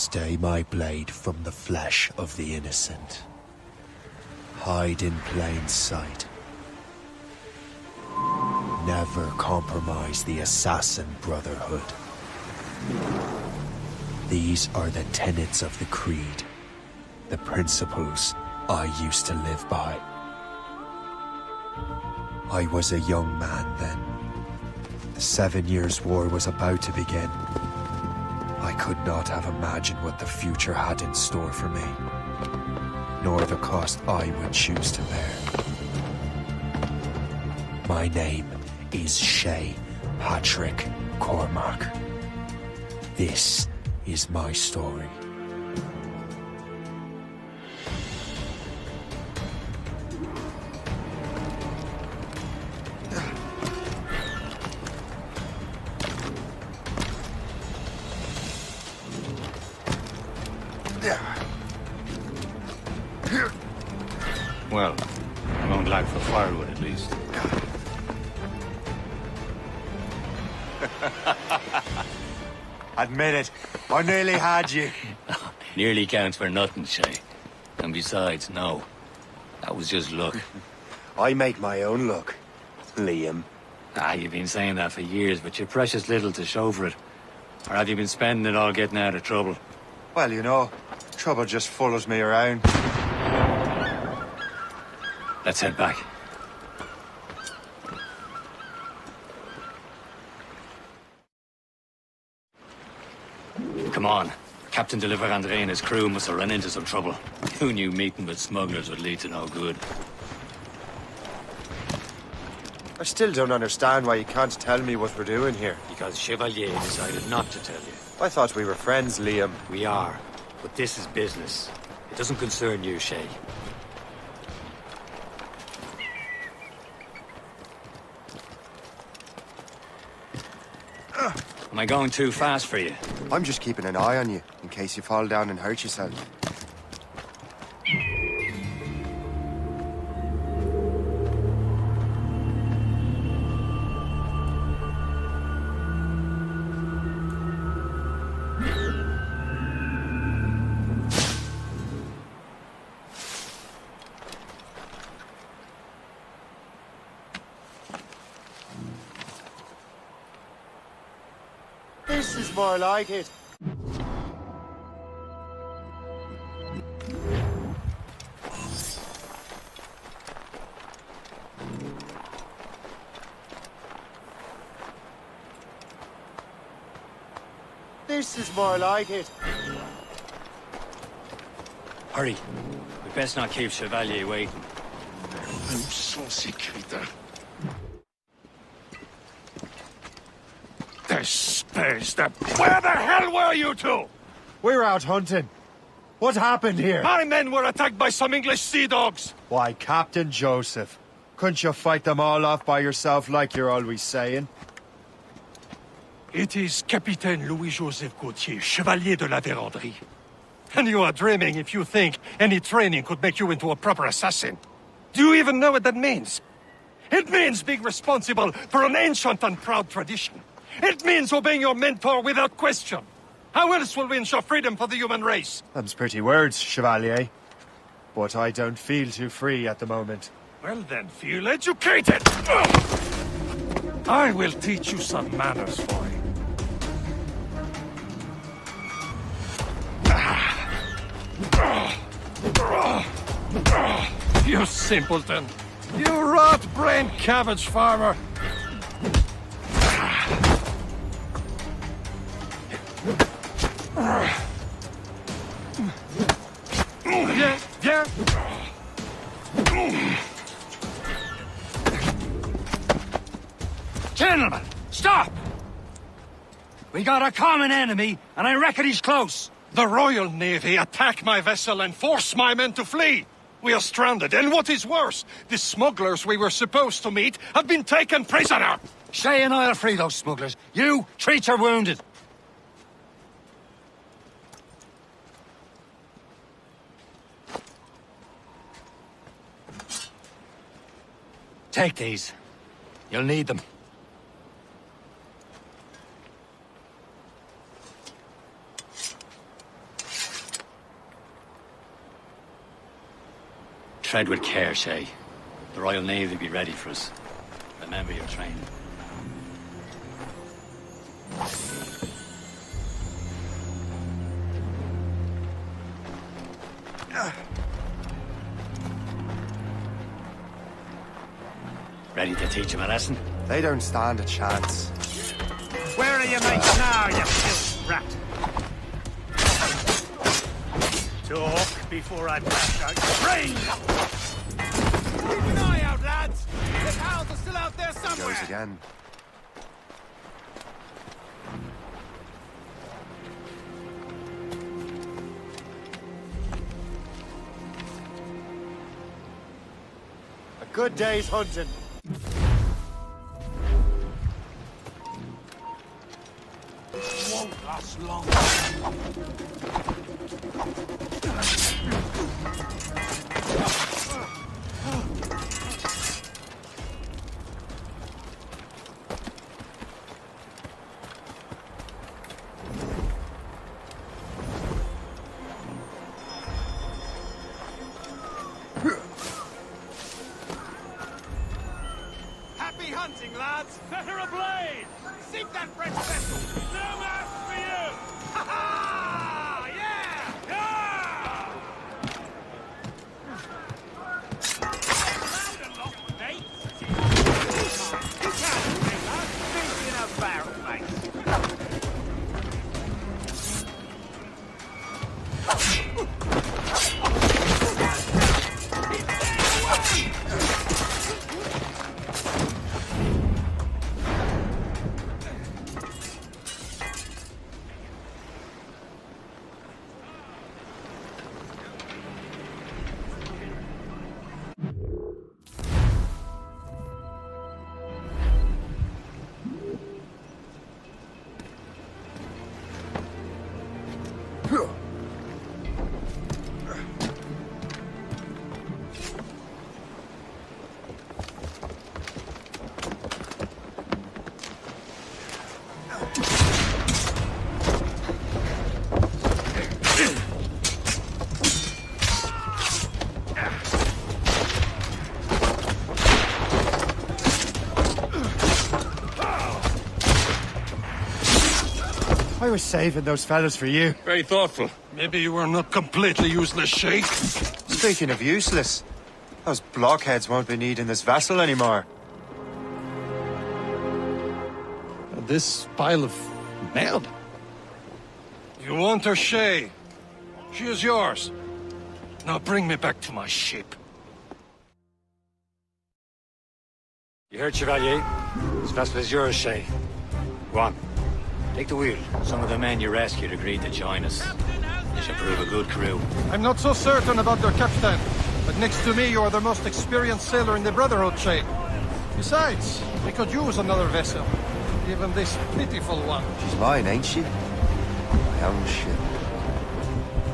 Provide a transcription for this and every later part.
Stay my blade from the flesh of the innocent. Hide in plain sight. Never compromise the Assassin Brotherhood. These are the tenets of the Creed, the principles I used to live by. I was a young man then. The 7 Years' War was about to begin. I could not have imagined what the future had in store for me, nor the cost I would choose to bear. My name is Shay Patrick Cormac. This is my story. Well, I won't lack for firewood at least. Admit it, I nearly had you. Nearly counts for nothing, Shay. And besides, no. That was just luck. I make my own luck, Liam. You've been saying that for years, but you're precious little to show for it. Or have you been spending it all getting out of trouble? Well, you know, trouble just follows me around. Let's head back. Come on. Captain Deliver Andre and his crew must have run into some trouble. Who knew meeting with smugglers would lead to no good? I still don't understand why you can't tell me what we're doing here. Because Chevalier decided not to tell you. I thought we were friends, Liam. We are. But this is business. It doesn't concern you, Shay. Am I going too fast for you? I'm just keeping an eye on you, in case you fall down and hurt yourself. This is more like it. This is more like it. Hurry. We best not keep Chevalier waiting. Où sont ces critères? Where the hell were you two? We're out hunting. What happened here? My men were attacked by some English sea dogs. Why, Captain Joseph. Couldn't you fight them all off by yourself like you're always saying? It is Capitaine Louis-Joseph Gauthier, Chevalier de la Vérendrye. And you are dreaming if you think any training could make you into a proper assassin. Do you even know what that means? It means being responsible for an ancient and proud tradition. It means obeying your mentor without question. How else will we ensure freedom for the human race? Them's pretty words, Chevalier. But I don't feel too free at the moment. Well then, feel educated! I will teach you some manners, boy. You simpleton! You rot-brained cabbage farmer! Yeah. Gentlemen, stop! We got a common enemy, and I reckon he's close. The Royal Navy attack my vessel and force my men to flee. We are stranded, and what is worse, the smugglers we were supposed to meet have been taken prisoner. Shay and I'll free those smugglers. You, treat your wounded. Take these. You'll need them. tread with care, Shay. The Royal Navy will be ready for us. Remember your training. Ready to teach him a lesson? They don't stand a chance. Where are your mates now, you filth rat? Talk before I bash out your brains! Keep an eye out, lads! The pals are still out there somewhere! Goes again. A good day's hunting. Won't last long. Happy hunting, lads! Set her ablaze! Sink that French vessel! No match for you! Ha ha! Yeah! Yeah! Loud and lock, mate! You can't say that! Think in a barrel, mate! I was saving those fellas for you. Very thoughtful. Maybe you were not completely useless, Shay. Speaking of useless, those blockheads won't be needing this vessel anymore. This pile of mail? You want her, Shay? She is yours. Now bring me back to my ship. You heard, Chevalier? This vessel is yours, Shay. Go on. Take the wheel. Some of the men you rescued agreed to join us. They should prove a good crew. I'm not so certain about their captain, but next to me you are the most experienced sailor in the Brotherhood, Shay. Besides, we could use another vessel. Even this pitiful one. She's mine, ain't she? My own ship.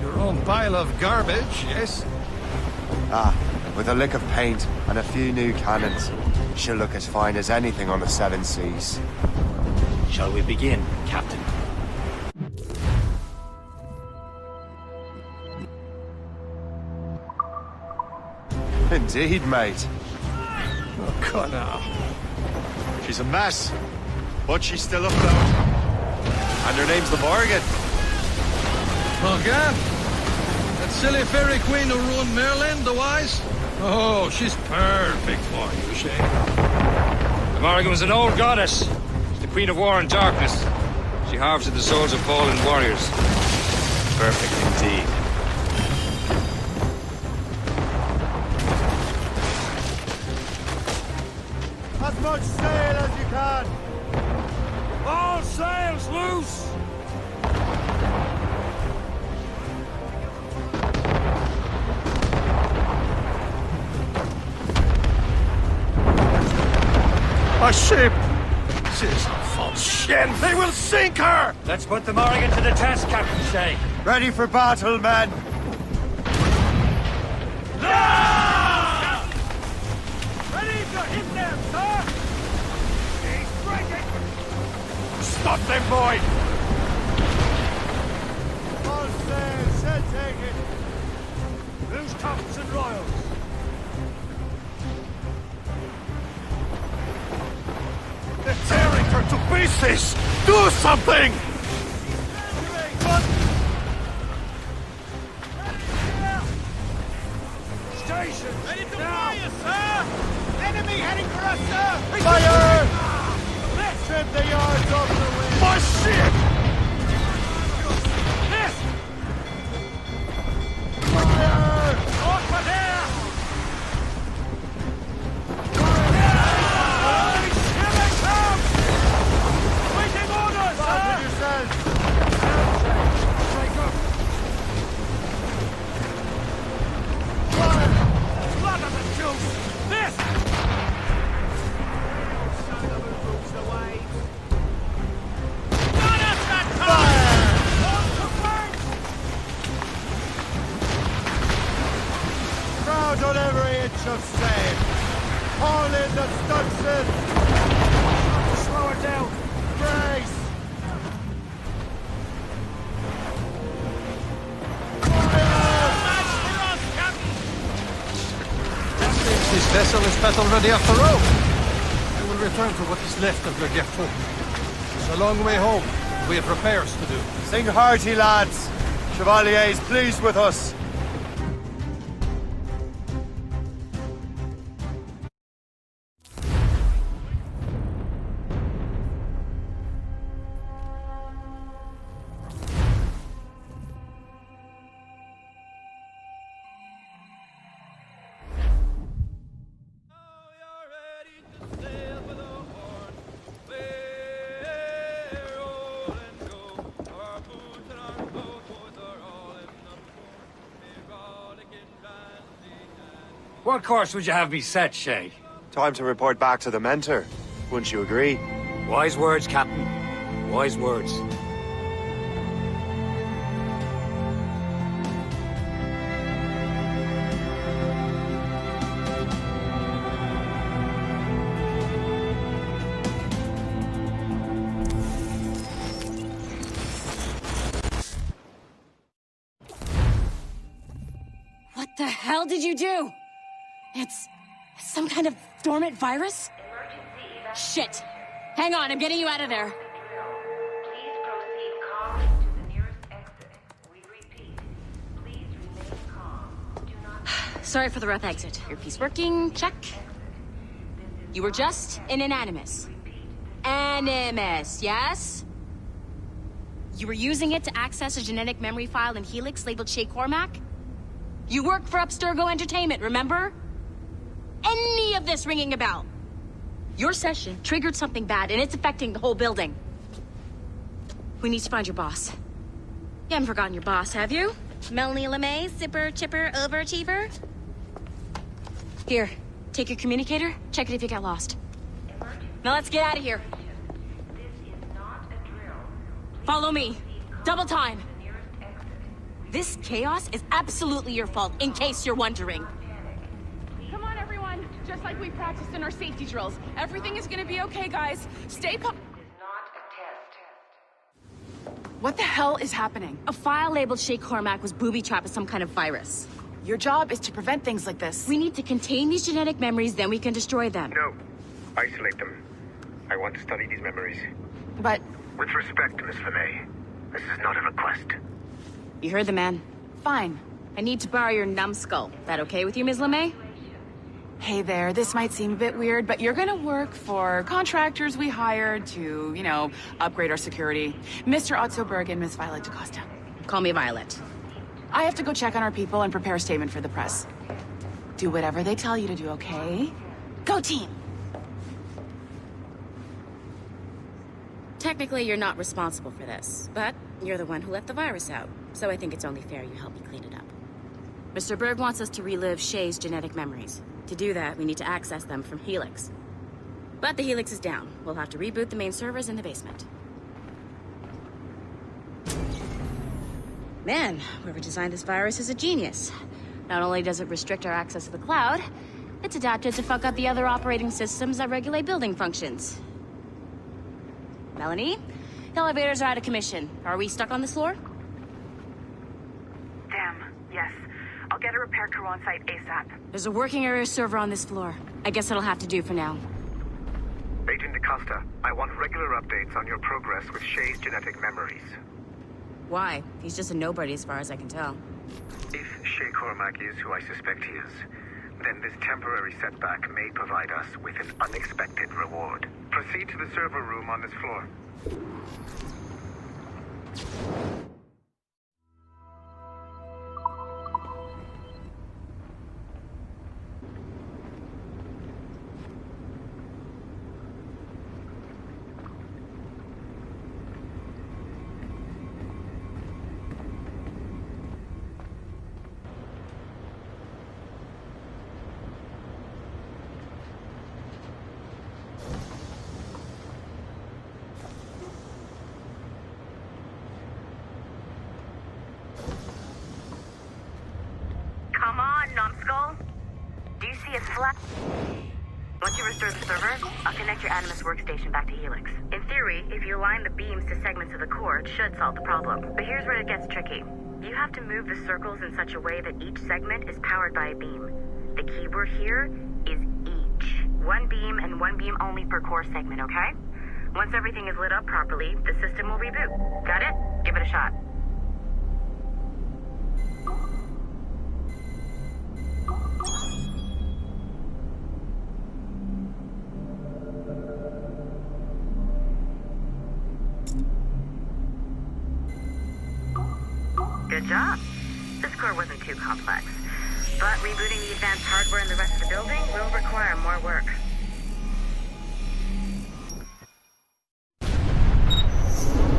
Your own pile of garbage, yes? Ah, with a lick of paint and a few new cannons, she'll look as fine as anything on the seven seas. Shall we begin, Captain? Indeed, mate. Oh, Connor. She's a mess, but she's still afloat. And her name's the Morrigan. Morrigan? That silly fairy queen who ruined Merlin, the wise? Oh, she's perfect for you, Shay. The Morrigan was an old goddess. She's the queen of war and darkness. She harvested the souls of fallen warriors. Perfect indeed. As much sail as you can. All sails loose! A ship! This is a false ship! They will sink her! Let's put the Morrigan to the test, Captain Shay. Ready for battle, men. Ready to hit them, sir! He's breaking! Stop them, boy! All sail, shall take it. Who's tops and royals? to pieces! Do something! Station! Ready to fire, sir! Enemy heading for us, sir! Fire! Left! Trim the yards off the wind! My ship! Left! Fire! Over there! Here they come! Waiting orders, Back sir! with yourselves! Break up! Blood of the juice! This! Not us that time! On to work! Crowd on every inch of sail! Haul in the stunsail! Slow her down! Brace! Match for us, Captain! This vessel is battle ready after all. I will return to what is left of Le Gerfaut. It's a long way home. We have repairs to do. Sing hearty, lads! Chevalier is pleased with us. What course would you have me set, Shay? Time to report back to the mentor. Wouldn't you agree? Wise words, Captain. Wise words. What the hell did you do? It's some kind of dormant virus? Shit! Hang on, I'm getting you out of there. Please proceed calmly to the nearest exit. We repeat, please remain calm. Do not... Sorry for the rough exit. Earpiece working, check. You were just an animus. Animus, yes? You were using it to access a genetic memory file in Helix labeled Shay Cormac? You work for Abstergo Entertainment, remember? Any of this ringing a bell? Your session triggered something bad, and it's affecting the whole building. We need to find your boss. You haven't forgotten your boss, have you? Melanie LeMay, zipper, chipper, overachiever? Here, take your communicator, check it if you get lost. Now let's get out of here. This is not a drill. Follow me. Double time. The nearest exit. This chaos is absolutely your fault, in case you're wondering. Come on, everyone. Just like we practiced in our safety drills. Everything is gonna be okay, guys. Stay This is not a test. What the hell is happening? A file labeled Shay Cormac was booby-trapped with some kind of virus. Your job is to prevent things like this. We need to contain these genetic memories, then we can destroy them. No. Isolate them. I want to study these memories. But With respect, Miss LeMay, this is not a request. You heard the man. fine. I need to borrow your numbskull. That okay with you, Ms. LeMay? Hey there, this might seem a bit weird, but you're gonna work for contractors we hired to, you know, upgrade our security. Mr. Ottoberg and Miss Violet DaCosta. Call me Violet. I have to go check on our people and prepare a statement for the press. Do whatever they tell you to do, okay? Go team! Technically, you're not responsible for this, but you're the one who let the virus out, so I think it's only fair you help me clean it up. Mr. Berg wants us to relive Shay's genetic memories. To do that, we need to access them from Helix. But the Helix is down. We'll have to reboot the main servers in the basement. Man, whoever designed this virus is a genius. Not only does it restrict our access to the cloud, it's adapted to fuck up the other operating systems that regulate building functions. Melanie? The elevators are out of commission. Are we stuck on this floor? Damn, yes. I'll get a repair crew on site ASAP. There's a working area server on this floor. I guess it'll have to do for now. Agent DaCosta, I want regular updates on your progress with Shay's genetic memories. Why? He's just a nobody as far as I can tell. If Shay Cormac is who I suspect he is, then this temporary setback may provide us with an unexpected reward. Proceed to the server room on this floor. Come on, numbskull. Do you see a flat? Once you restore the server, I'll connect your Animus workstation back to Helix. In theory, if you align the beams to segments of the core, it should solve the problem. But here's where it gets tricky. You have to move the circles in such a way that each segment is powered by a beam. The keyword here is each. One beam and one beam only per core segment, okay? Once everything is lit up properly, the system will reboot. Got it? Give it a shot. Good job. This core wasn't too complex, but rebooting the advanced hardware in the rest of the building will require more work.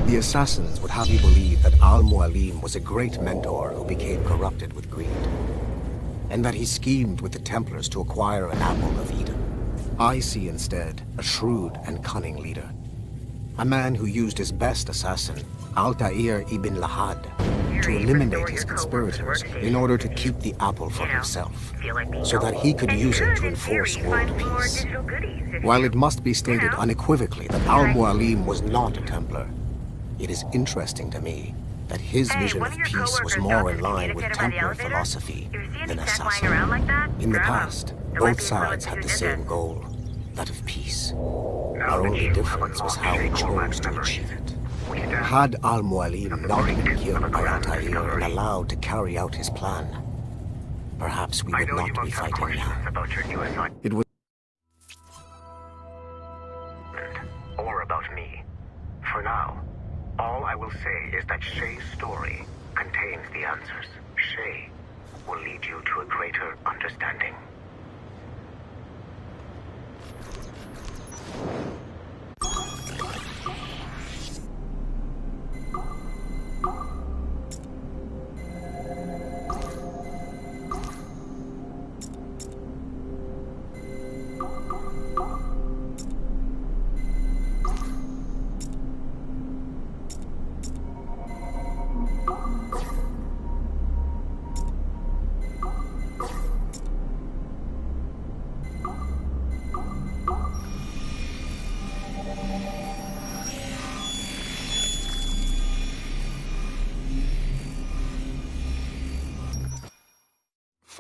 The Assassins would have you believe that Al-Mualim was a great mentor who became corrupted with greed, and that he schemed with the Templars to acquire an apple of Eden. I see instead a shrewd and cunning leader, a man who used his best assassin, Altair ibn Lahad, to eliminate his conspirators in order to keep the apple for himself, so that he could use it to enforce world peace. While it must be stated unequivocally that Al-Mualim was not a Templar, it is interesting to me that his vision of peace was more in line with Templar philosophy than Assassin. In the past, both sides had the same goal, that of peace. Our only difference was how we chose to achieve it. Had Al-Mualim not been killed by Altair and allowed to carry out his plan, perhaps we would not be fighting now. It was or about me. For now, all I will say is that Shay's story contains the answers. Shay will lead you to a greater understanding.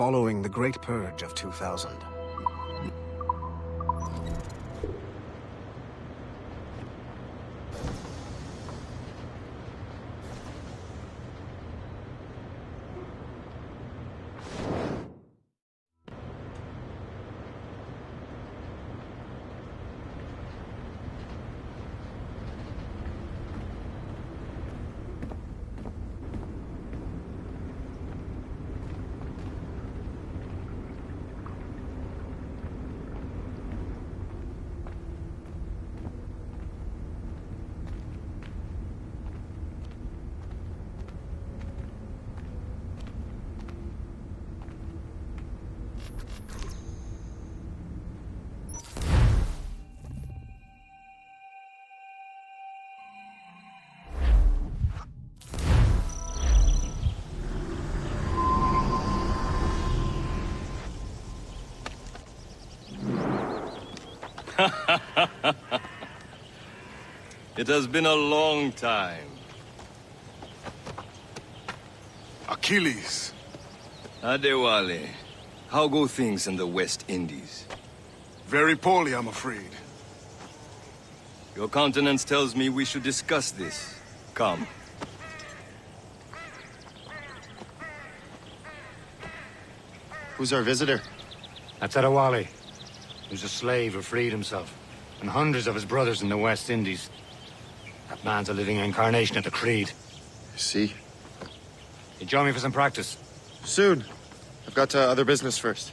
following the Great Purge of 2000. It has been a long time. Achilles. Adéwalé, how go things in the West Indies? Very poorly, I'm afraid. Your countenance tells me we should discuss this. Come. Who's our visitor? That's Adéwalé. He was a slave who freed himself, and hundreds of his brothers in the West Indies. That man's a living incarnation of the Creed. I see. You join me for some practice? Soon. I've got other business first.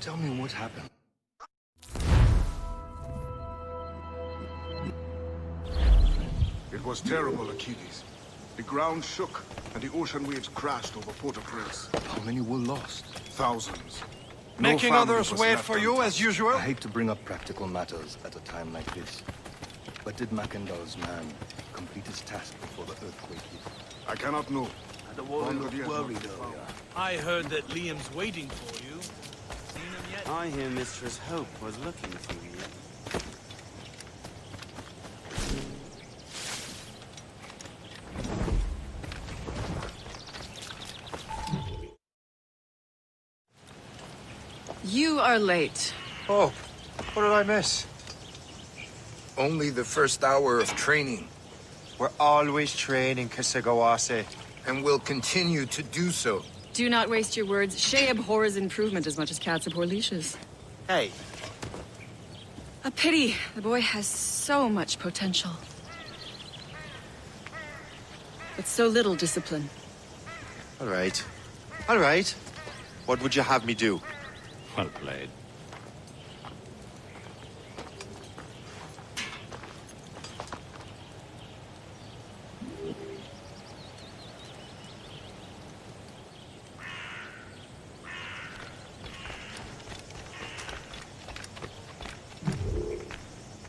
Tell me what happened. It was terrible, Achilles. The ground shook, and the ocean waves crashed over Port-au-Prince. How many were lost? Thousands. Making others wait for you, as usual? I hate to bring up practical matters at a time like this. But did Mackendall's man complete his task before the earthquake hit? I cannot know. Adéwalé looked worried earlier. I heard that Liam's waiting for you. Seen him yet? I hear Mistress Hope was looking for you. You are late. Oh, what did I miss? Only the first hour of training. We're always training, Kisagawase. And will continue to do so. Do not waste your words. Shay abhors improvement as much as cats abhor leashes. Hey. A pity. The boy has so much potential. But so little discipline. All right. All right. What would you have me do? Well played.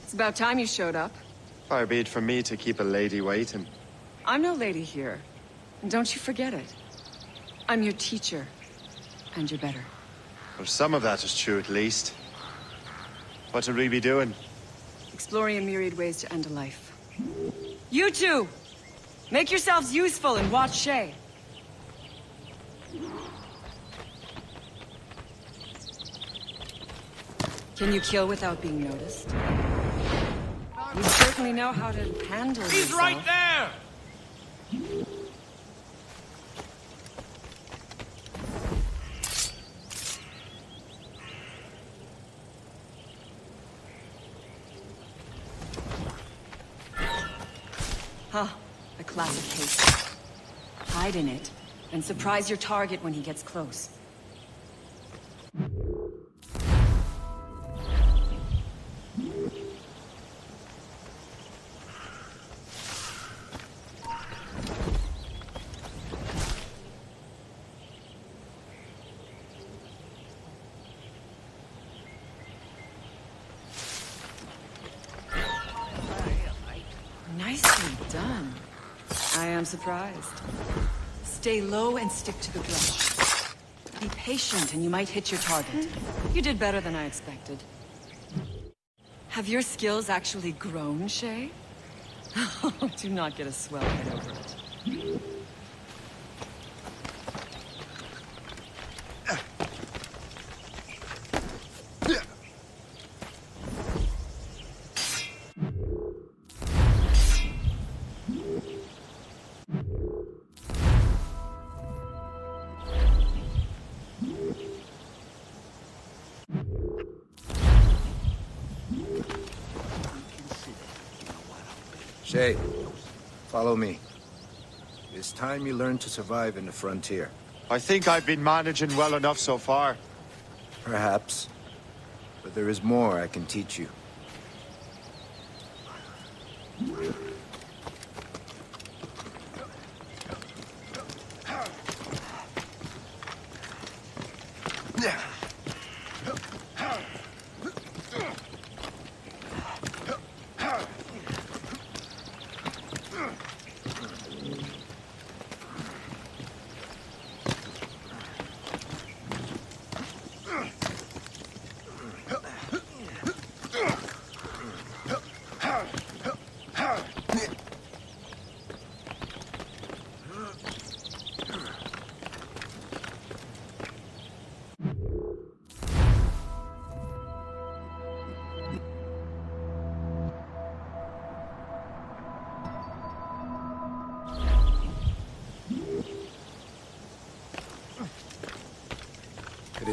It's about time you showed up. Far be it from me to keep a lady waiting. I'm no lady here. And don't you forget it. I'm your teacher. And you're better. Well, some of that is true, at least. What should we be doing? Exploring a myriad ways to end a life. You two! Make yourselves useful and watch Shay. Can you kill without being noticed? You certainly know how to handle yourself. He's right there! Huh. A classic case. Hide in it, and surprise your target when he gets close. Nicely done. I am surprised. Stay low and stick to the brush. Be patient and you might hit your target. You did better than I expected. Have your skills actually grown, Shay? Do not get a swell head over it. Shay, follow me. It's time you learn to survive in the frontier. I think I've been managing well enough so far. Perhaps. But there is more I can teach you.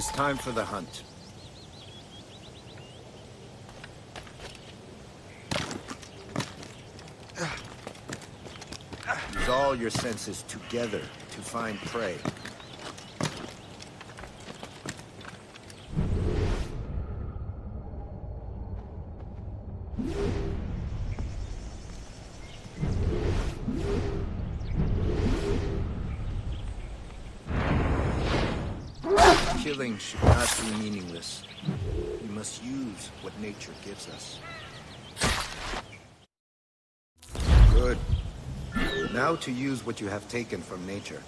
is time for the hunt. Use all your senses together to find prey. Killing should not be meaningless. We must use what nature gives us. Good. Now to use what you have taken from nature.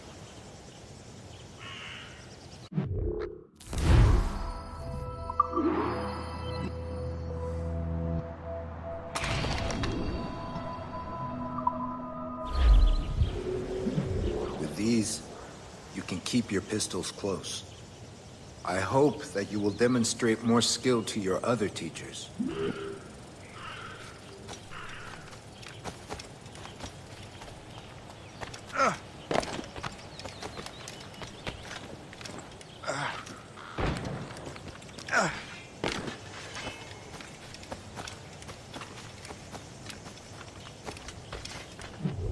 With these, you can keep your pistols close. I hope that you will demonstrate more skill to your other teachers.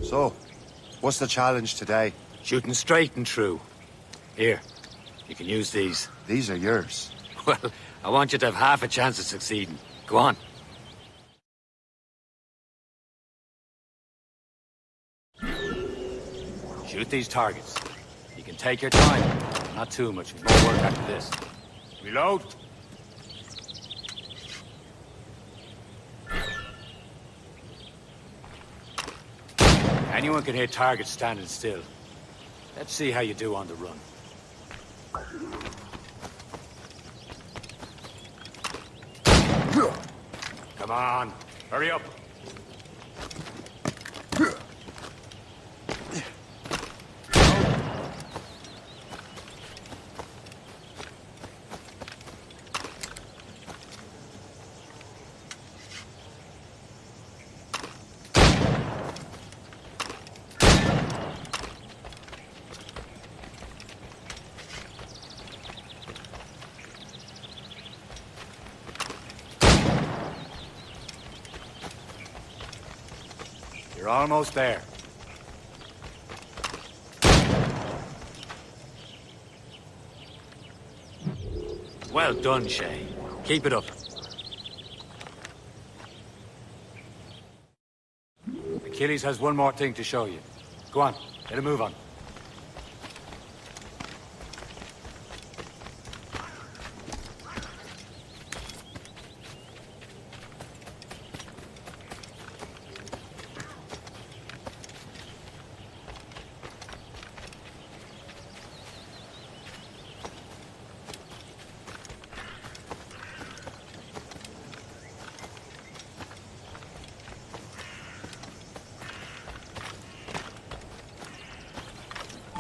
So, what's the challenge today? Shooting straight and true. Here, you can use these. These are yours. Well, I want you to have half a chance of succeeding. Go on. Shoot these targets. You can take your time. Not too much more work after this. Reload. Anyone can hit targets standing still. Let's see how you do on the run. Come on, hurry up. You're almost there. Well done, Shay. Keep it up. Achilles has one more thing to show you. Go on, let him move on.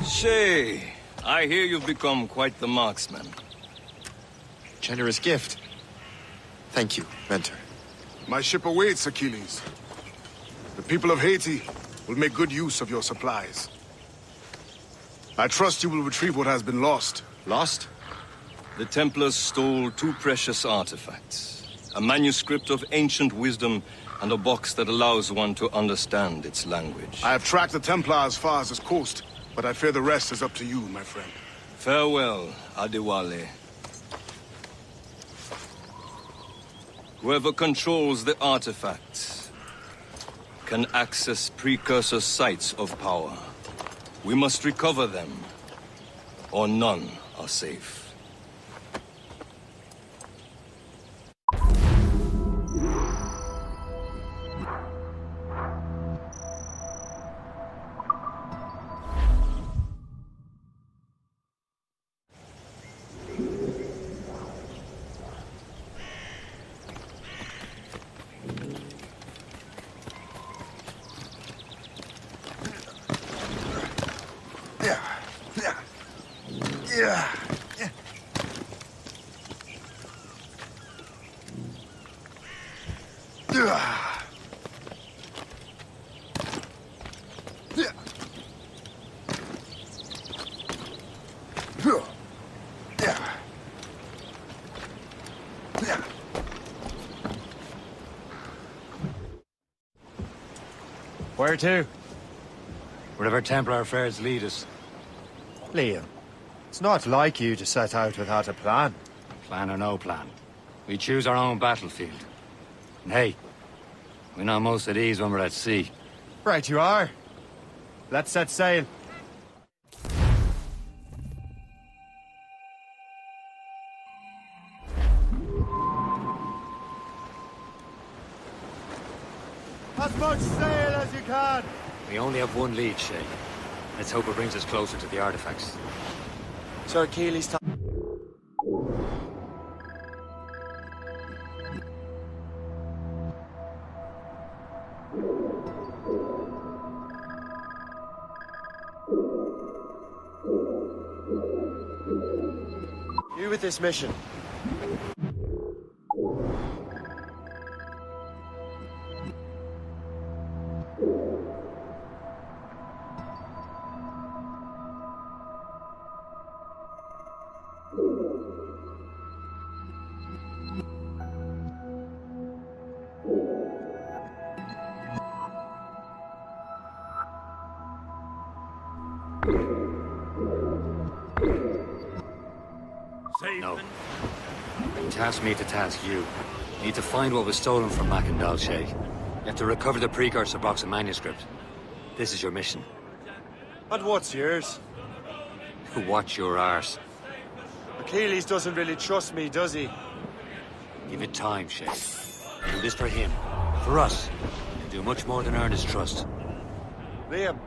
Shay, I hear you've become quite the marksman. Generous gift. Thank you, Mentor. My ship awaits, Achilles. The people of Haiti will make good use of your supplies. I trust you will retrieve what has been lost. Lost? The Templars stole 2 precious artifacts. A manuscript of ancient wisdom and a box that allows one to understand its language. I have tracked the Templars as far as this coast, but I fear the rest is up to you, my friend. Farewell, Adéwalé. Whoever controls the artifacts can access Precursor sites of power. We must recover them, or none are safe. Where to? Wherever Templar affairs lead us. Liam, it's not like you to set out without a plan. Plan or no plan. We choose our own battlefield. And hey, we're not most at ease when we're at sea. Right you are. Let's set sail. As much sail as you can! We only have one lead, Shay. Let's hope it brings us closer to the artifacts. Sir Achilles... You with this mission. No. You task me to task you. You need to find what was stolen from Mackendal, Shay. You have to recover the Precursor box and manuscript. This is your mission. And what's yours? Watch your arse. Achilles doesn't really trust me, does he? Give it time, Shay. Do this for him. For us. You do much more than earn his trust. Liam,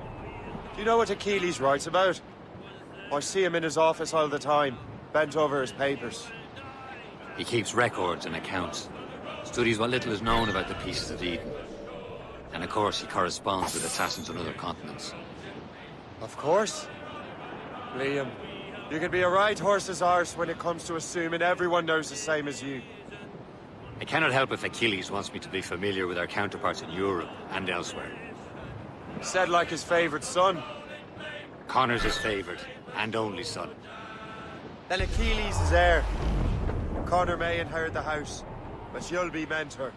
do you know what Achilles writes about? I see him in his office all the time, bent over his papers. He keeps records and accounts. Studies what little is known about the pieces of Eden. And of course, he corresponds with assassins on other continents. Of course. Liam, you can be a right horse's arse when it comes to assuming everyone knows the same as you. I cannot help if Achilles wants me to be familiar with our counterparts in Europe and elsewhere. Said like his favorite son. Connor's his favorite, and only son. Then Achilles is heir. Connor may inherit the house, but you'll be mentor.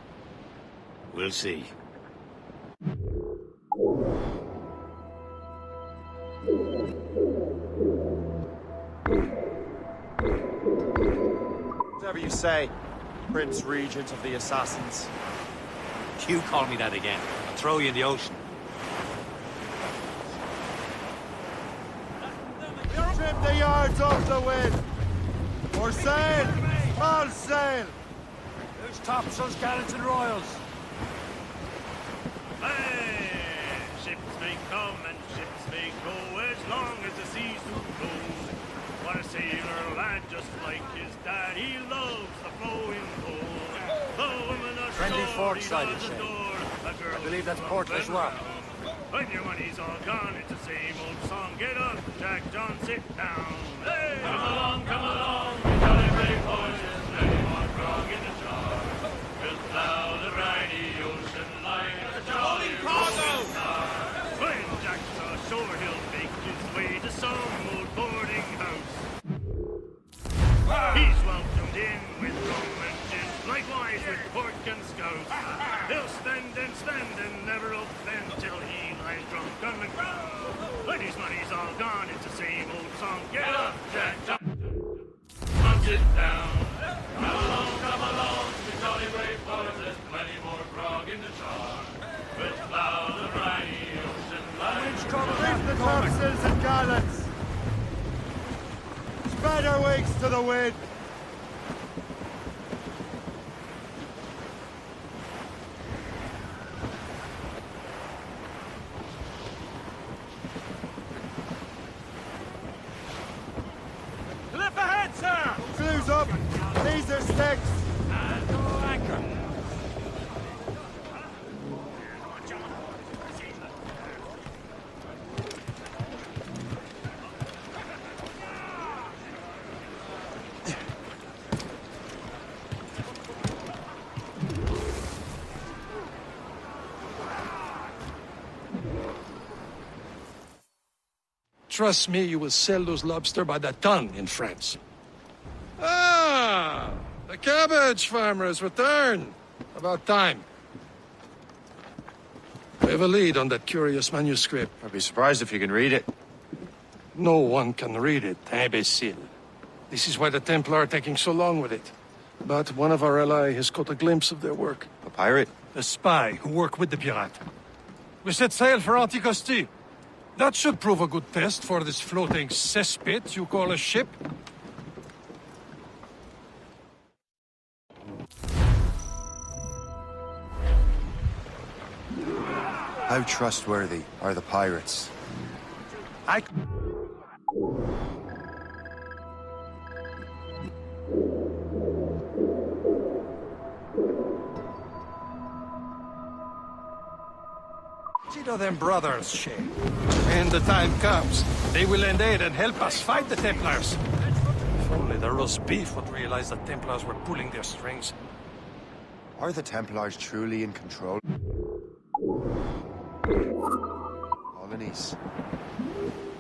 We'll see. Whatever you say, Prince Regent of the Assassins. You call me that again, I'll throw you in the ocean. Trim the yards off the wind! Or sail! All sail! Who's topsails, gallants, and royals? Hey! Ships may come and ships may go as long as the seas do flow. What a sailor lad, just like his dad, he loves the flowing boat. The women are Friendly sorry port-sided, on the Shay. door. I believe that's Port Lejoie. When your money's all gone, it's the same old song. Get up, Jack John, sit down. Hey! Come along, you jolly brave horses. Plenty more grog in the jar. We'll plow the briny ocean like a jolly rolling star. When Jack's ashore, he'll make his way to some old boarding house. He's welcomed in with rum and gin, likewise with pork and scouse. He'll spend and never offend till he lies drunk on the ground. When his money's all gone, it's the same old song. Get up, Jack John, sit down. Come along, the jolly brave horses, plenty more grog in the jar. We'll plow the briny ocean like Reef the topsails and gallants! Spread our wings to the wind! Cliff ahead, sir! Flues up! These are sticks! And no anchor. Trust me, you will sell those lobster by the ton in France. Ah! The The cabbage farmer's return. About time. We have a lead on that curious manuscript. I'd be surprised if you can read it. No one can read it, imbecile. This is why the Templar are taking so long with it. But one of our allies has caught a glimpse of their work. A pirate? A spy who worked with the pirate. We set sail for Anticosti. That should prove a good test for this floating cesspit you call a ship. How trustworthy are the pirates? Consider them brothers, Shay. When the time comes, they will lend aid and help us fight the Templars. If only the roast beef would realize the Templars were pulling their strings. Are the Templars truly in control? Colonies.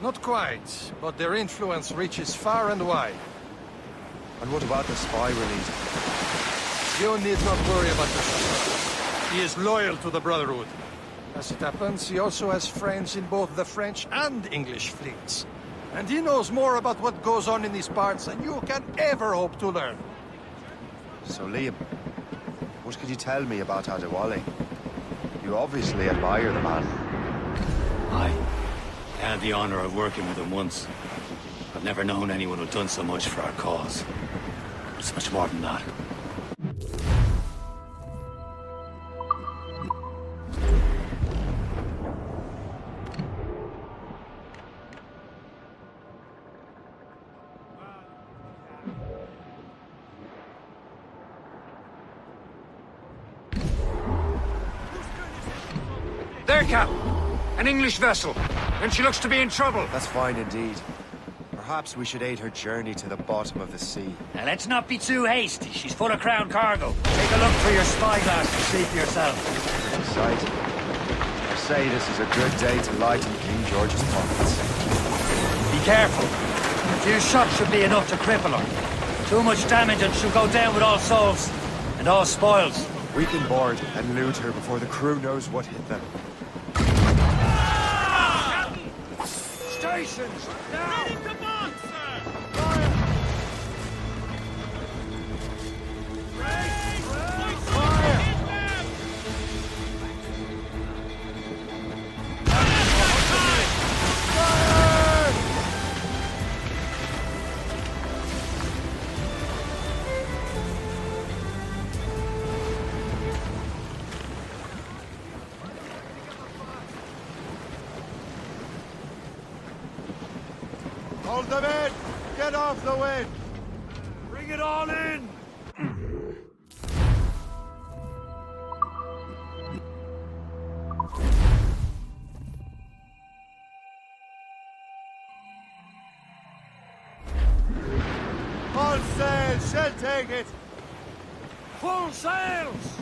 Not quite, but their influence reaches far and wide. And what about the spy release? You need not worry about this. He is loyal to the Brotherhood. As it happens, he also has friends in both the French and English fleets. And he knows more about what goes on in these parts than you can ever hope to learn. So, Liam, what could you tell me about Adéwalé? You obviously admire the man. I had the honor of working with him once. I've never known anyone who'd done so much for our cause. It's much more than that. There, Cap! An English vessel, and she looks to be in trouble. That's fine indeed. Perhaps we should aid her journey to the bottom of the sea. Now let's not be too hasty. She's full of crown cargo. Take a look through your spyglass and see for yourself. Pretty sight. I say this is a good day to lighten King George's pockets. Be careful. A few shots should be enough to cripple her. Too much damage and she'll go down with all souls and all spoils. We can board and loot her before the crew knows what hit them. Stations! Now! Ready to march, sir! Hold them in! Get off the wind! Bring it all in! Full sail! She'll take it! Full sails!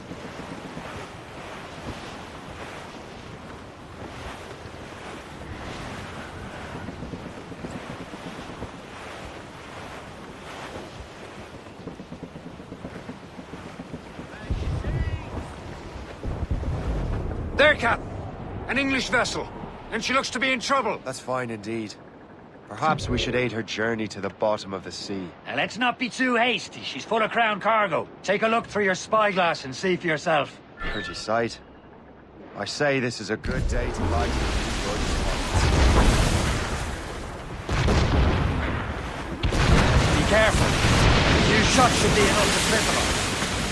There, Cap! An English vessel, and she looks to be in trouble. That's fine indeed. Perhaps we should aid her journey to the bottom of the sea. Now let's not be too hasty. She's full of crown cargo. Take a look through your spyglass and see for yourself. Pretty sight. I say this is a good day to lighten King George's pockets. Be careful. A few shots should be enough to cripple her.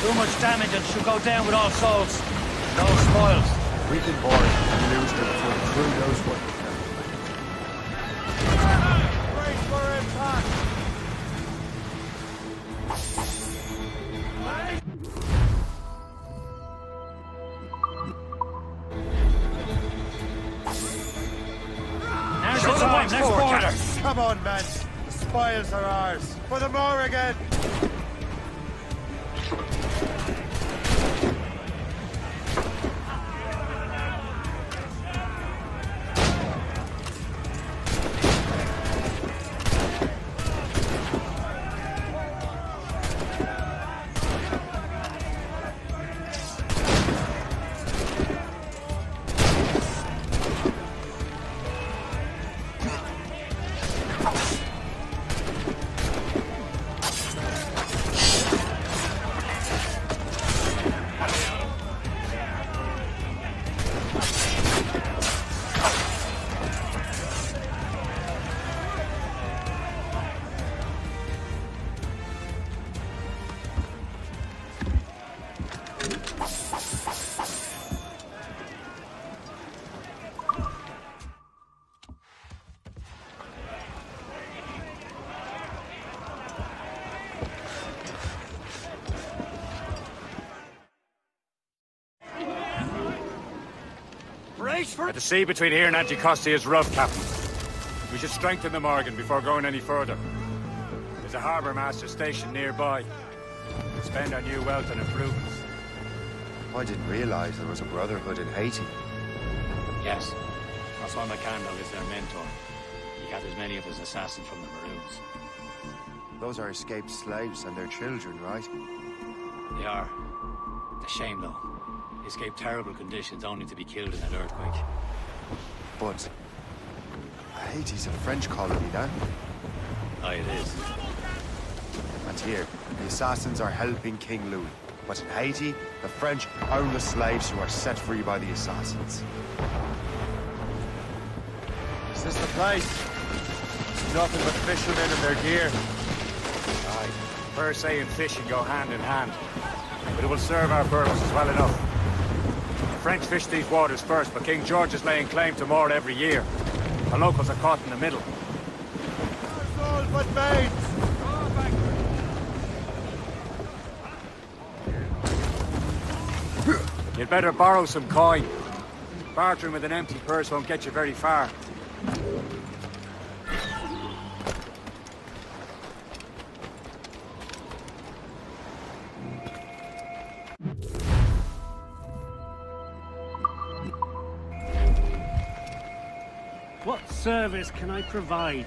Too much damage and she'll go down with all souls and all spoils. We can board and lose her before the crew knows what hit them. Brace for impact! Now's the time. Let's board her. Come on, men. The spoils are ours. For the Morrigan! place for... The sea between here and Anticosti is rough, Captain. We should strengthen the Morrigan before going any further. There's a harbour master station nearby. We'll spend our new wealth on improvements. I didn't realize there was a brotherhood in Haiti. Yes. Osman McCandle is their mentor. He gathers many of his assassins from the Maroons. Those are escaped slaves and their children, right? They are. A shame, though. They escaped terrible conditions only to be killed in that earthquake. But... Haiti's a French colony now. Aye, it is. And here, the assassins are helping King Louis. But in Haiti, the French own the slaves who are set free by the assassins. Is this the place? It's nothing but fishermen and their gear. Aye. Per se and fishing go hand in hand. But it will serve our purposes well enough. The French fish these waters first, but King George is laying claim to more every year. The locals are caught in the middle. That's all but mates! You'd better borrow some coin. Bartering with an empty purse won't get you very far. What service can I provide?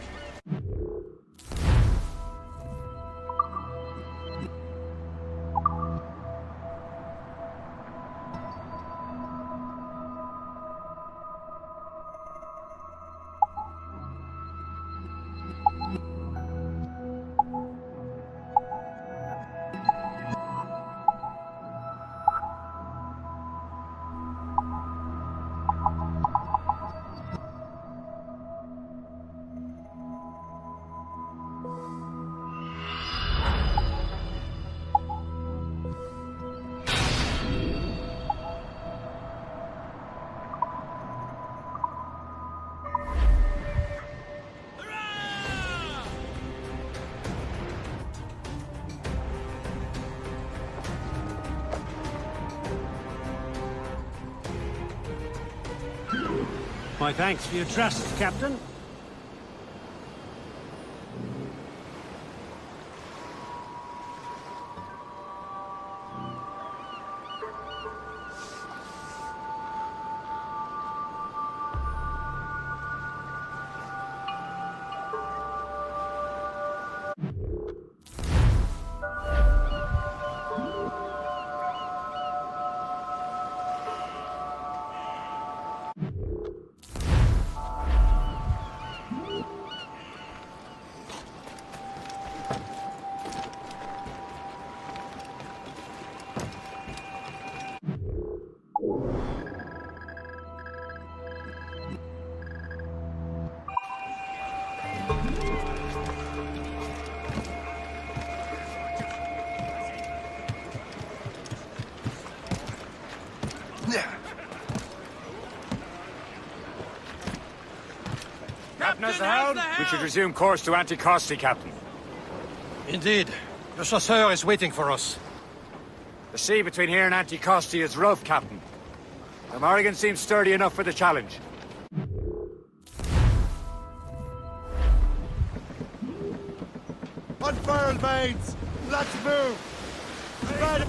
My thanks for your trust, Captain. We should resume course to Anticosti, Captain. Indeed. The chasseur is waiting for us. The sea between here and Anticosti is rough, Captain. The Morrigan seems sturdy enough for the challenge. Unfurled, mates! Let's move! Spread.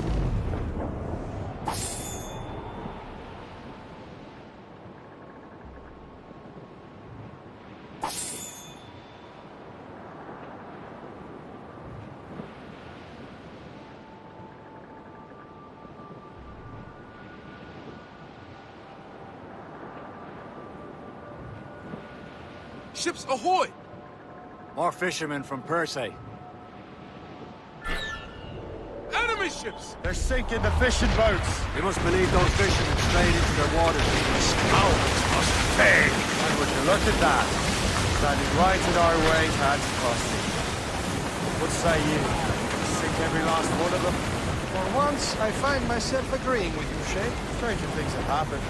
Ships ahoy! More fishermen from Persay. Enemy ships! They're sinking the fishing boats! We must believe those fishermen strayed into their waters. Ours must pay! And would you look at that? Standing right in our way to Anticosti. What say you? Sink every last one of them? For once, I find myself agreeing with you, Shay. Stranger things have happened.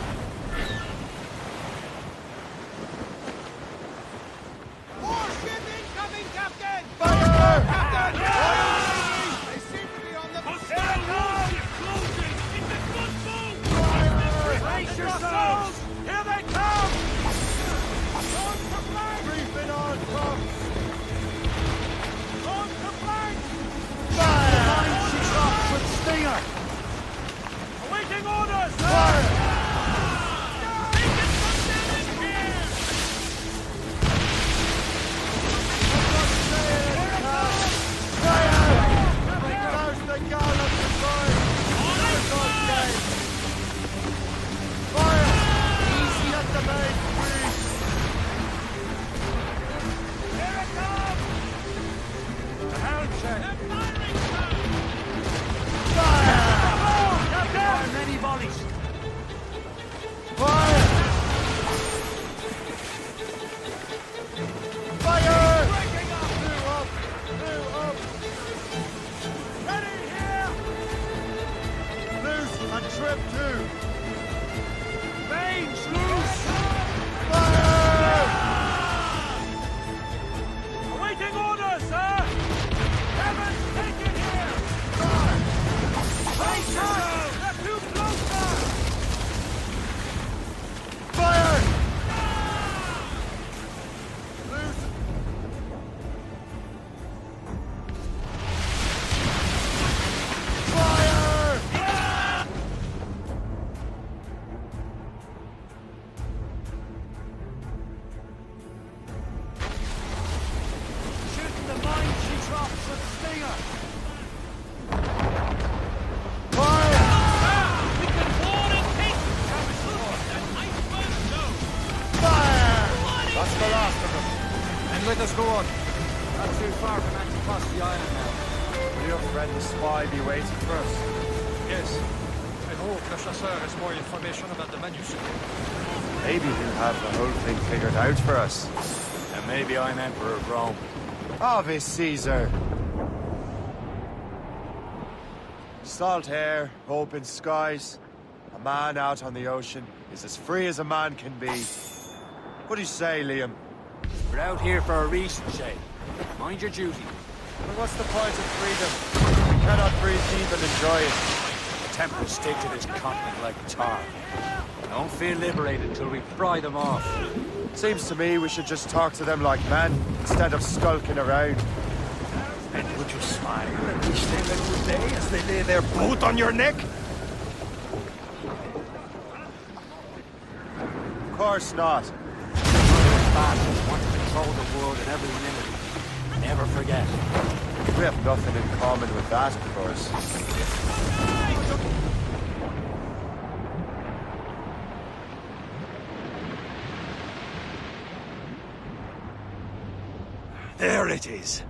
Fire! Captain! They seem to be on the Brace yourselves! Here they come! trip too! Mains loose! Fire! Awaiting orders, sir! Heaven's taken here! Hey, sir! They're too close, sir! Fire! Loose! Fire! Shooting the mine she drops with the stinger! Fire! We can warn and take that iceberg show! Fire! That's the last of them. And let us go on. Not too far from Anticosti Island now. Will your friend the spy be waiting for us? Yes. I hope the Chasseur has more information about the manuscript. Maybe he'll have the whole thing figured out for us. And maybe I'm Emperor of Rome. Ave Caesar! Salt air, open skies. A man out on the ocean is as free as a man can be. What do you say, Liam? We're out here for a reason, Shay. Mind your duty. But what's the point of freedom? We cannot breathe deep and enjoy it. The Templars stick to this continent like tar. Don't feel liberated till we fry them off. Seems to me we should just talk to them like men, instead of skulking around. And would you smile and wish them a good day as they lay their boot on your neck? Of course not. Those bastards want to control the world and everyone in it. Never forget. We have nothing in common with that, of course. There it is.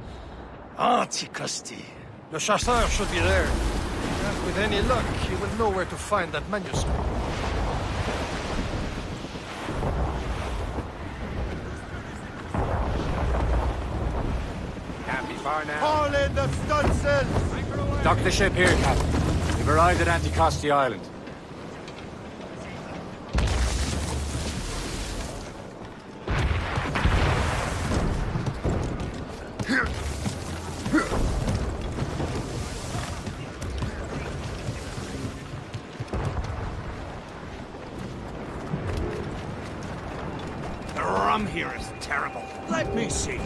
Anticosti. The Chasseur should be there. And with any luck, he will know where to find that manuscript. Can't be far now. Haul in the stunsail! Dock the ship here, Captain. We've arrived at Anticosti Island. The rum here is terrible. Let me see.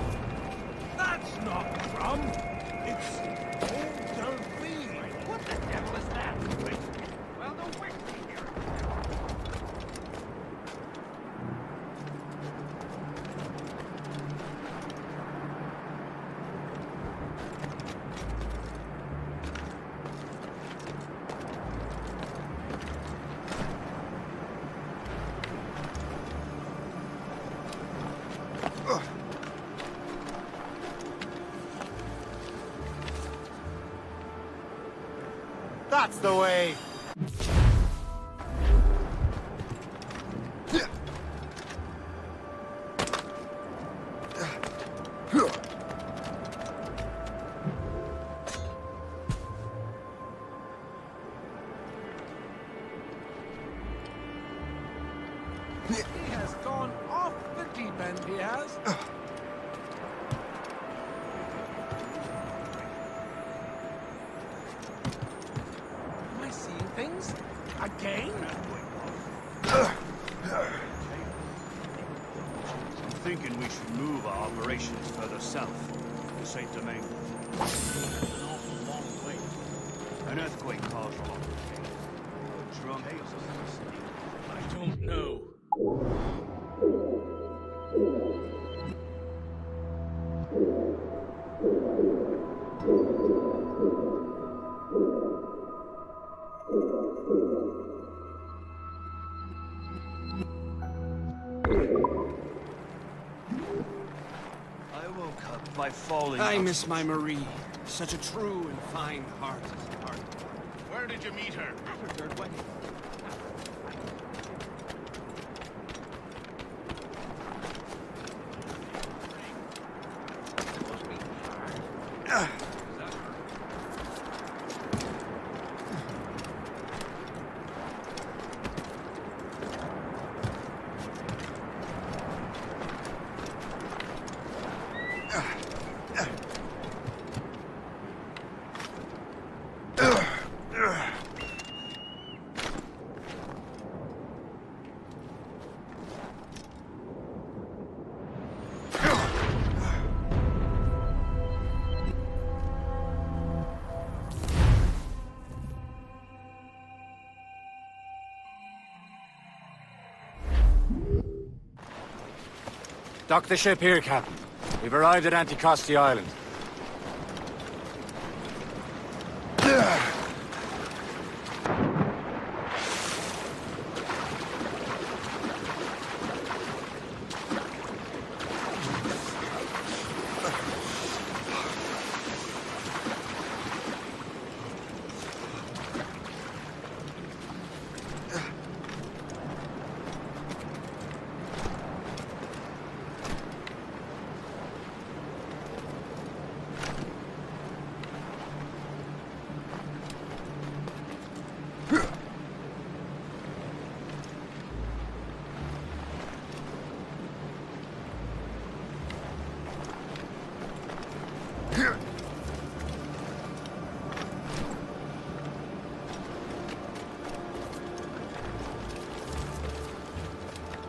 That's not rum. It's old Delphine. What the devil is that? Well, the whiskey here. That's the way! He has gone off the deep end, he has. Am I seeing things? Again? I'm thinking we should move our operations further south to Saint Domingue. That's an awful long way. An earthquake caused a lot of pain. Drunk hails us in the city. I don't know. I woke up by falling. I miss my Marie. Such a true and fine heart. Where did you meet her? At her third wedding. Dock the ship here, Captain. We've arrived at Anticosti Island.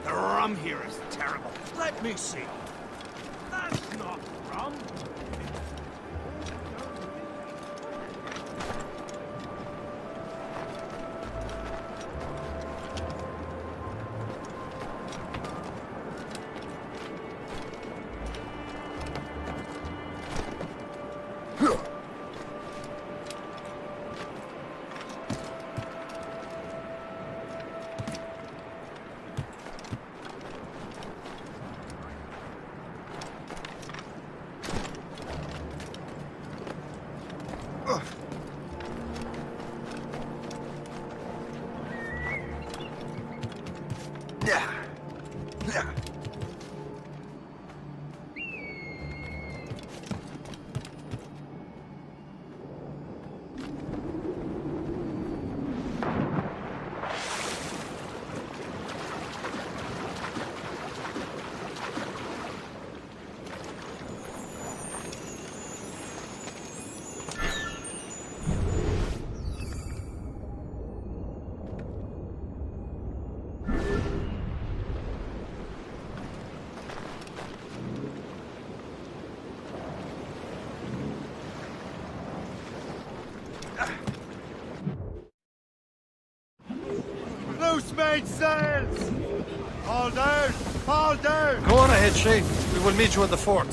The rum here is terrible. Let me see. That's not rum. Loose main sails! All down! All down! Go on ahead, Shay. We will meet you at the fort.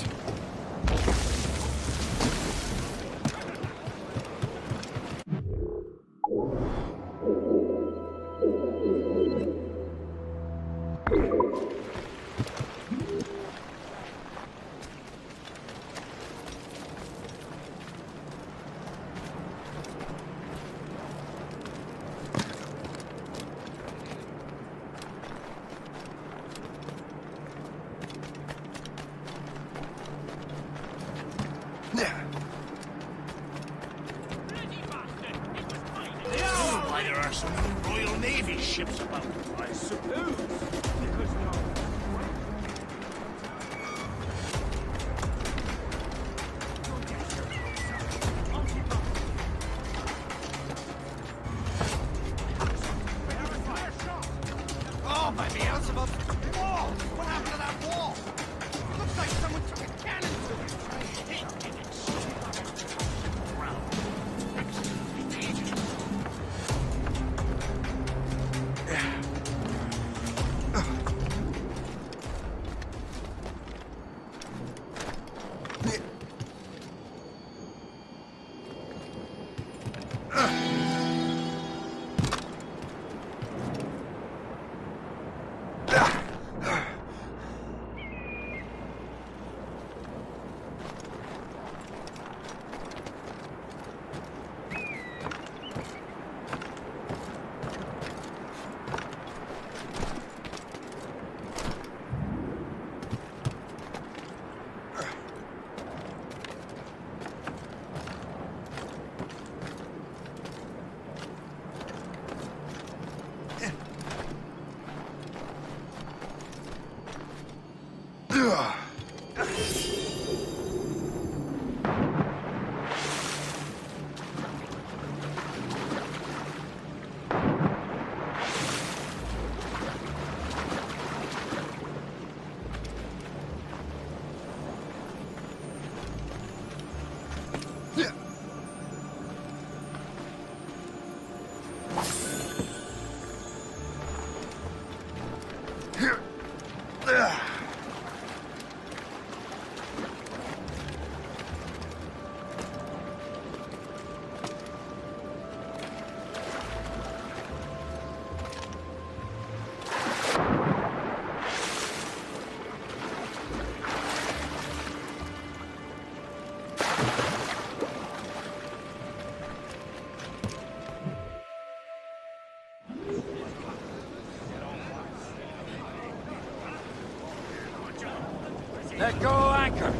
Why there are some Royal Navy ships about, I suppose. Because Oh, my Beelzebub! Wall! What happened to that wall? Looks like someone took a cannon to it. I hate getting Let go anchor.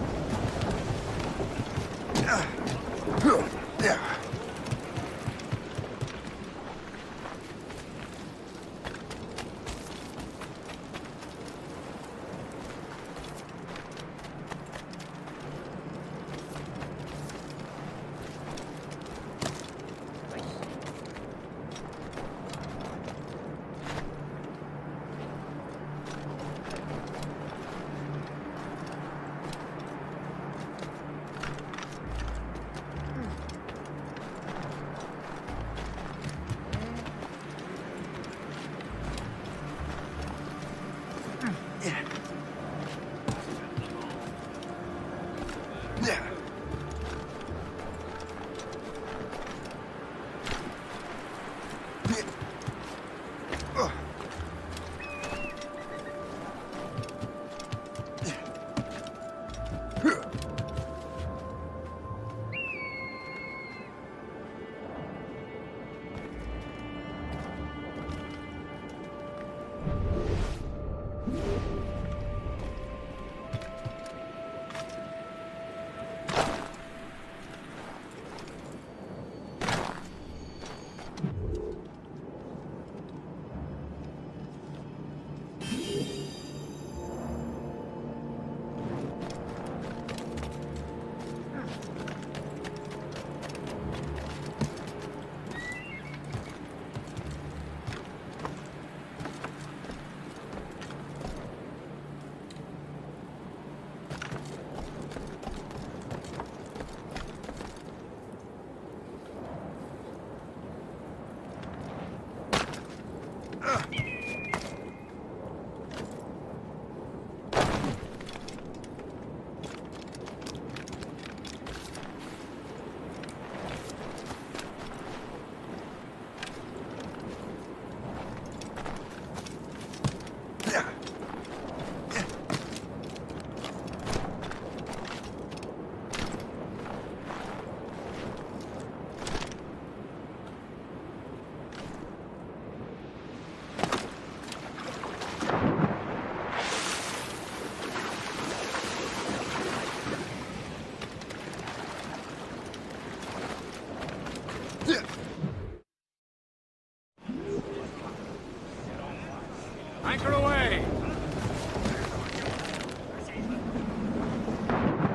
Anchor away!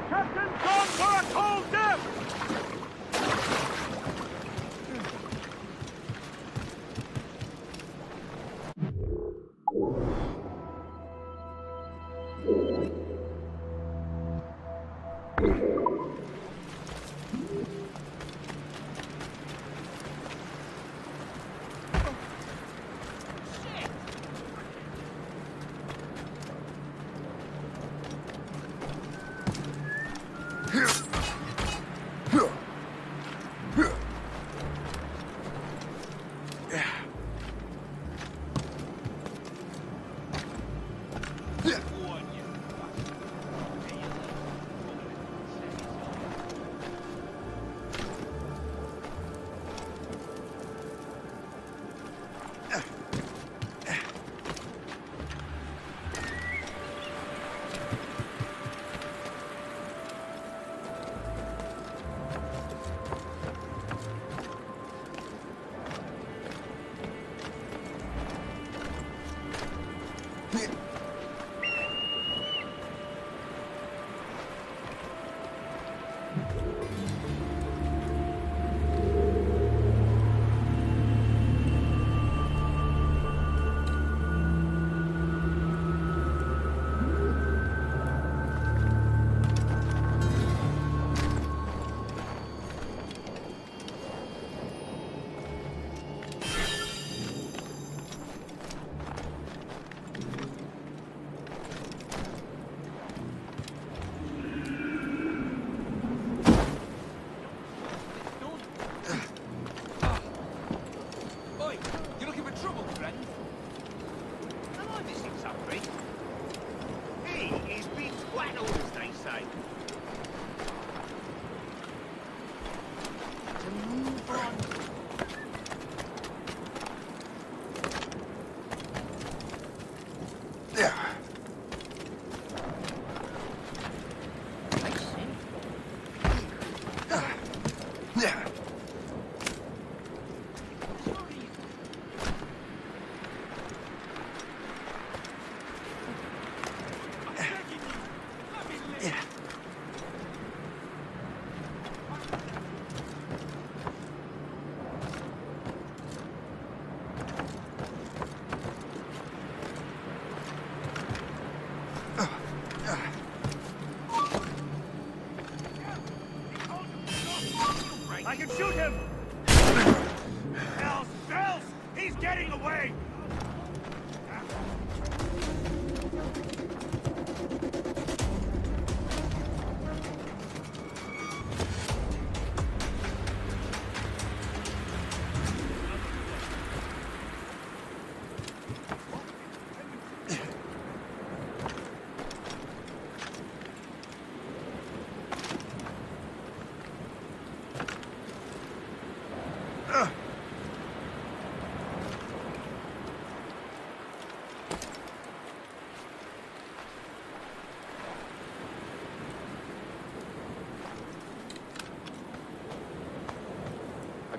Captain, come for a cold death!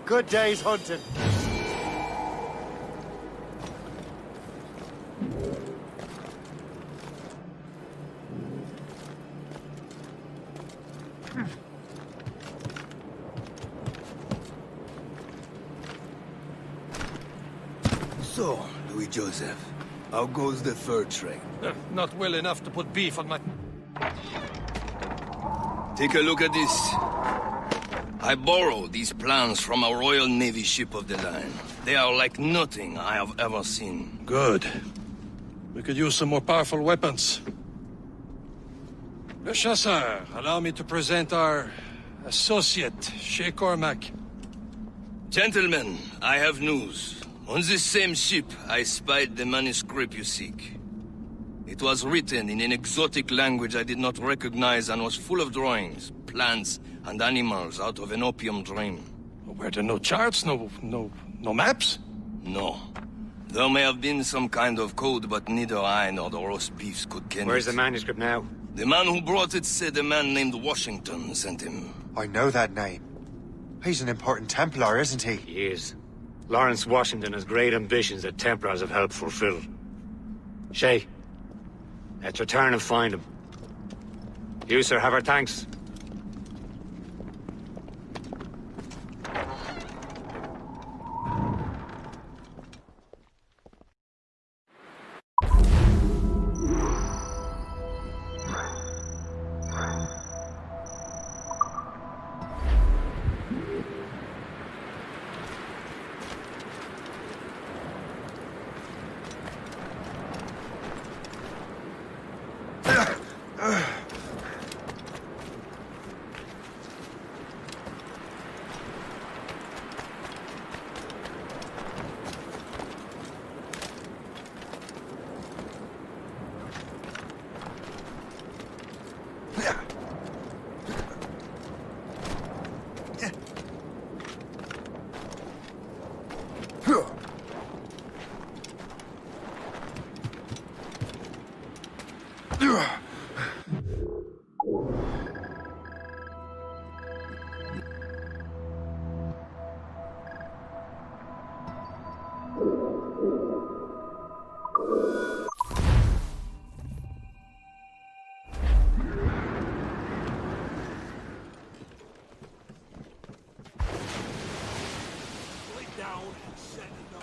Good day's hunting. So, Louis Joseph, how goes the fur trade? Not well enough to put beef on my... Take a look at this. I borrowed these plans from a Royal Navy ship of the line. They are like nothing I have ever seen. Good. We could use some more powerful weapons. Le Chasseur, allow me to present our associate, Shay Cormac. Gentlemen, I have news. On this same ship, I spied the manuscript you seek. It was written in an exotic language I did not recognize and was full of drawings, plants, and animals out of an opium dream. Were there no charts, no maps? No. There may have been some kind of code, but neither I nor the roast beefs could ken Where's it. the manuscript now? The man who brought it said a man named Washington sent him. I know that name. He's an important Templar, isn't he? He is. Lawrence Washington has great ambitions that Templars have helped fulfill. Shay, let's return and find him. You, sir, have our thanks.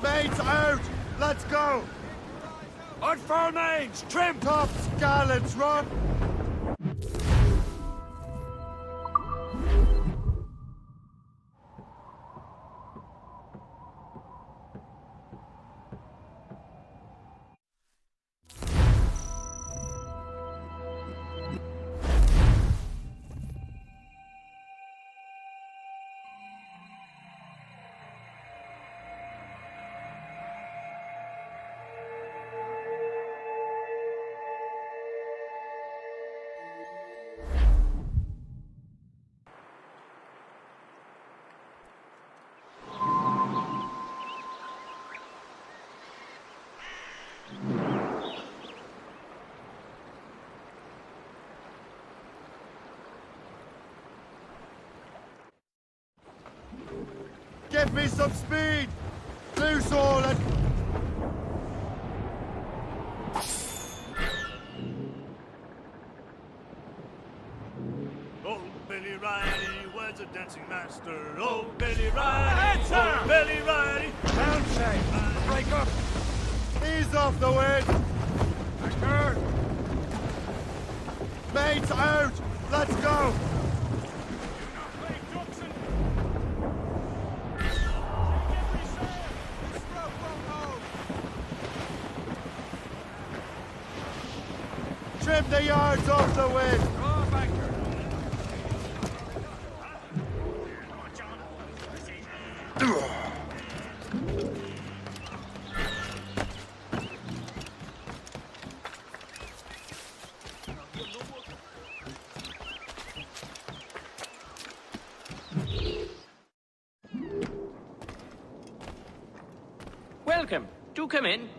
Mates out! Let's go! On four mains! Trim! Tops, gallants, run! Give me some speed! Loose all and... Oh, Billy Riley was a dancing master. Oh, Billy Riley! Oh, Billy Riley! Down, Shay! Break up! Ease off the wind! Anchor! Mates out! Let's go! Trim the yards off the wind! Welcome. Do come in.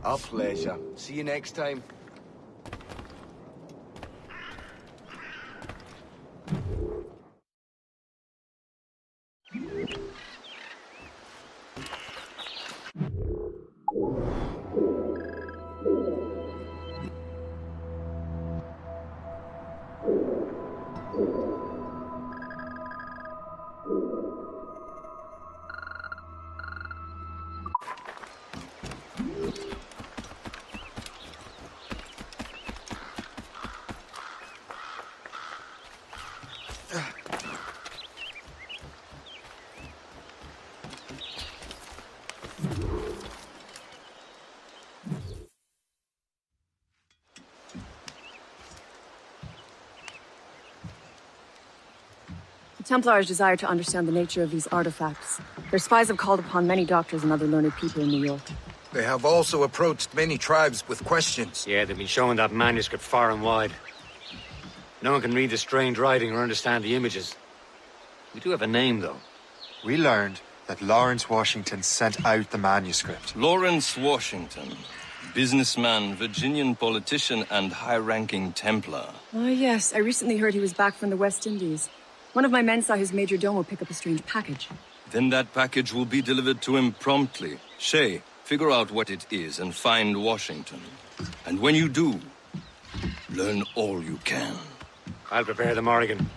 Our pleasure. See you next time. Templars desire to understand the nature of these artifacts. Their spies have called upon many doctors and other learned people in New York. They have also approached many tribes with questions. Yeah, they've been showing that manuscript far and wide. No one can read the strange writing or understand the images. We do have a name, though. We learned that Lawrence Washington sent out the manuscript. Lawrence Washington. Businessman, Virginian politician, and high-ranking Templar. Ah, yes. I recently heard he was back from the West Indies. One of my men saw his major domo pick up a strange package. Then that package will be delivered to him promptly. Shay, figure out what it is and find Washington. And when you do, learn all you can. I'll prepare the Morrigan.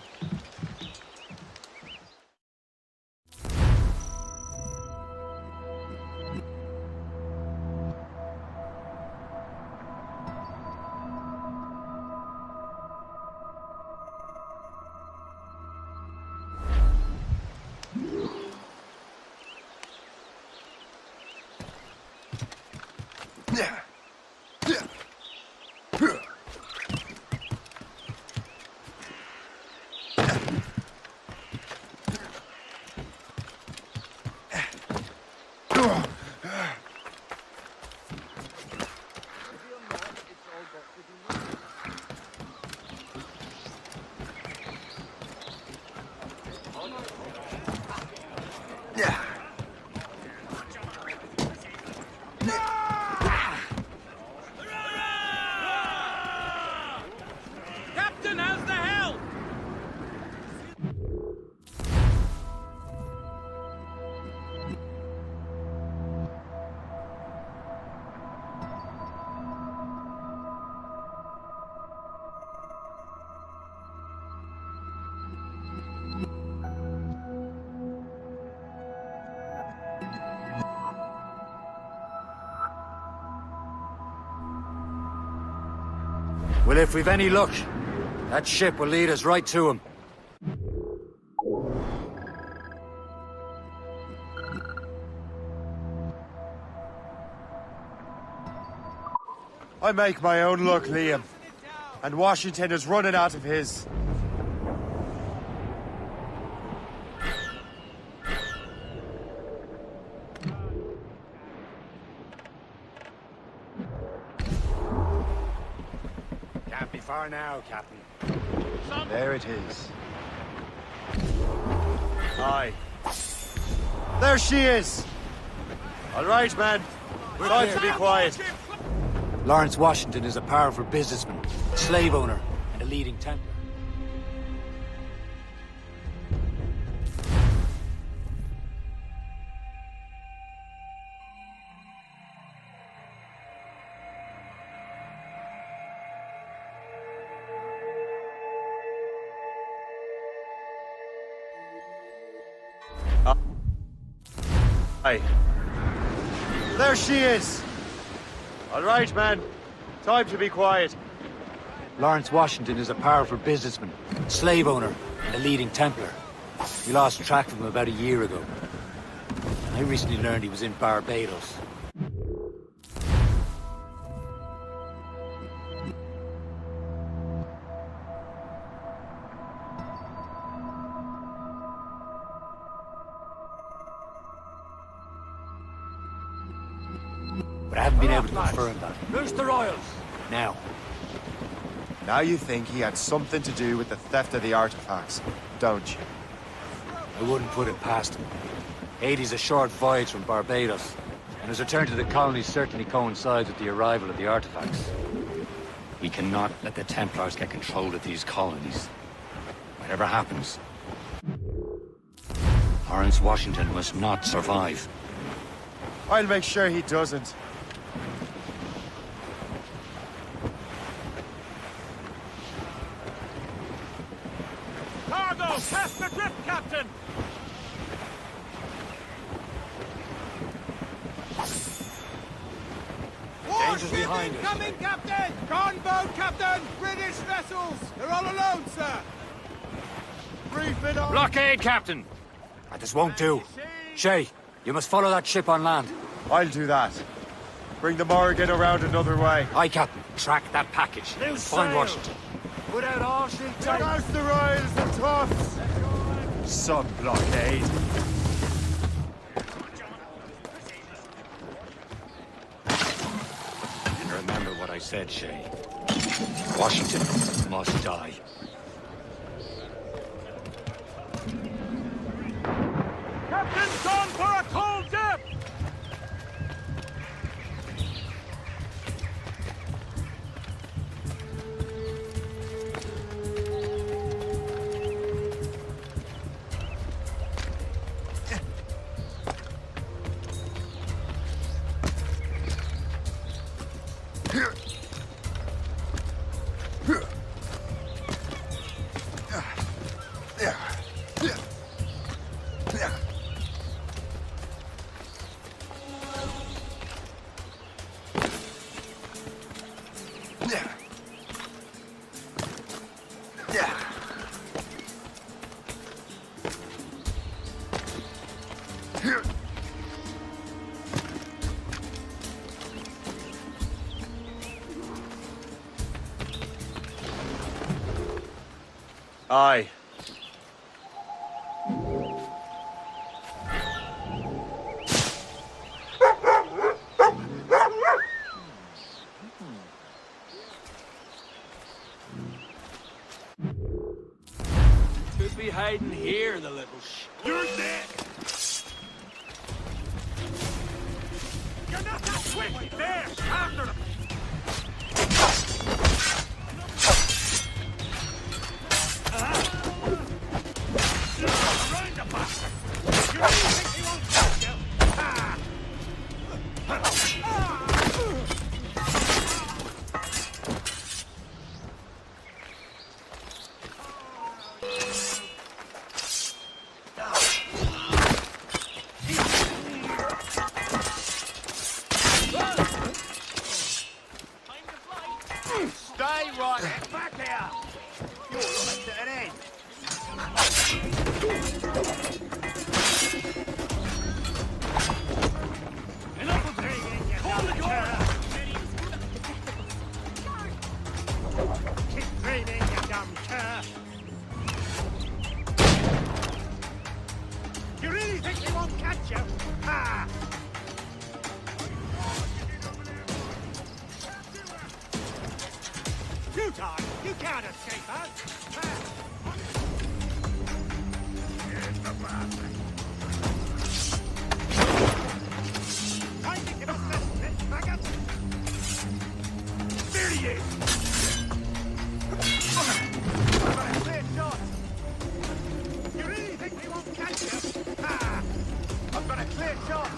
Well, if we've any luck, that ship will lead us right to him. I make my own luck, Liam. And Washington is running out of his. Can't be far now, Captain. There it is. Aye. There she is! All right, man. Time to be quiet. Lawrence Washington is a powerful businessman, slave owner, and a leading Templar. Aye. There she is! All right, man. Time to be quiet. Lawrence Washington is a powerful businessman, slave owner, and a leading Templar. We lost track of him about a year ago. And I recently learned he was in Barbados. But I haven't been able to confirm that. Who's the Royals? Now. Now you think he had something to do with the theft of the artifacts, don't you? I wouldn't put it past him. Haiti's a short voyage from Barbados. and his return to the colony certainly coincides with the arrival of the artifacts. We cannot let the Templars get control of these colonies. Whatever happens, Lawrence Washington must not survive. I'll make sure he doesn't. Cargo! Cast the drift, Captain! Dangers behind us. Coming, Captain! Gunboat, Captain! British vessels! They're all alone, sir! Brief it on! Blockade, Captain! This won't do. Shay, you must follow that ship on land. I'll do that. Bring the Morrigan around another way. Aye, Captain. Track that package. And find Washington. Without all she takes. Take out the rails and tufts! Some blockade. And remember what I said, Shay. Washington must die. Captain's gone for a cold dip! Aye. Could be hiding here, the little You're dead! You're not that quick! There! After them! Round the bastard! You really think he won't catch you? Ah! Stay right back here! You're right to an end! Enough of dreaming, you damn cur! Keep dreaming, you damn cur! You really think he won't catch you? Ha! Futile! You can't escape us! Here's the bastard! Time to give us this bit, maggot! There he is! I've got a clear shot! You really think he won't catch you? Ha! I've got a clear shot!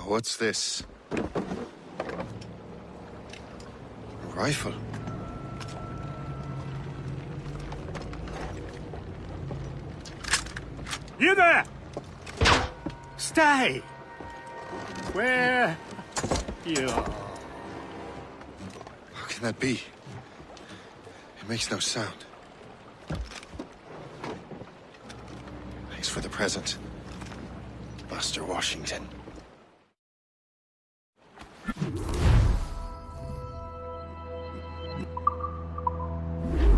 What's this? A rifle? You there! Stay! Where you are? How can that be? It makes no sound. Thanks for the present, Buster Washington.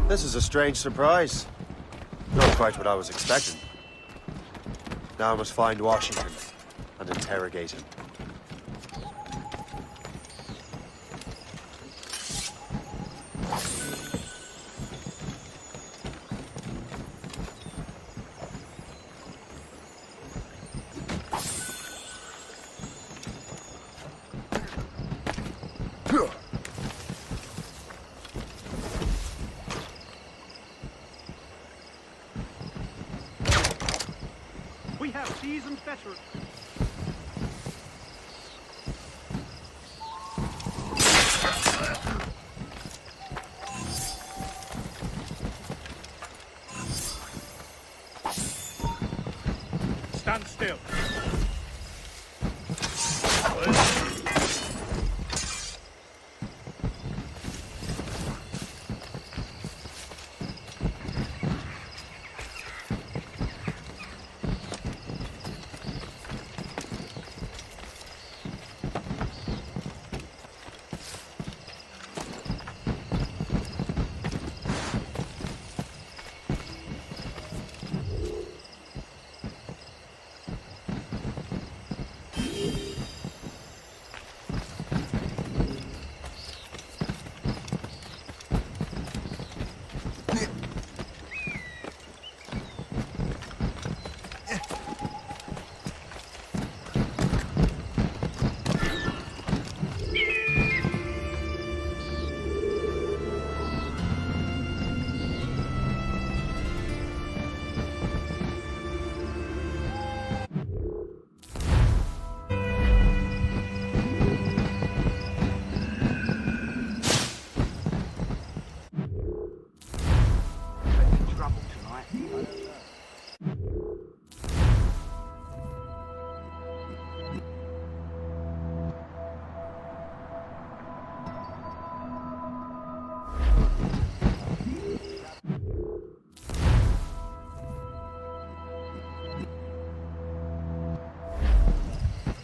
This is a strange surprise. Not quite what I was expecting. Now I must find Washington and interrogate him. We have seasoned veterans. Stand still.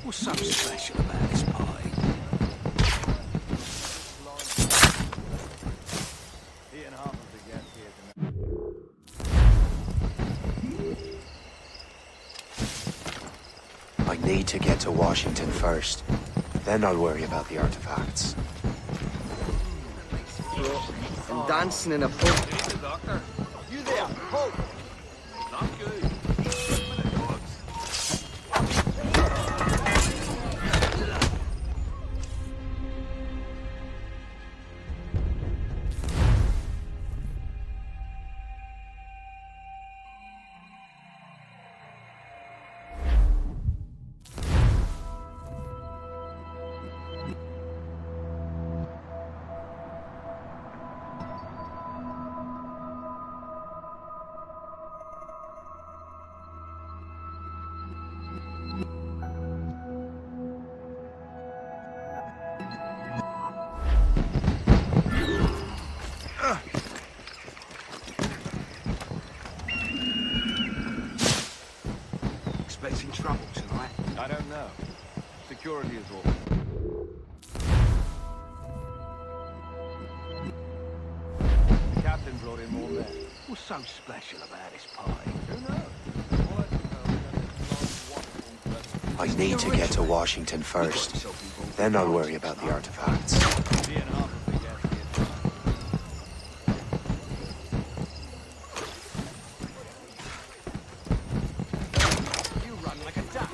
What's so special about this pie? I need to get to Washington first. Then I'll worry about the artifacts. I'm dancing in a pub. Doctor. You there, halt! Not good. Expecting trouble tonight? I don't know. Security is all. The captain brought in more men. What's so special about this pie? Who knows? I need to get to Washington first. Then I'll worry about the artifacts. You run like a duck.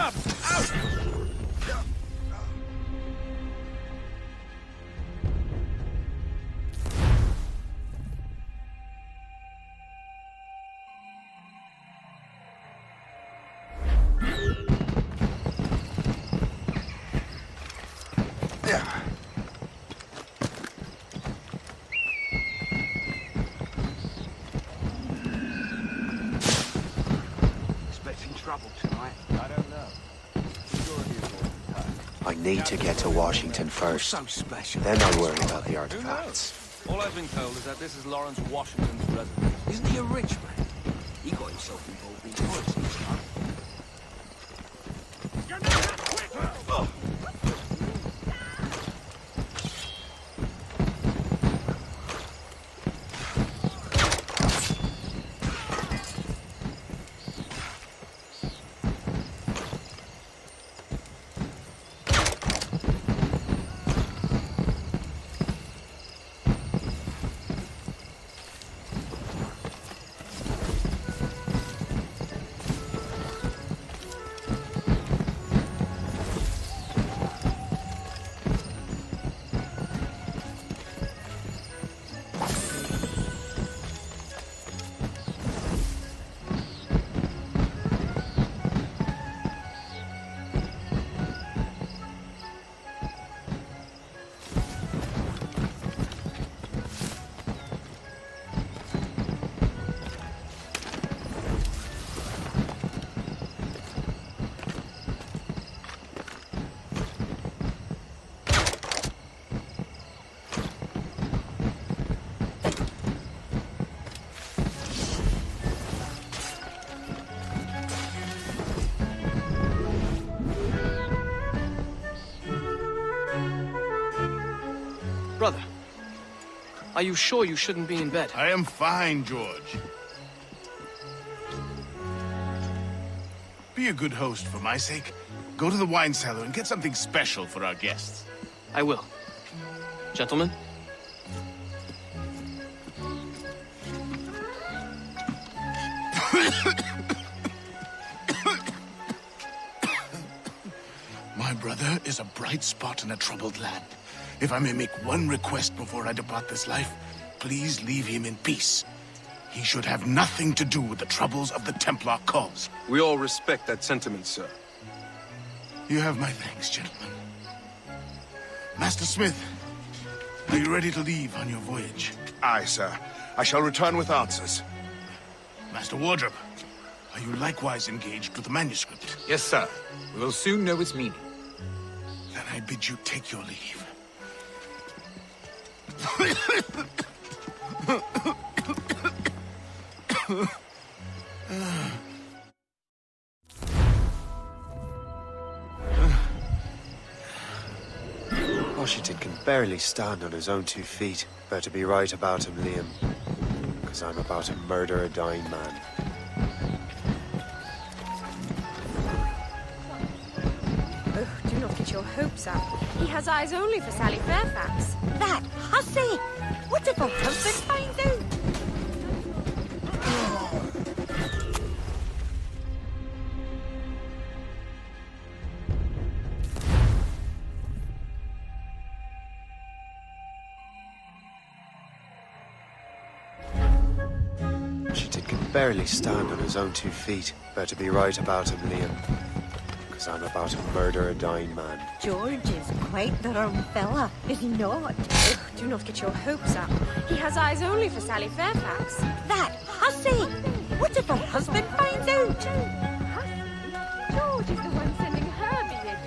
Drop! Out! I need to get to Washington first. Then I'll worry about the artifacts. All I've been told is that this is Lawrence Washington's residence. Isn't he a rich man? He got himself involved in politics, huh? Brother, are you sure you shouldn't be in bed? I am fine, George. Be a good host for my sake. Go to the wine cellar and get something special for our guests. I will. Gentlemen? My brother is a bright spot in a troubled land. If I may make one request before I depart this life, please leave him in peace. He should have nothing to do with the troubles of the Templar cause. We all respect that sentiment, sir. You have my thanks, gentlemen. Master Smith, are you ready to leave on your voyage? Aye, sir. I shall return with answers. Master Wardrop, are you likewise engaged with the manuscript? Yes, sir. We will soon know its meaning. Then I bid you take your leave. Washington can barely stand on his own 2 feet. Better be right about him, Liam. Because I'm about to murder a dying man. Oh, do not get your hopes up. He has eyes only for Sally Fairfax. That hussy! What if her husband finds out? Washington can barely stand on his own 2 feet. Better be right about him, Liam. Because I'm about to murder a dying man. George is quite the wrong fella, is he not? Oh, do not get your hopes up. He has eyes only for Sally Fairfax. That hussy! What if her husband finds out? Hussy? George is the one sending her billet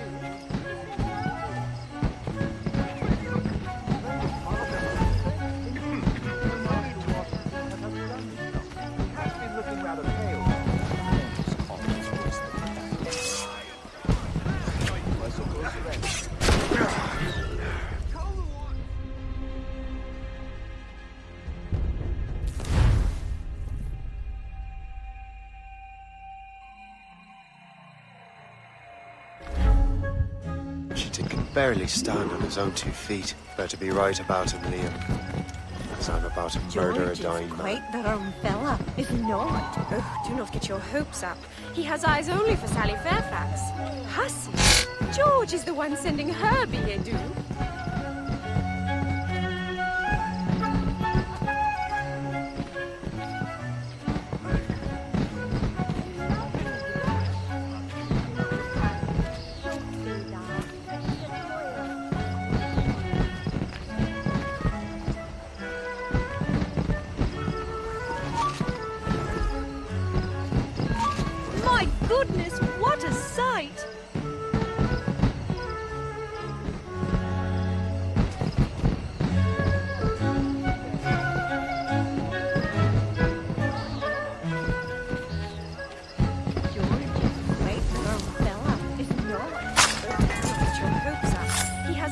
Washington can barely stand on his own 2 feet. Better be right about him, Liam. Because I'm about to murder a dying man. Quite the wrong fella, is he not? Oh, do not get your hopes up. He has eyes only for Sally Fairfax. Hussy! George is the one sending her billet-doux. My goodness, what a sight!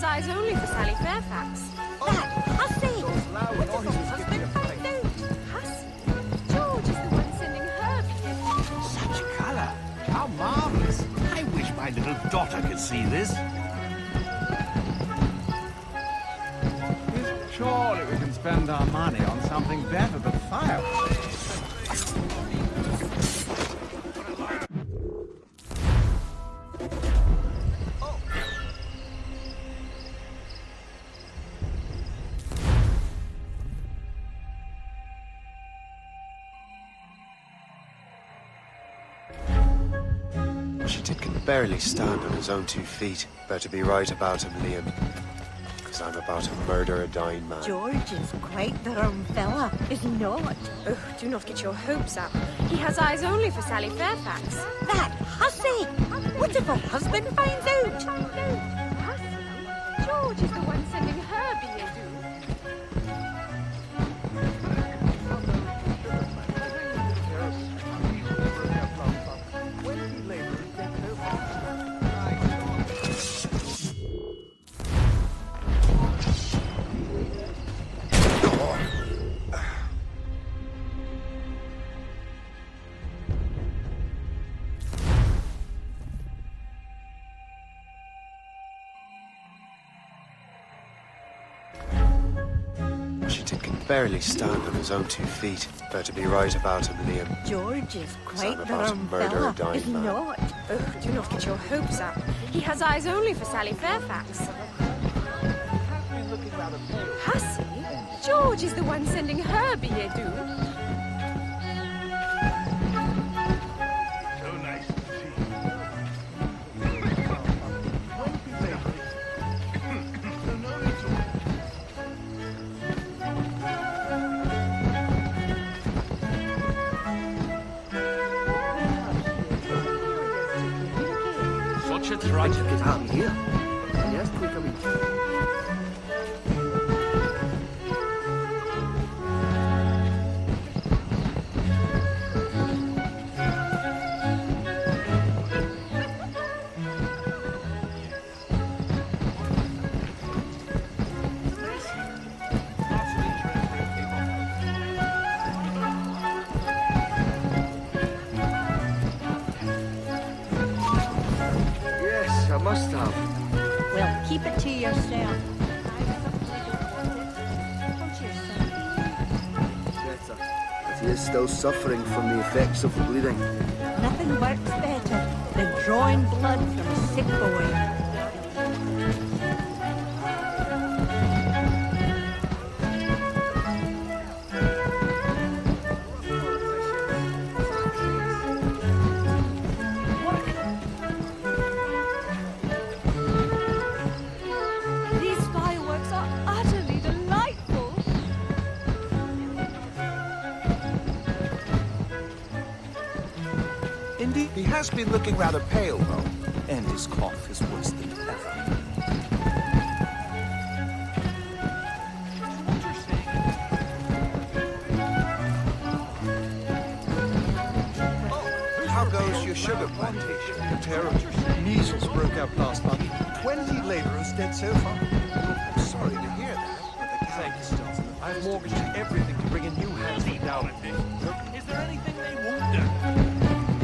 Eyes only for Sally Fairfax. That hussy! What does her husband find out? Hussy? George is the one sending her billet. Such colour! How marvellous! I wish my little daughter could see this. Surely we can spend our money on something better than fireworks. Washington can barely stand on his own 2 feet. Better be right about him, Liam. Because I'm about to murder a dying man. George is quite the wrong fella, is he not? Oh, do not get your hopes up. He has eyes only for Sally Fairfax. That hussy! What if her husband finds out? Hussy? George is the one sending her billet-doux. Washington can barely stand on his own 2 feet. Better be right about him, Liam. George is quite the about to wrong murder fella, a dying is he man. not? Oh, do not get your hopes up. He has eyes only for Sally Fairfax. Hussy? George is the one sending her billet-doux. Such a tragic It happened here. The earthquake, I mean. Yes, I must have. Well, keep it to yourself. Better. If he is still suffering from the effects of the bleeding. Nothing works better than drawing blood from a sick boy. These fireworks are utterly delightful. Indeed, he has been looking rather pale, though, and his cough is worse than ever. How goes your sugar plantation? Terrible. Measles broke out last month. 20 laborers dead so far. I'm sorry to hear that, but the Thank you, Stilton. I've mortgaged everything to bring in new hands from down. Is there anything they won't do?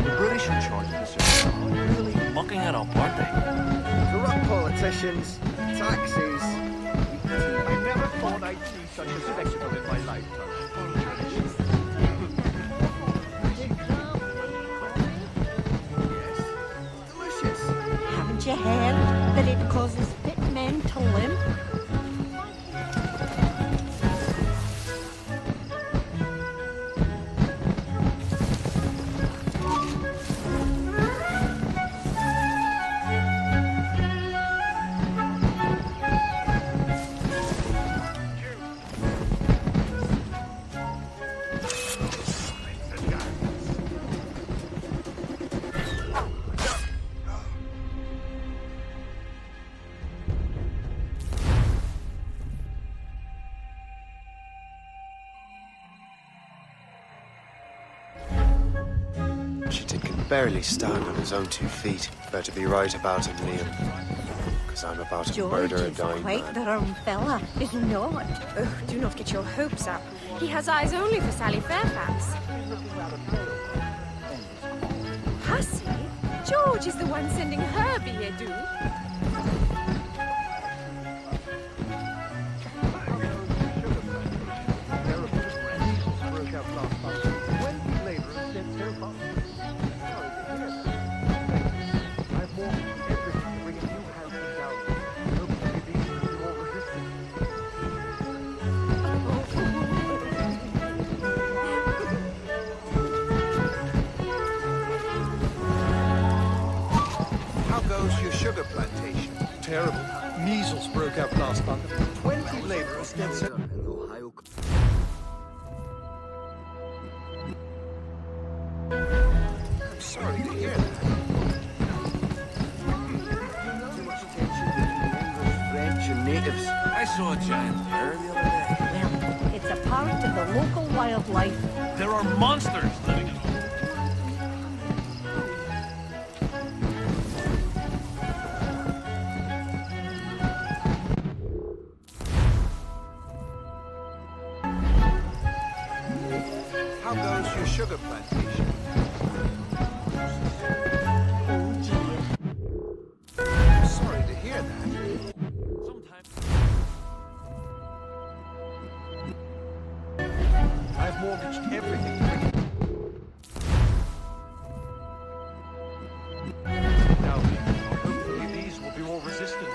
The British in charge of this are really mucking it up, aren't they? Corrupt politicians, taxes. I never thought I'd see such a spectacle in my life. heard that it causes fit men to limp? Barely stand on his own 2 feet. Better be right about him, Liam. Because I'm about to George murder a is dying quite man. the wrong fella, is he not? Oh, do not get your hopes up. He has eyes only for Sally Fairfax. Has he? George is the one sending her billet-doux. Sugar plantation. Terrible. Measles broke out last month. 20 laborers dead, sir. I'm sorry to hear that. Too much attention to the English, French, and natives. I saw a giant bear the other day. Well, it's a part of the local wildlife. There are monsters living in them. How goes your sugar plantation? Oh, dear. I'm sorry to hear that. I've mortgaged everything. Now, hopefully these will be more resistant.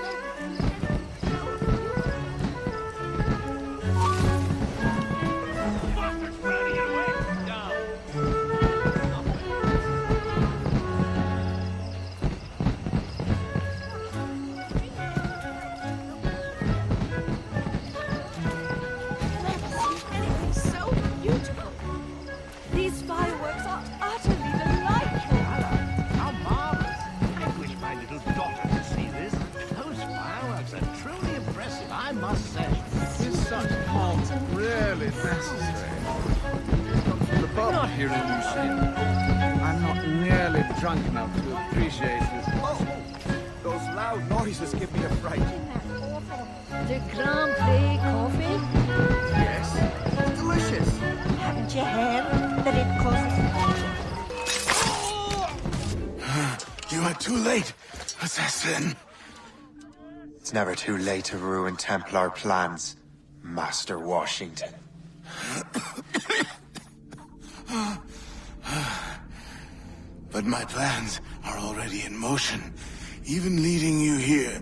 I'm not nearly drunk enough to appreciate this. Oh, those loud noises give me a fright. The Grand Prix coffee? Yes, delicious. Haven't you heard that it causes... You are too late, assassin. It's never too late to ruin Templar plans, Master Washington. But my plans are already in motion. Even leading you here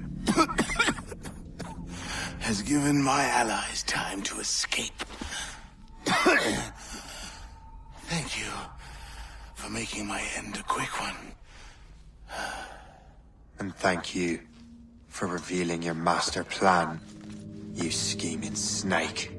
has given my allies time to escape. Thank you for making my end a quick one. And thank you for revealing your master plan, you scheming snake.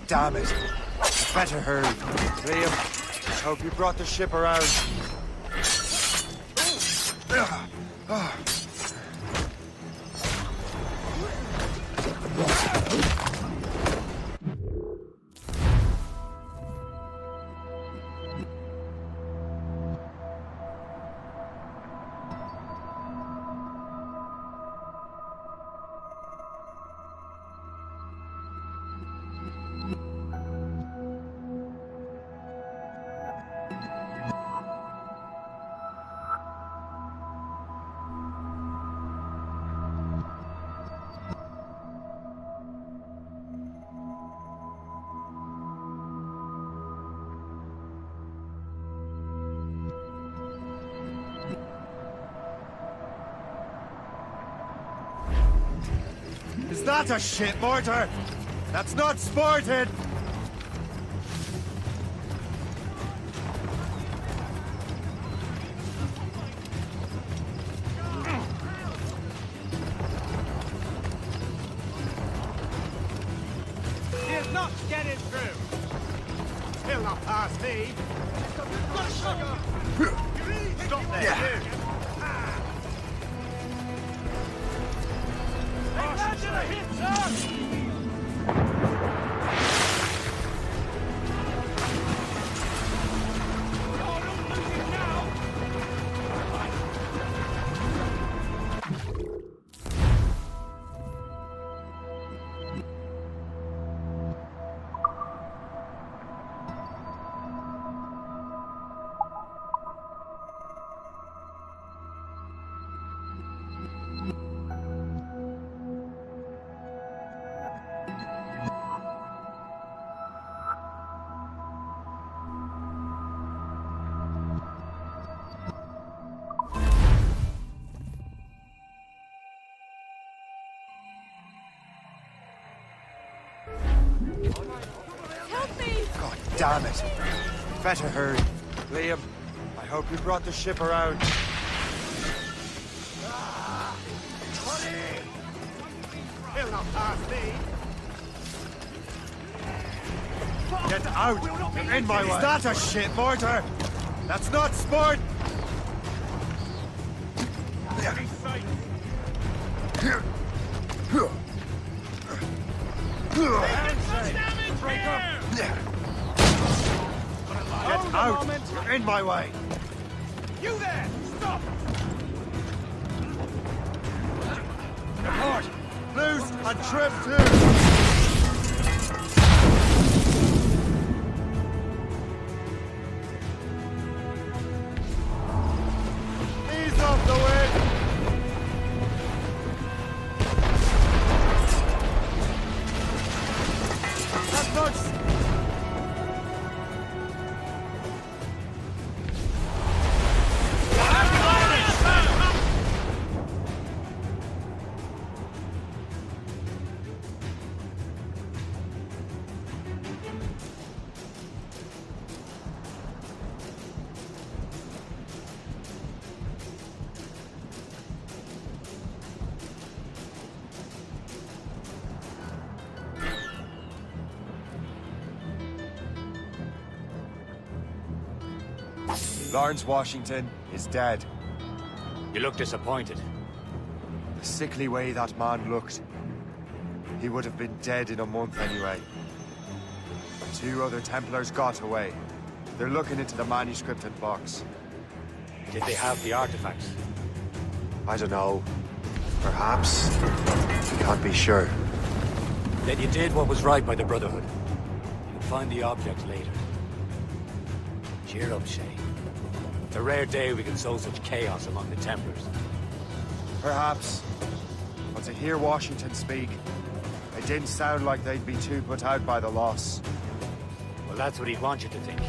Damn it. Better hurry. Liam, I hope you brought the ship around. Is that a shit mortar? That's not sported! He is not getting through. He'll not pass me. Stop there, you! Help me! God damn it! Better hurry. Liam, I hope you brought the ship around. He'll not pass me. Get out! You're in my way! Is that a shit mortar? That's not sport! Get out! You're in my way! You there! Stop! Report! Loose and trim too! Ease off the wind! That looks... Lawrence Washington is dead. You look disappointed. The sickly way that man looked. He would have been dead in a month anyway. 2 other Templars got away. They're looking into the manuscript and box. Did they have the artifacts? I don't know. Perhaps. Can't be sure. Then you did what was right by the Brotherhood. You'll find the object later. Cheer up, Shay. It's a rare day we can sow such chaos among the Templars. Perhaps. But to hear Washington speak, it didn't sound like they'd be too put out by the loss. Well, that's what he'd want you to think.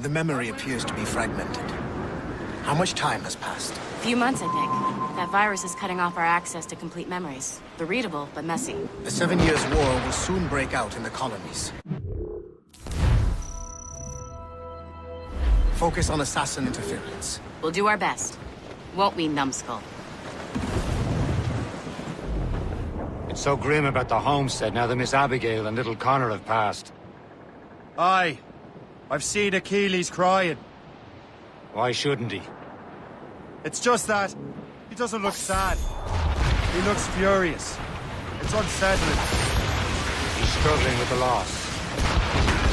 The memory appears to be fragmented. How much time has passed? A few months, I think. That virus is cutting off our access to complete memories. They're readable, but messy. The 7 Years' War will soon break out in the colonies. Focus on assassin interference. We'll do our best. Won't we, numbskull? It's so grim about the homestead now that Miss Abigail and little Connor have passed. Aye. I've seen Achilles crying. Why shouldn't he? It's just that he doesn't look sad. He looks furious. It's unsettling. He's struggling with the loss.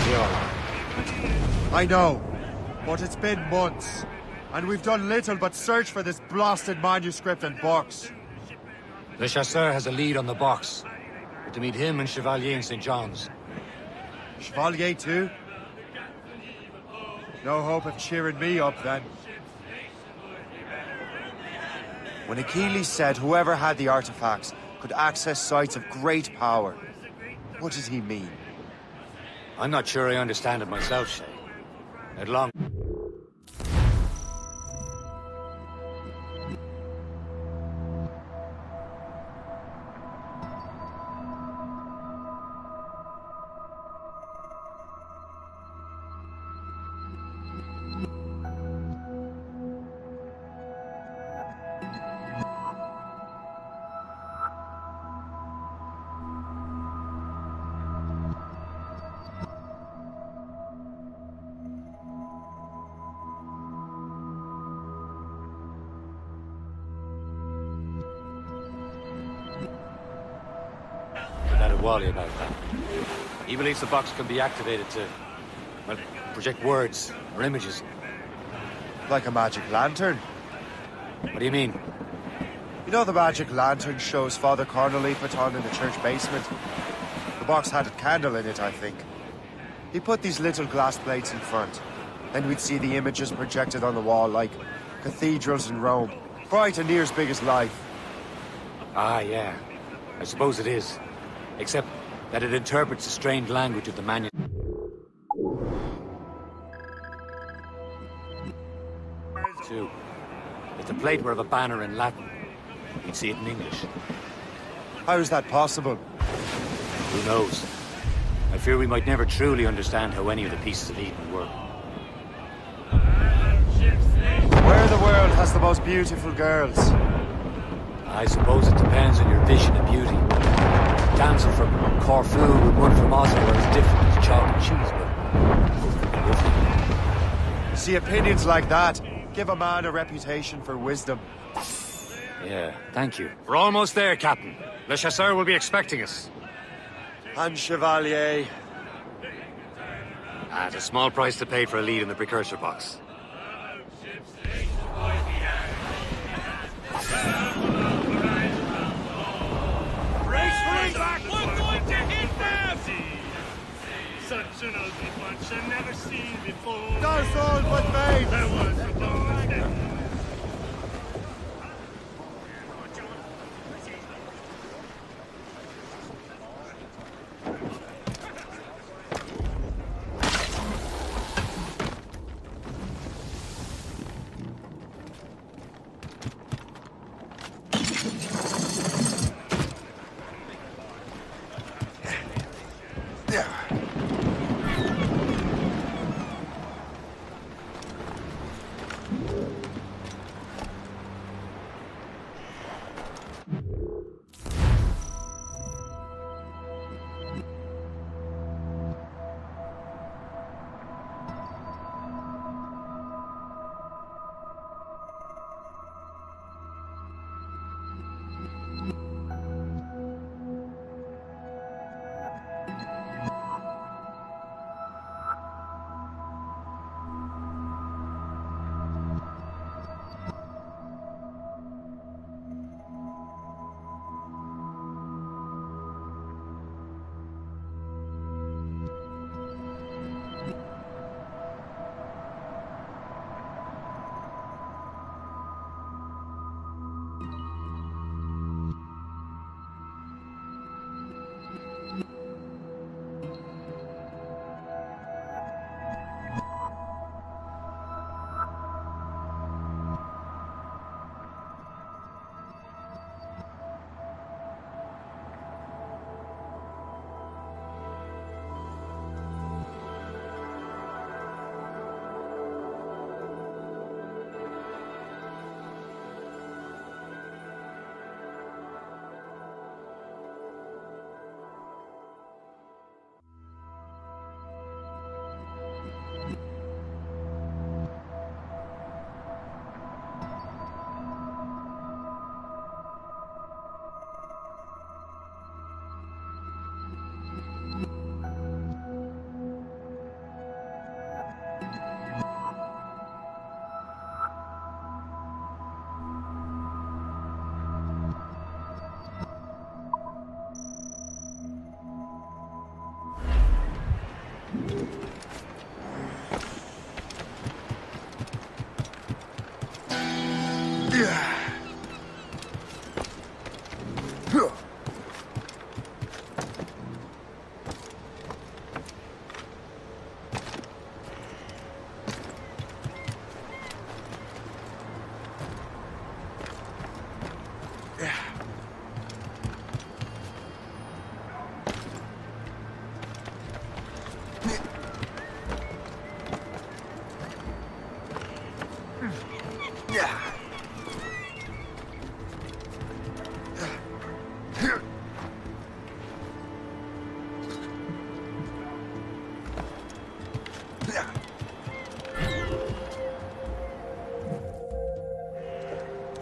Yeah. I know, but it's been months, and we've done little but search for this blasted manuscript and box. Le Chasseur has a lead on the box. We're to meet him and Chevalier in St. John's. Chevalier too? No hope of cheering me up then. When Achilles said whoever had the artifacts could access sites of great power, what did he mean? I'm not sure I understand it myself, Shay. At long... Adéwalé about that. He believes the box can be activated to, well, project words or images. Like a magic lantern? What do you mean? You know the magic lantern shows Father Connolly put on in the church basement? The box had a candle in it, I think. He put these little glass plates in front. Then we'd see the images projected on the wall like cathedrals in Rome. Bright and near as big as life. Ah, yeah. I suppose it is. Except that it interprets the strange language of the manuscript. Two. If the plate were of a banner in Latin, you'd see it in English. How is that possible? Who knows? I fear we might never truly understand how any of the pieces of Eden work. Where in the world has the most beautiful girls? I suppose it depends on your vision of beauty. A damsel from Corfu and one from Oslo are as different as chalk and cheese, but... See, opinions like that give a man a reputation for wisdom. Yeah, thank you. We're almost there, Captain. Le Chasseur will be expecting us. And Chevalier. At a small price to pay for a lead in the Precursor box. We're going to hit them! Such an ugly bunch I've never seen before. No soul but faith! There was a bone.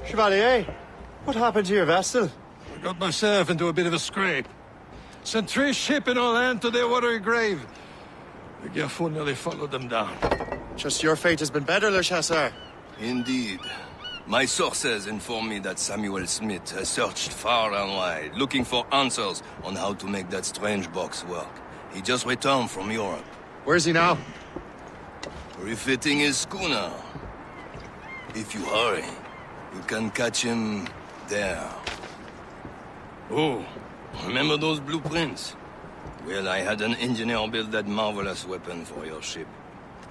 Chevalier, what happened to your vessel? I got myself into a bit of a scrape. Sent 3 ships in all hand to their watery grave. The Garfou nearly followed them down. Just your fate has been better, Le Chasseur. Indeed. My sources inform me that Samuel Smith has searched far and wide, looking for answers on how to make that strange box work. He just returned from Europe. Where's he now? Refitting his schooner. If you hurry, you can catch him there. Oh, remember those blueprints? Well, I had an engineer build that marvelous weapon for your ship.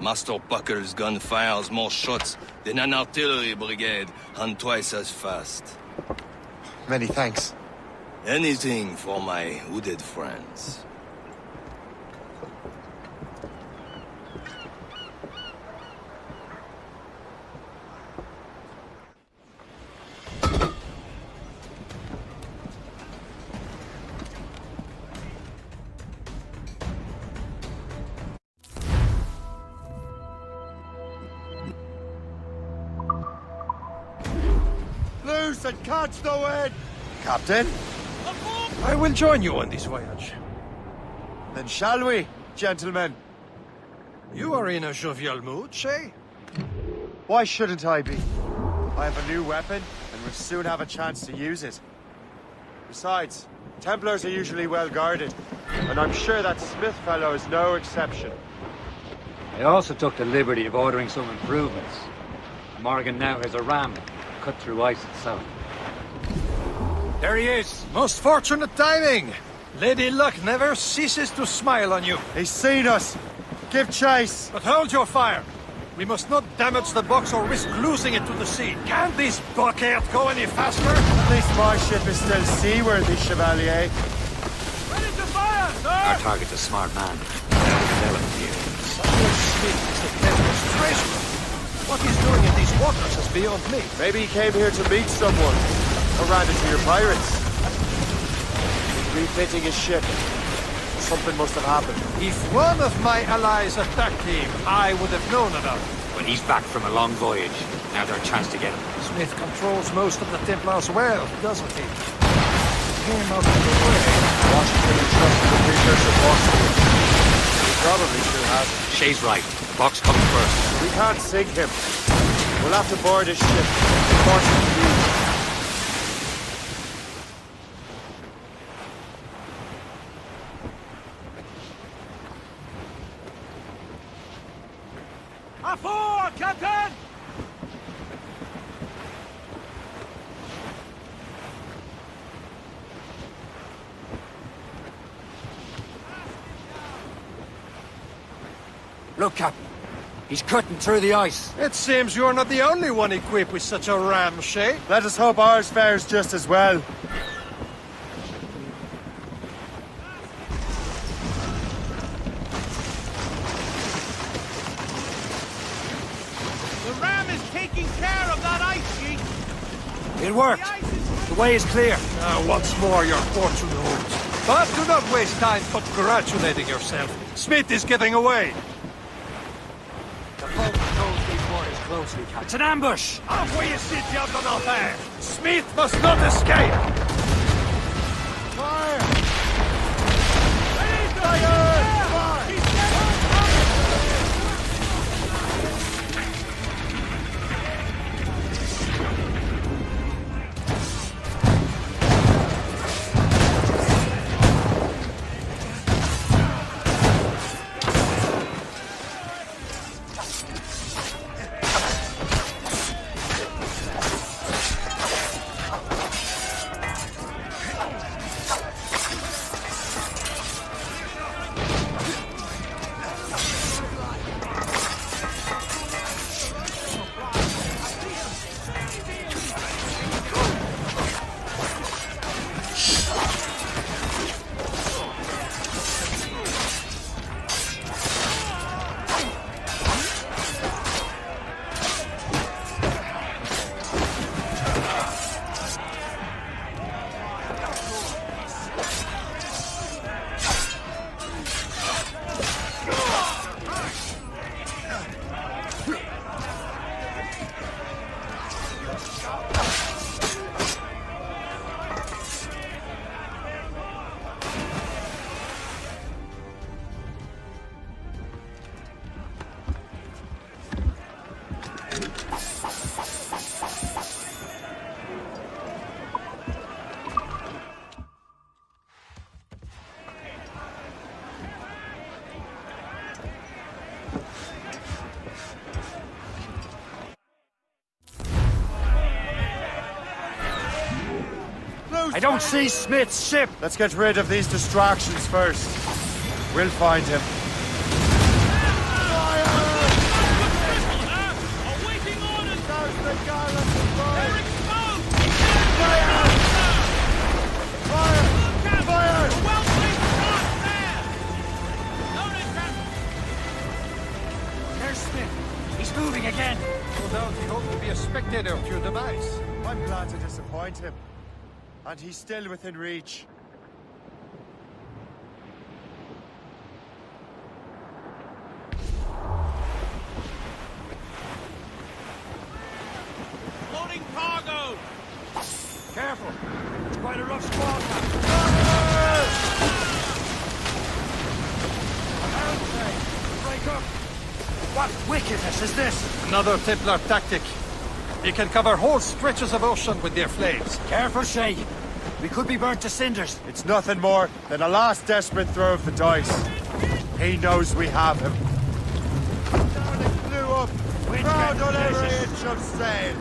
Master Puckle's gun fires more shots than an artillery brigade, and twice as fast. Many thanks. Anything for my hooded friends. Loose and catch the wind! Captain? I will join you on this voyage. Then shall we, gentlemen? You are in a jovial mood, Shay? Why shouldn't I be? I have a new weapon, and will soon have a chance to use it. Besides, Templars are usually well guarded, and I'm sure that Smith fellow is no exception. I also took the liberty of ordering some improvements. Morrigan now has a ram cut through ice itself. There he is! Most fortunate timing! Lady Luck never ceases to smile on you. He's seen us! Give chase! But hold your fire! We must not damage the box or risk losing it to the sea. Can't this bucket go any faster? At least my ship is still seaworthy, Chevalier. Ready to fire, sir! Our target's a smart man. Developed here. Samuel Smith is the Templars' treasurer. What he's doing in these waters is beyond me. Maybe he came here to meet someone. Or ran into your pirates. He's refitting his ship. Something must have happened. If one of my allies attacked him, I would have known about it. But he's back from a long voyage. Now's our chance to get him. Smith controls most of the Templars well, doesn't he? Came out of the way. Washington entrusted the Precursor box to him. He probably still has it. Shay's right. The box comes first. We can't sink him. We'll have to board his ship and force him to leave. Forward, Captain! Look, Captain. He's cutting through the ice. It seems you're not the only one equipped with such a ram, Shay. Let us hope ours fares just as well. It worked. The way is clear. Once more, your fortune holds. But do not waste time congratulating yourself. Smith is getting away. The boat controls these waters closely, Captain. It's an ambush! Envoyez ces diables en enfer! Smith must not escape! Fire! Fire! I don't see Smith's ship! Let's get rid of these distractions first. We'll find him. There's Smith. He's moving again. No doubt he hoped to be a spectator of your demise. I'm glad to disappoint him. And he's still within reach. Loading cargo! Careful! It's quite a rough squall now. Break up! What wickedness is this? Another Templar tactic. You can cover whole stretches of ocean with their flames. Careful, Shay. We could be burnt to cinders. It's nothing more than a last desperate throw of the dice. He knows we have him. Darling flew up, proud on every inch of sail.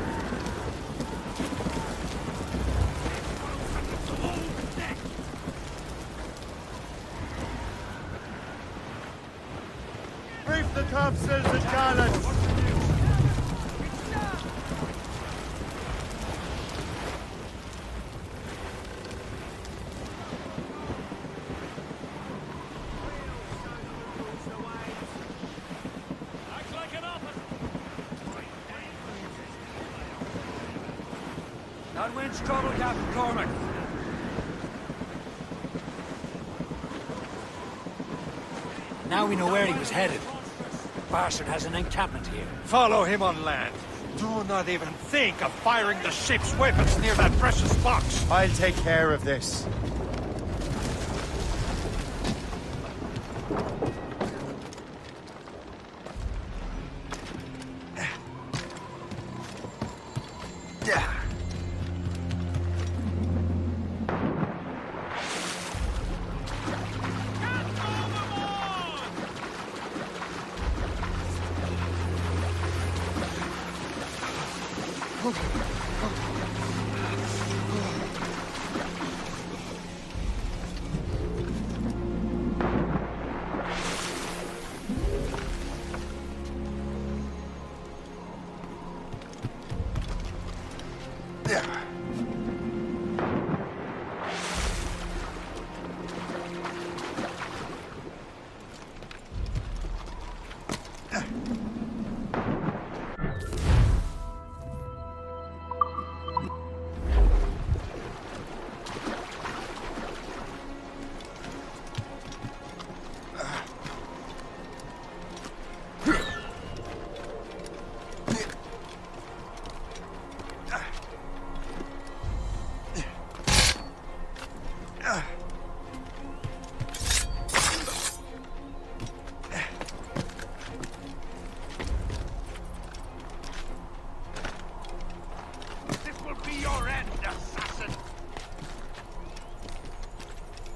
Brief the topsails and gallants. That wind's trouble, Captain Cormac. Now we know where he was headed. Bastard has an encampment here. Follow him on land. Do not even think of firing the ship's weapons near that precious box. I'll take care of this.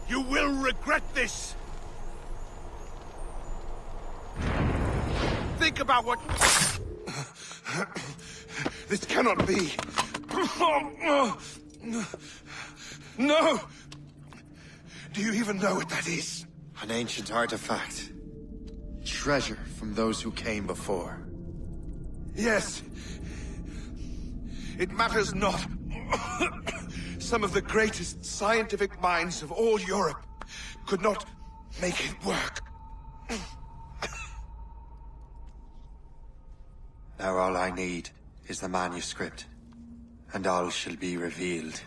You will regret this! Think about what... This cannot be. No! Do you even know what that is? An ancient artifact. Treasure from those who came before. Yes. It matters not. Some of the greatest scientific minds of all Europe could not make it work. Now all I need is the manuscript, and all shall be revealed.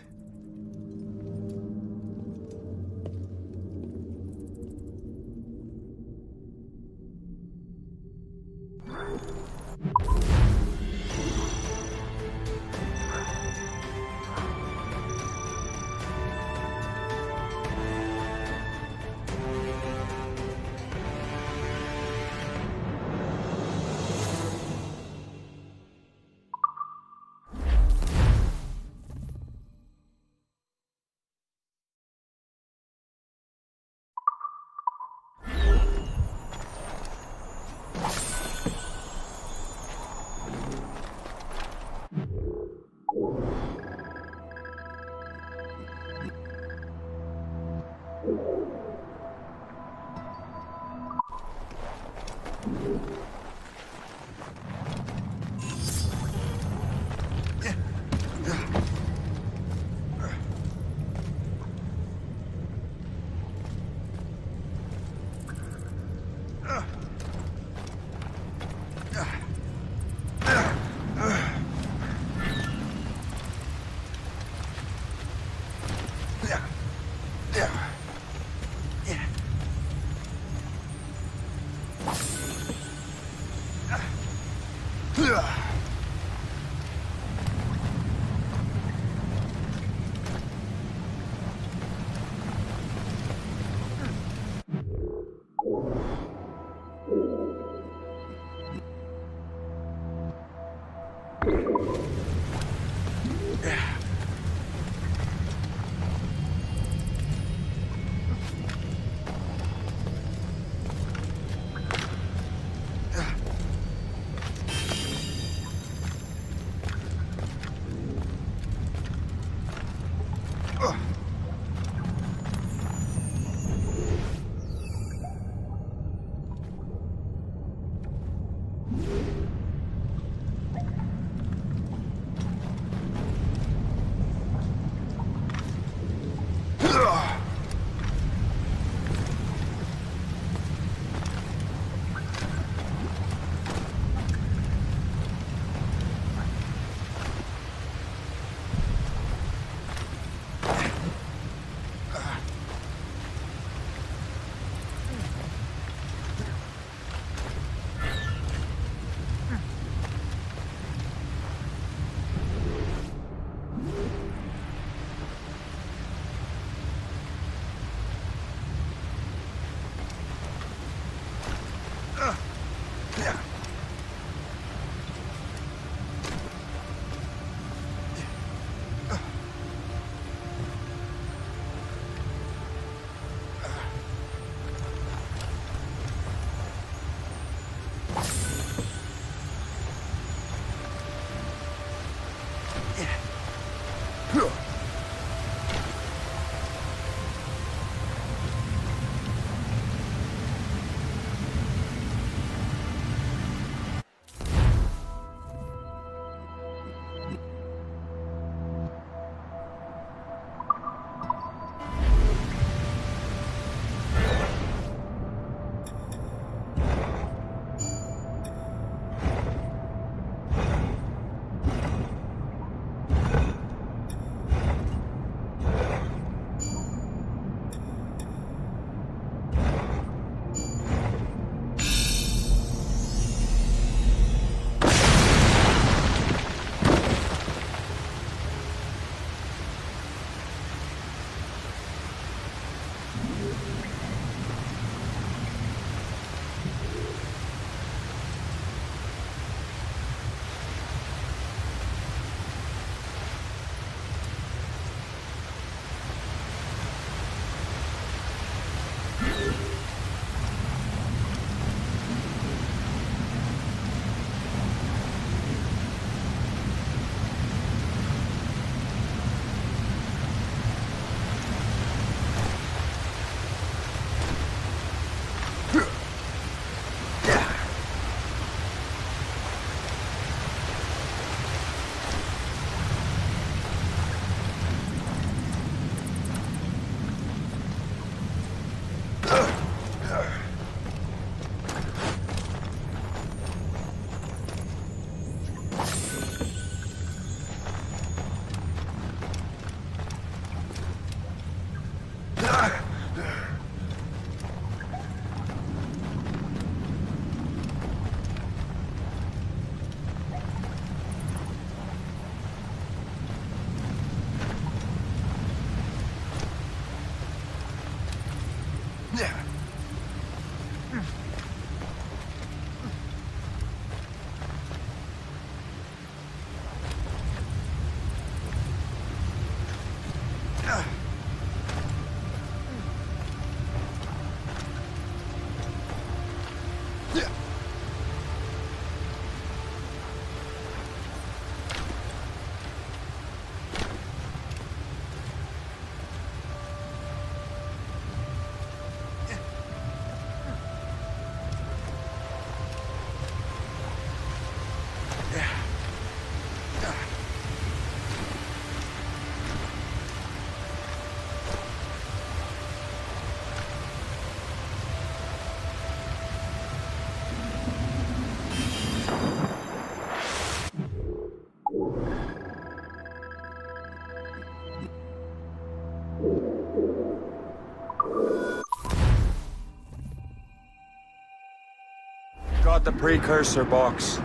Got the Precursor box.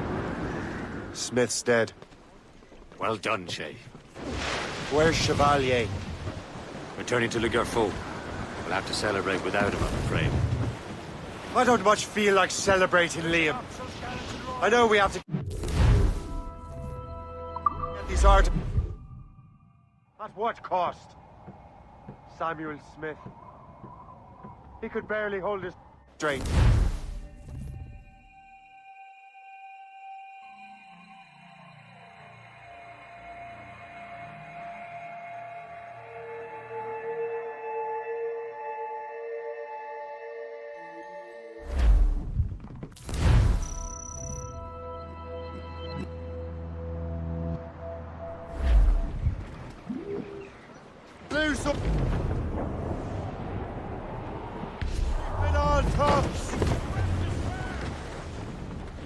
Smith's dead. Well done, Shay. Where's Chevalier? Returning to Le Gerfaut. We'll have to celebrate without him, I'm afraid. I don't much feel like celebrating, Liam. I know we have to... These are... At what cost? Samuel Smith. He could barely hold his straight. Loose up! Keep it on, tops!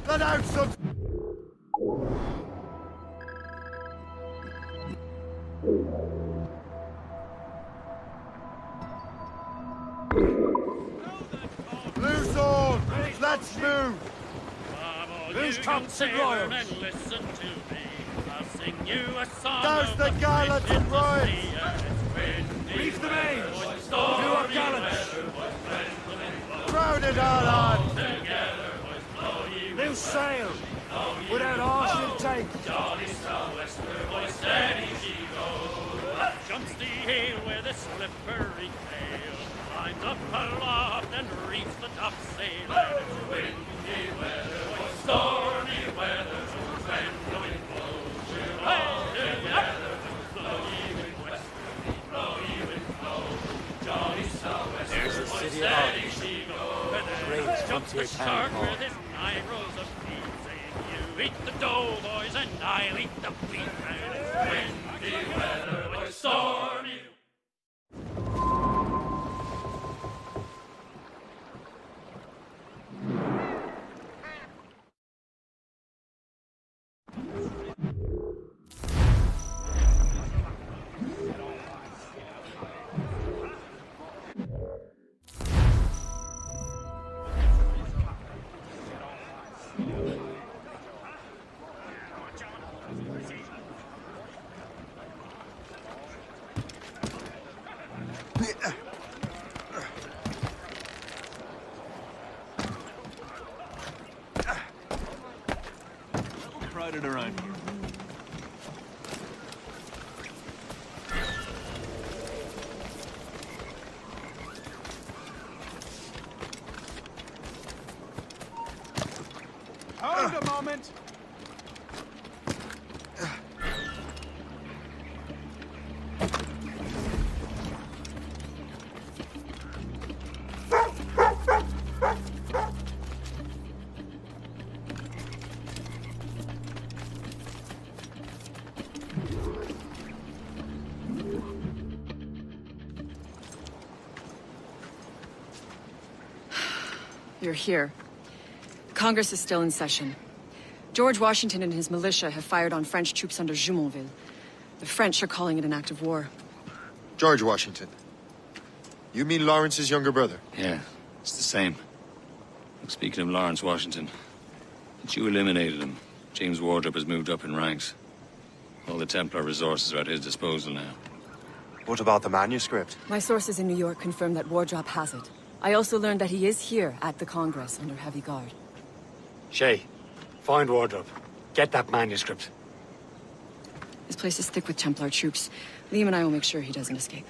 Let out some... Loose all! Let's move! Who's comes and royals? And listen to me. I'll sing you a song. Douse the gallants and royals! Reef the mains! You are gallants! Crowd it all on! Loose sail! Without arse and take! Jolly sou'wester, boy, steady she goes. Jumps the hill with a slippery tail. Climbs up aloft and reefs the topsail. And it's windy weather, boy, stormy weather. When the wind blows, we're all together. Blow ye wind west, blow ye wind flow. Jolly sou'wester, boy, steady she goes. And jumps the shark with his 9 rows of feet. You eat the dough, boys, and I'll eat the wheat. And it's windy weather, boy, stormy. Crowded around here. Hold a moment. You're here. Congress is still in session. George Washington and his militia have fired on French troops under Jumonville. The French are calling it an act of war. George Washington. You mean Lawrence's younger brother? Yeah, it's the same. Speaking of Lawrence Washington, since you eliminated him, James Wardrop has moved up in ranks. All the Templar resources are at his disposal now. What about the manuscript? My sources in New York confirm that Wardrop has it. I also learned that he is here at the Congress under heavy guard. Shay, find Wardrop. Get that manuscript. This place is thick with Templar troops. Liam and I will make sure he doesn't escape.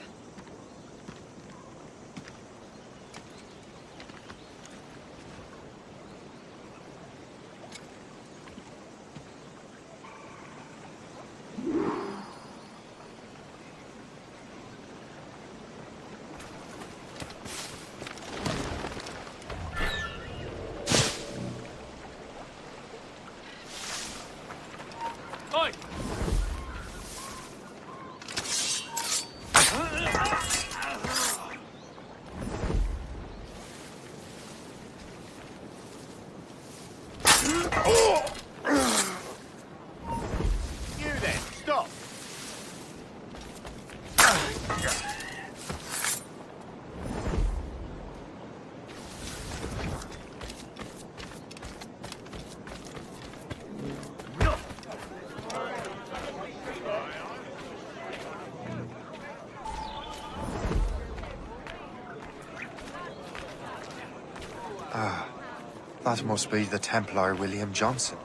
That must be the Templar William Johnson.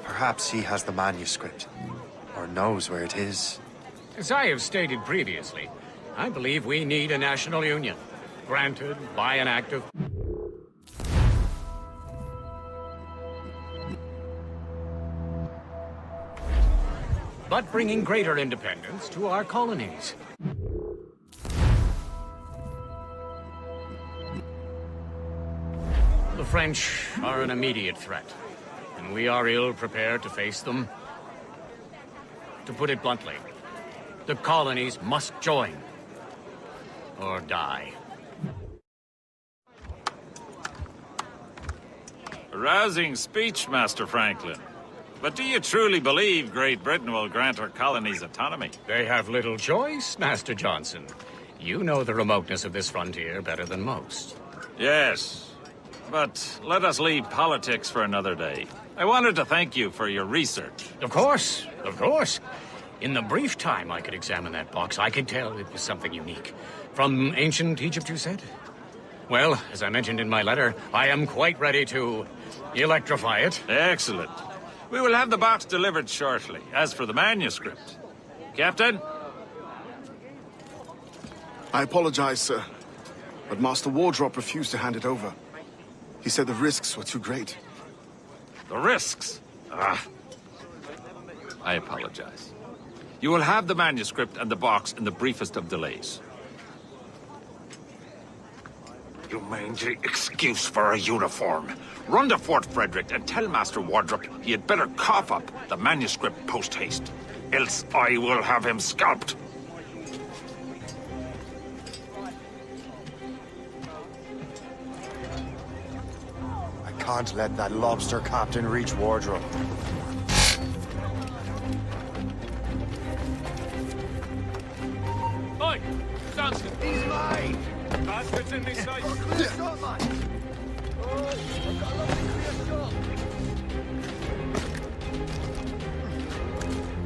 Perhaps he has the manuscript. or knows where it is. As I have stated previously, I believe we need a national union, granted by an act of... but bringing greater independence to our colonies. The French are an immediate threat, and we are ill prepared to face them. To put it bluntly, the colonies must join, or die. A rousing speech, Master Franklin. But do you truly believe Great Britain will grant our colonies autonomy? They have little choice, Master Johnson. You know the remoteness of this frontier better than most. Yes, but let us leave politics for another day. I wanted to thank you for your research. Of course, of course. In the brief time I could examine that box, I could tell it was something unique. From ancient Egypt, you said? Well, as I mentioned in my letter, I am quite ready to electrify it. Excellent. We will have the box delivered shortly. As for the manuscript... Captain? I apologize, sir, but Master Wardrop refused to hand it over. He said the risks were too great. The risks? Ah. I apologize. You will have the manuscript and the box in the briefest of delays. You mangy excuse for a uniform. Run to Fort Frederick and tell Master Wardrop he had better cough up the manuscript post-haste. Else I will have him scalped. I can't let that lobster captain reach Wardrop. Oi! Johnson! He's mine! Bastards in this sight! Clear shot, man! Oh, I've got a lovely clear shot!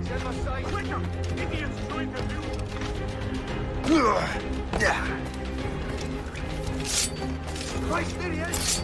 Get my sight! Quicker! Indians trying to do... Christ, there he is!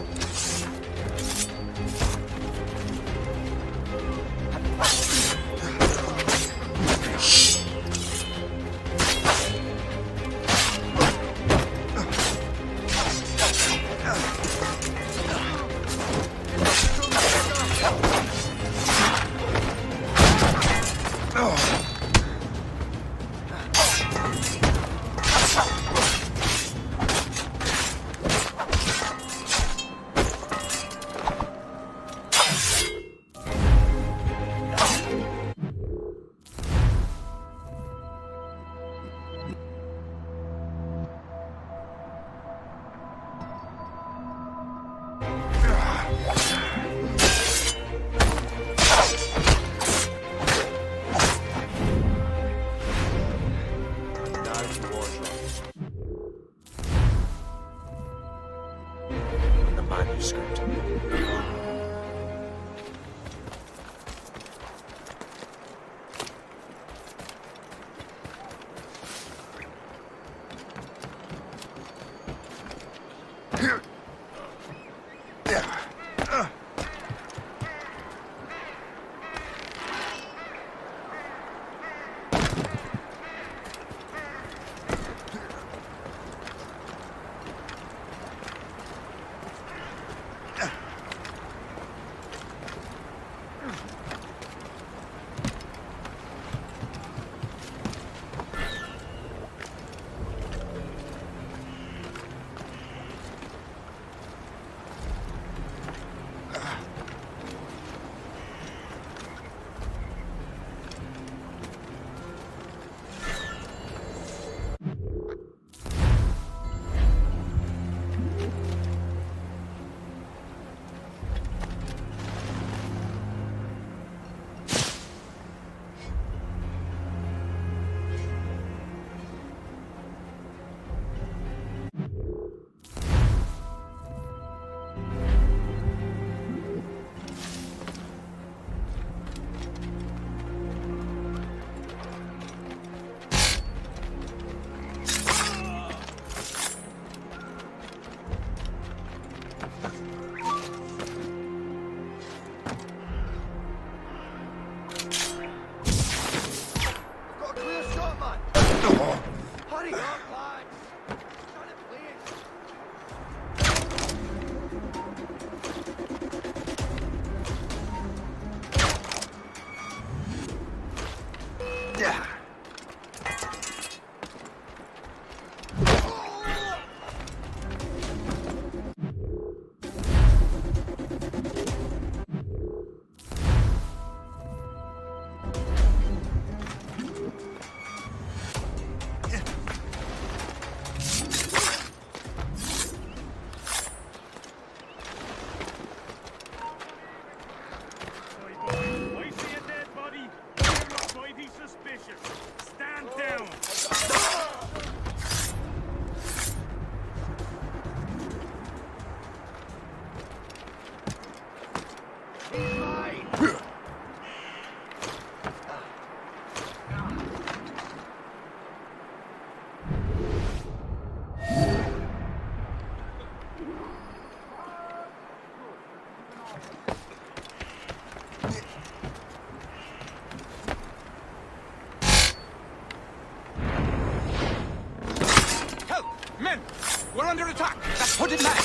We're under attack! That hooded man!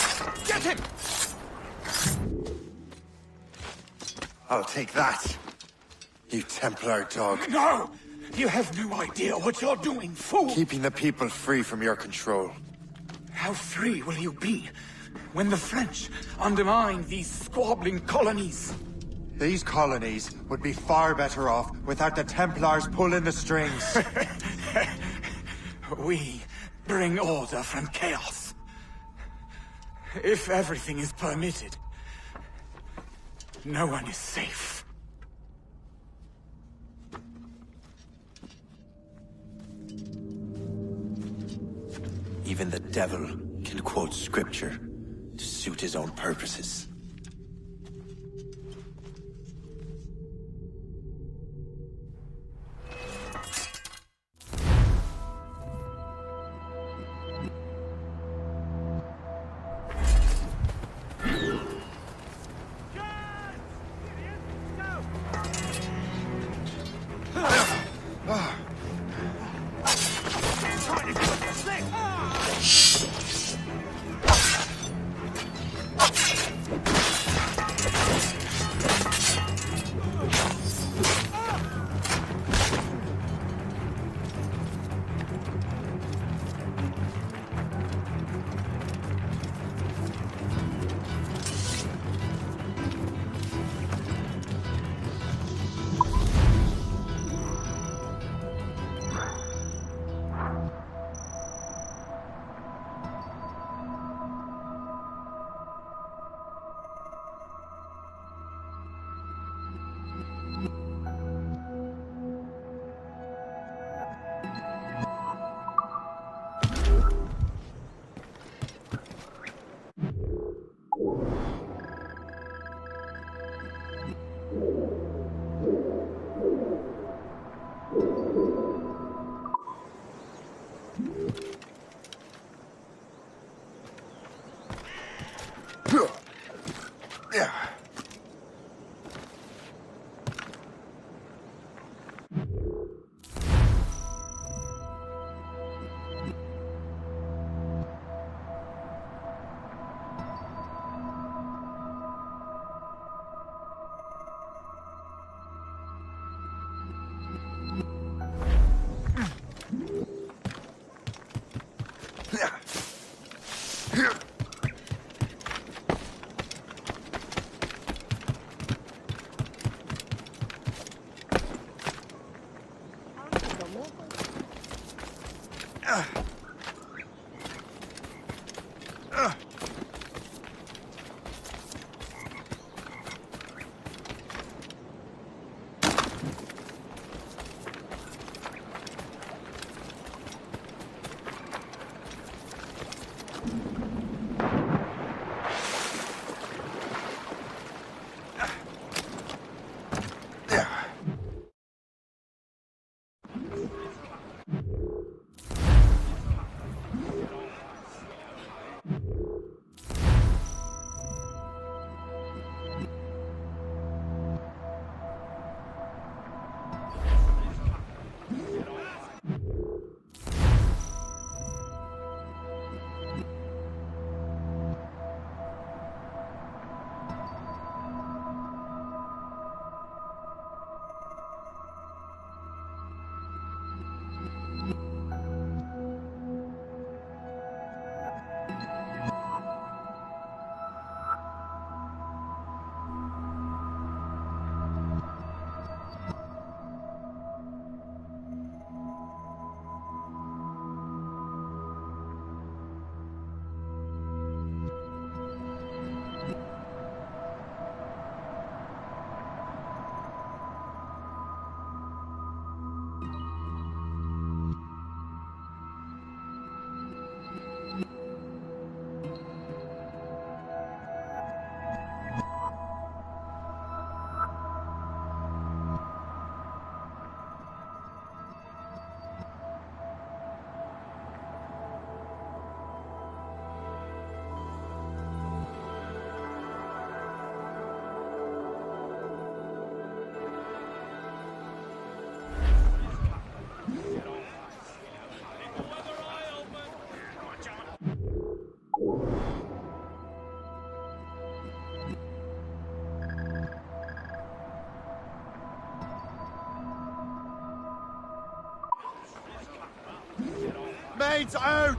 Get him! I'll take that, you Templar dog. No! You have no idea what you're doing, fool! Keeping the people free from your control. How free will you be when the French undermine these squabbling colonies? These colonies would be far better off without the Templars pulling the strings. We bring order from chaos. If everything is permitted, no one is safe. Even the devil can quote scripture to suit his own purposes. maids out!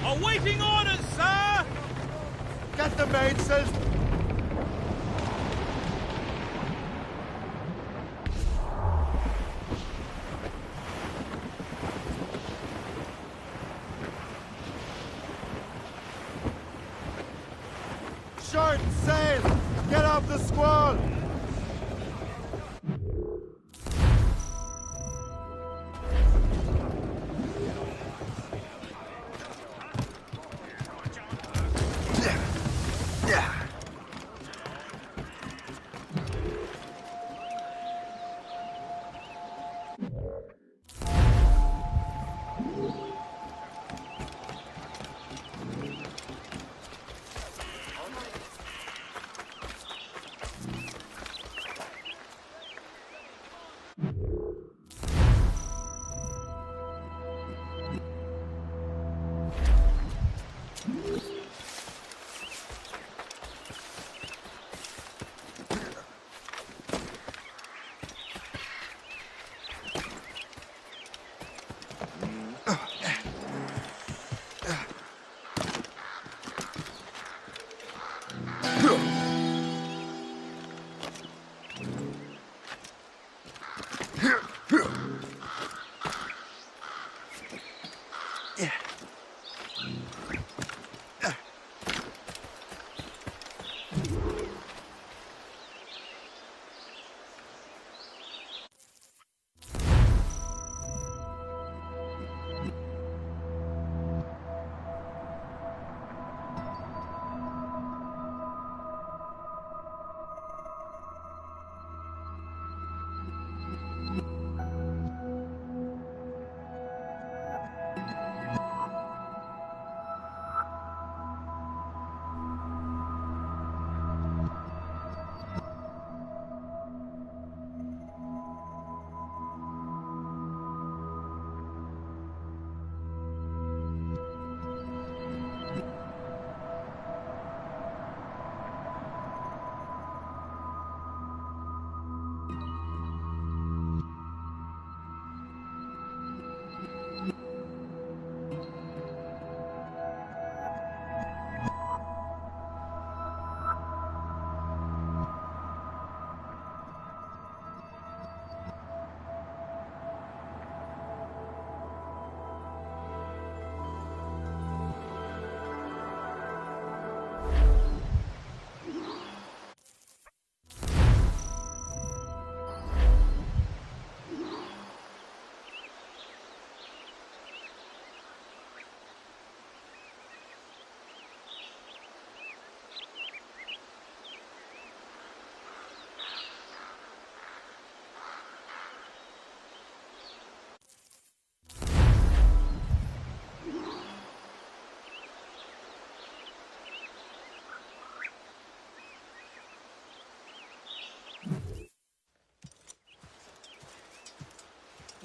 Awaiting orders, sir! Get the mainsails! Short sail! Get off the squall!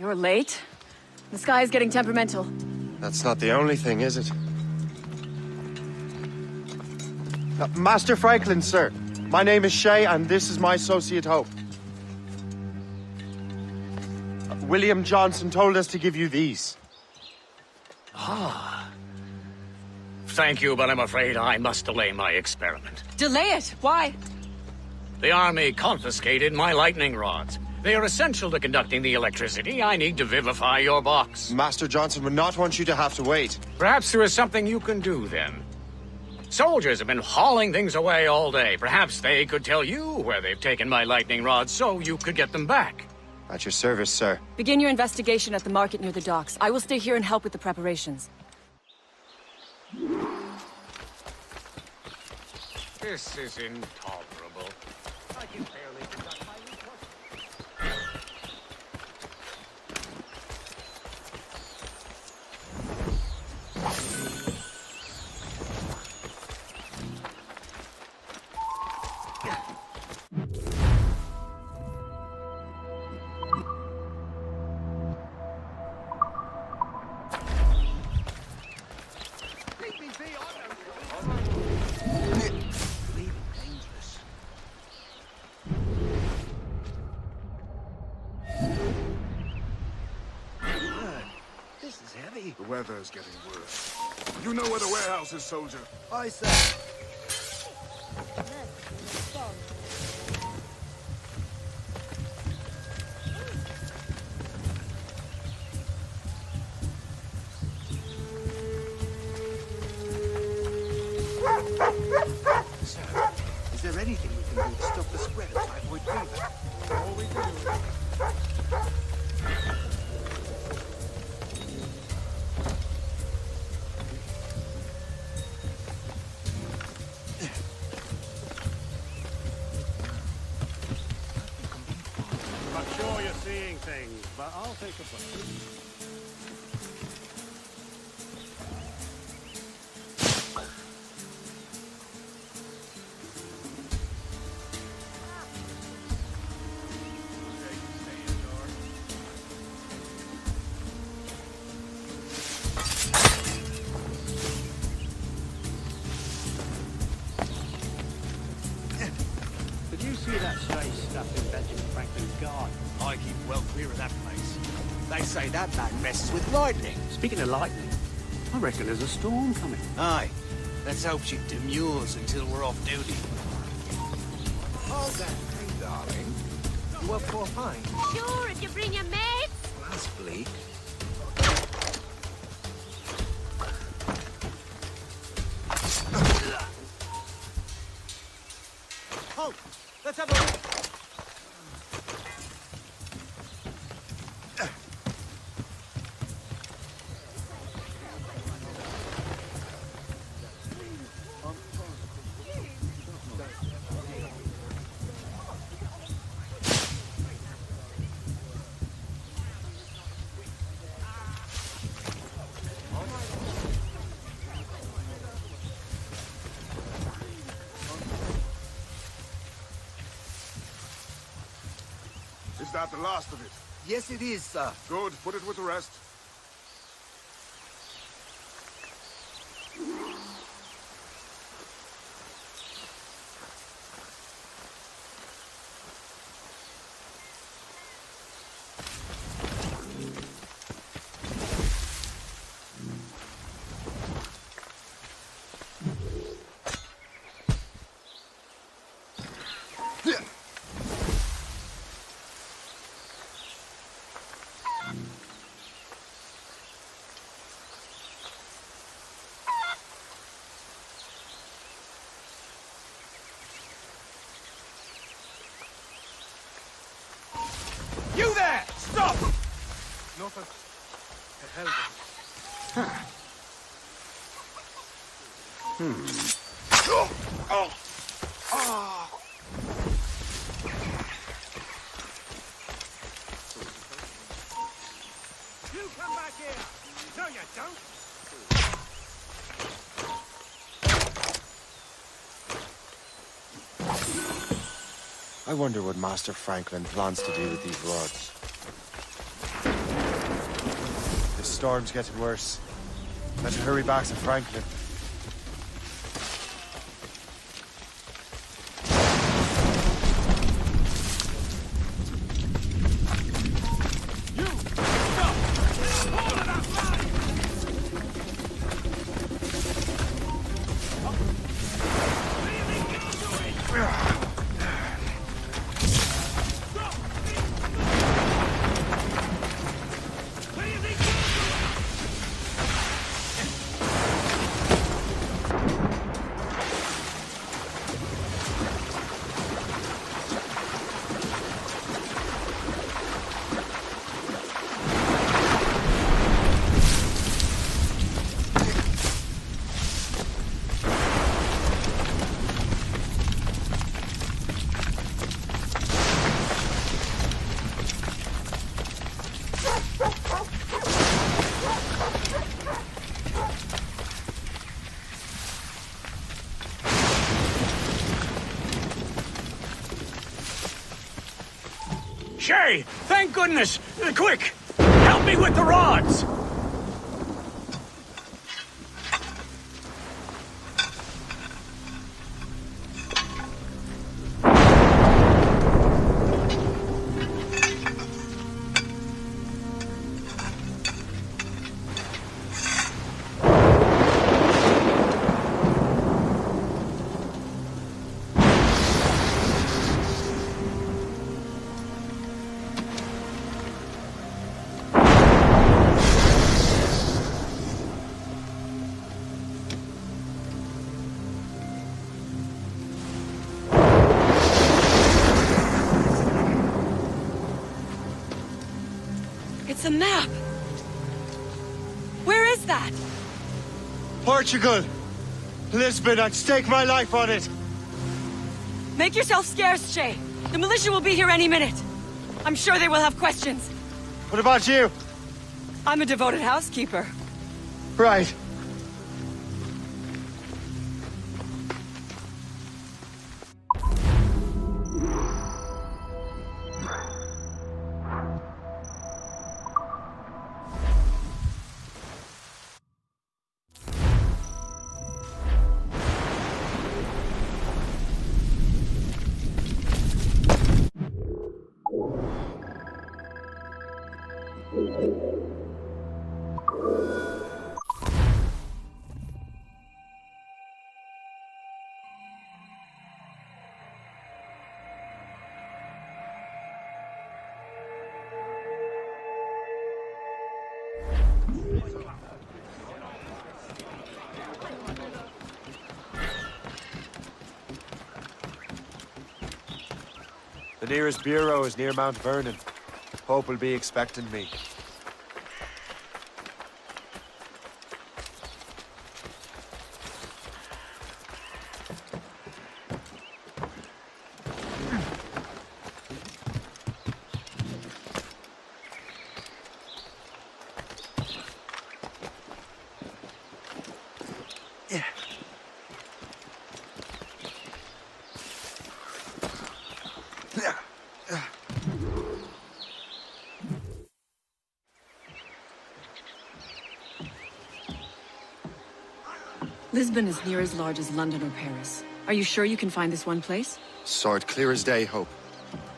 You're late. The sky is getting temperamental. That's not the only thing, is it? Master Franklin, sir. My name is Shay, and this is my associate Hope. William Johnson told us to give you these. Ah. Thank you, but I'm afraid I must delay my experiment. Delay it? Why? The army confiscated my lightning rods. They are essential to conducting the electricity. I need to vivify your box. Master Johnson would not want you to have to wait. Perhaps there is something you can do, then. Soldiers have been hauling things away all day. Perhaps they could tell you where they've taken my lightning rods so you could get them back. At your service, sir. Begin your investigation at the market near the docks. I will stay here and help with the preparations. This is intolerable. I can barely conduct my report. The weather's getting worse. You know where the warehouse is, soldier? I say. Sir, is there anything we can do to stop the spread of typhoid fever? All we do. Things, but I'll take a look. Did you see that strange stuff in Benjamin Franklin's garden? I keep well clear of that place. They say that man messes with lightning. Speaking of lightning, I reckon there's a storm coming. Aye. Let's hope she demurs until we're off duty. Hold that thing, darling. You up for a pint? Sure, if you bring your mates. That's bleak. Halt! Let's have a look. Is that the last of it? Yes, it is, sir. Good. Put it with the rest. You there! Stop! Nothing. The hell You come back here! No, you don't! I wonder what Master Franklin plans to do with these rods. The storm's getting worse. Better hurry back to Franklin. Shay! Thank goodness! Quick! Help me with the rods! It's a map! Where is that? Portugal! Lisbon, I'd stake my life on it! Make yourself scarce, Shay. The militia will be here any minute. I'm sure they will have questions. What about you? I'm a devoted housekeeper. Right. The nearest bureau is near Mount Vernon. Pope will be expecting me. Lisbon is near as large as London or Paris. Are you sure you can find this one place? Sword clear as day, Hope.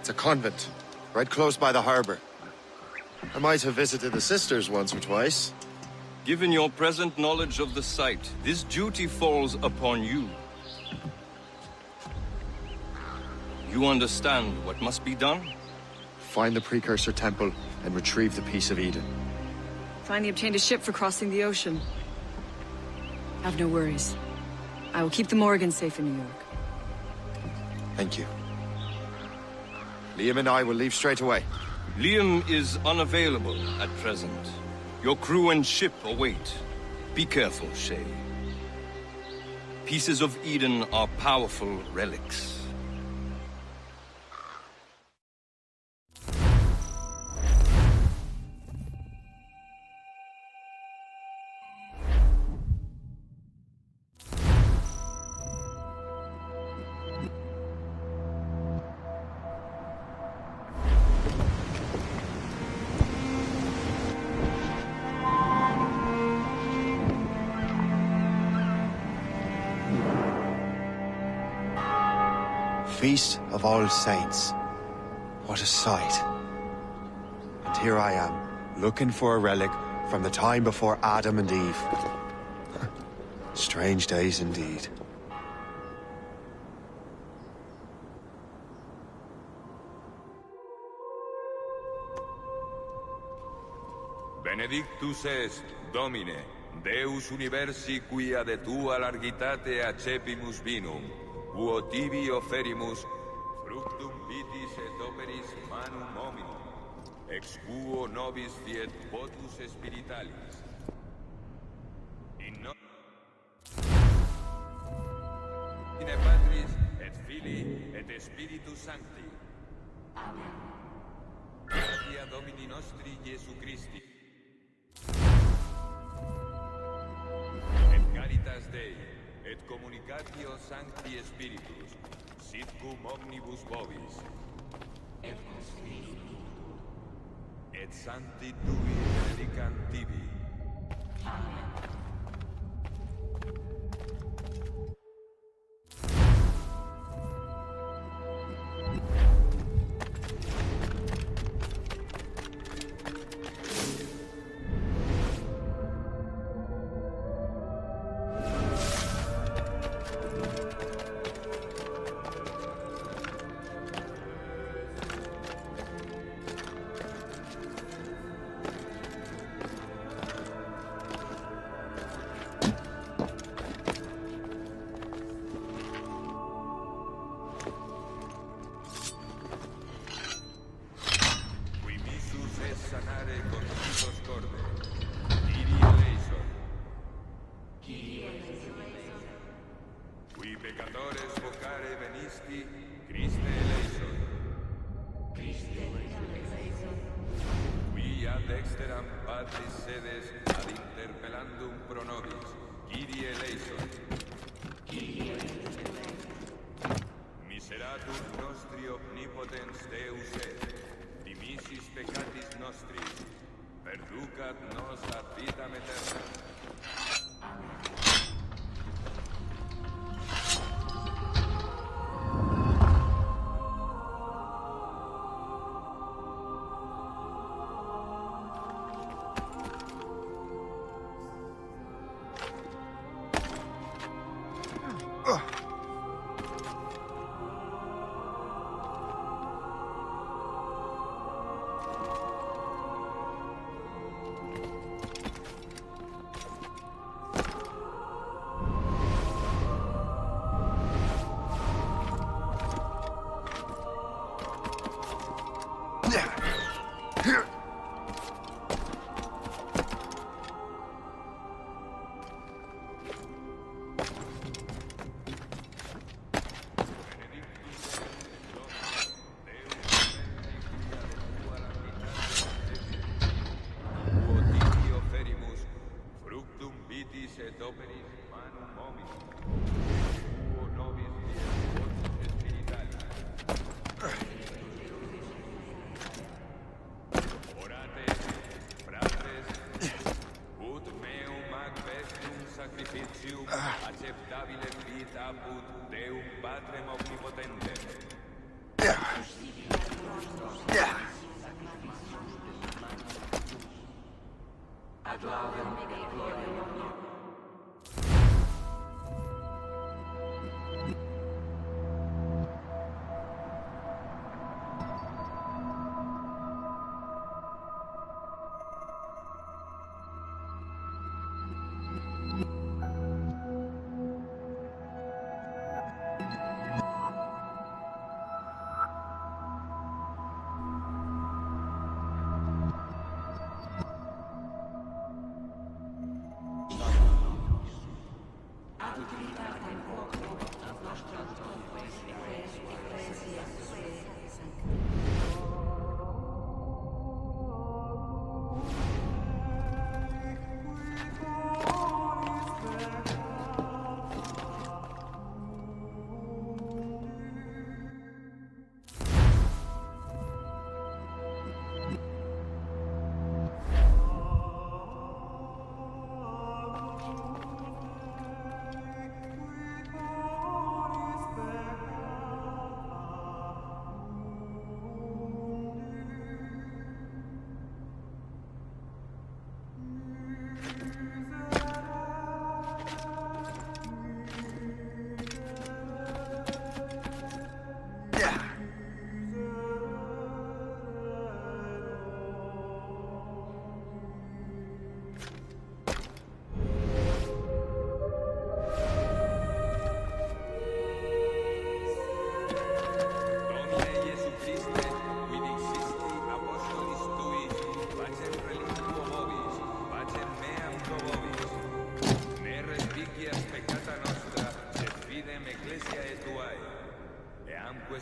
It's a convent, right close by the harbor. I might have visited the sisters once or twice. Given your present knowledge of the site, this duty falls upon you. You understand what must be done? Find the Precursor temple and retrieve the Piece of Eden. Finally obtained a ship for crossing the ocean. Have no worries. I will keep the Morrigan safe in New York. Thank you. Liam and I will leave straight away. Liam is unavailable at present. Your crew and ship await. Be careful, Shay. Pieces of Eden are powerful relics. Feast of All Saints. What a sight. And here I am, looking for a relic from the time before Adam and Eve. Strange days indeed. Benedictus est, Domine, Deus universi quia de tua largitate accepimus vinum, quo tibi offerimus fructum vitis et operis manum hominum, ex quo nobis fiet votus spiritualis. In nomine Patris et Filii et Spiritus Sancti. Amen. Gratia Domini nostri Iesu Christi. Et caritas Dei, et communicatio Sancti Spiritus, sit cum omnibus vobis. Et sancti tui benedicant tibi.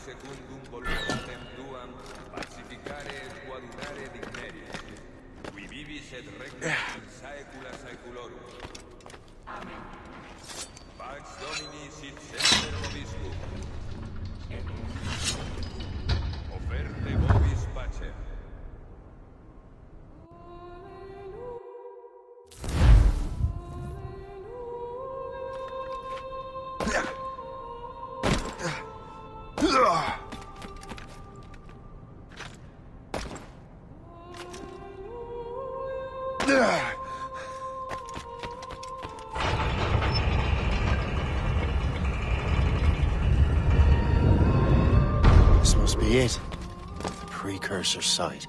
secundum voluntatem tuam pacificare et coadunare digneris, qui vivis et regnis in saecula saeculorum. Amen. Pax Domini sit semper vobiscum. Offerte This must be it. The Precursor site.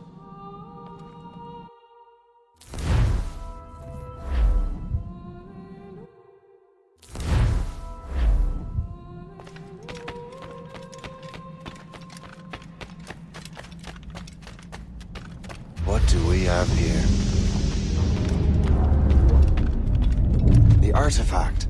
What do we have here? The artifact.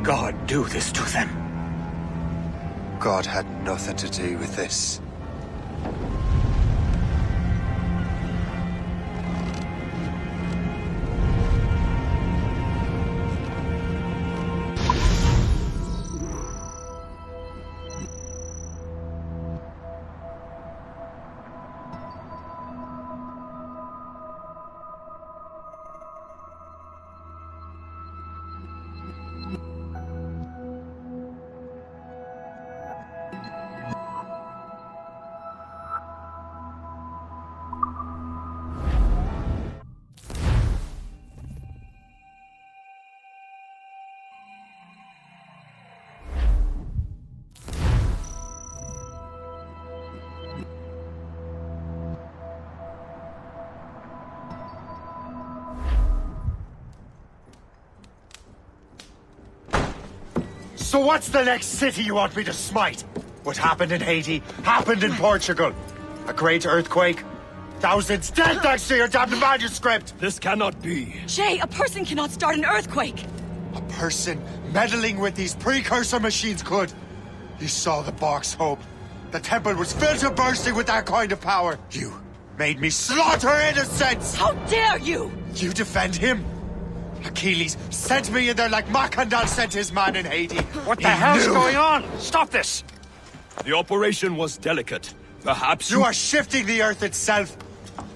God do this to them? God had nothing to do with this. So what's the next city you want me to smite? What happened in Haiti happened in Portugal. A great earthquake. Thousands dead thanks to your damned manuscript! This cannot be. Shay, a person cannot start an earthquake! A person meddling with these precursor machines could. You saw the box, Hope. The temple was filled to bursting with that kind of power. You made me slaughter innocents! How dare you! You defend him? Achilles sent me in there like Macandal sent his man in Haiti. What the hell's going on? Stop this! The operation was delicate. Perhaps you are shifting the earth itself.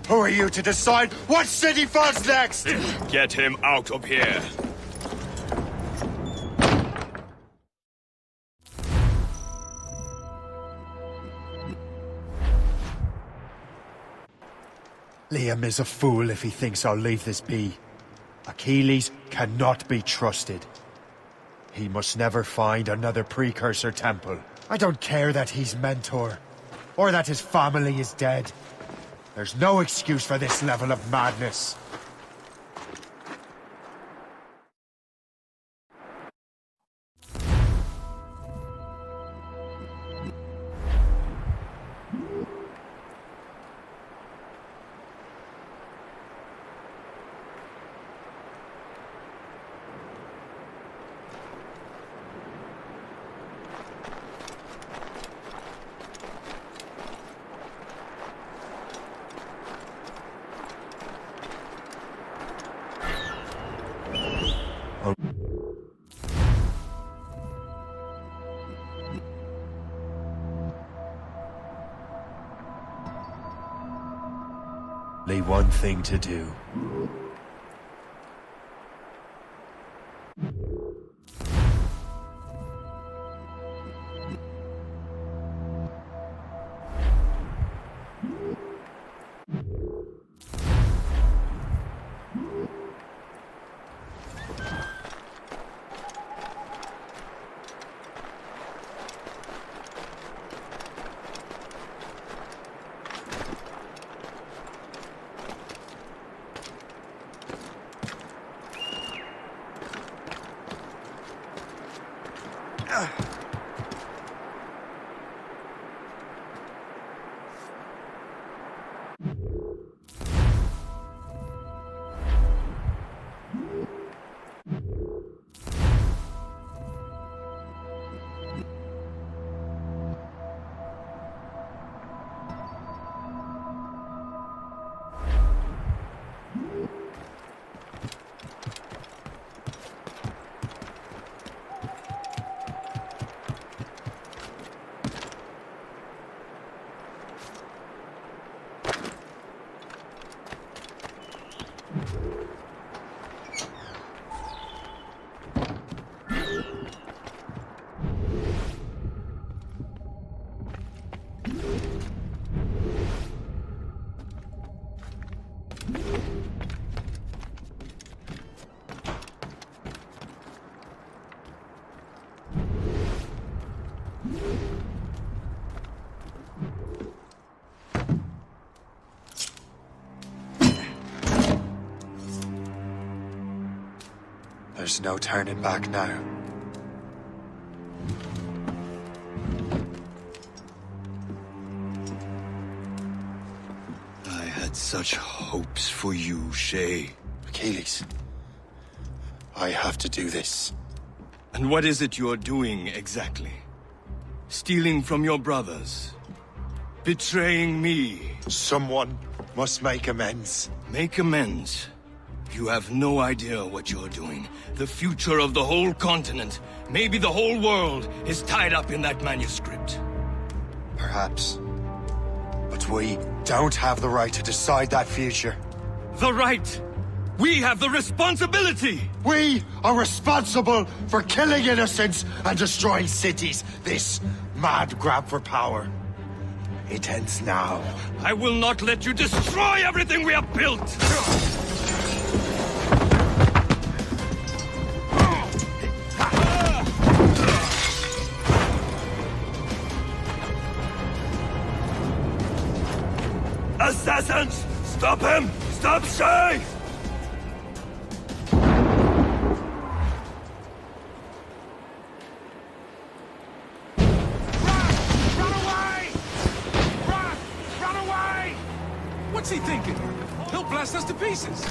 Who are you to decide what city falls next? Get him out of here. Liam is a fool if he thinks I'll leave this be. Achilles cannot be trusted. He must never find another Precursor temple. I don't care that he's mentor, or that his family is dead. There's no excuse for this level of madness. Only one thing to do. There's no turning back now. I had such hopes for you, Shay. Achilles, I have to do this. And what is it you're doing, exactly? Stealing from your brothers? Betraying me? Someone must make amends. Make amends? You have no idea what you're doing. The future of the whole continent, maybe the whole world, is tied up in that manuscript. Perhaps. But we don't have the right to decide that future. The right? We have the responsibility! We are responsible for killing innocents and destroying cities. This mad grab for power. It ends now. I will not let you destroy everything we have built! Assassins! Stop him! Stop Shay! What's he thinking? He'll blast us to pieces!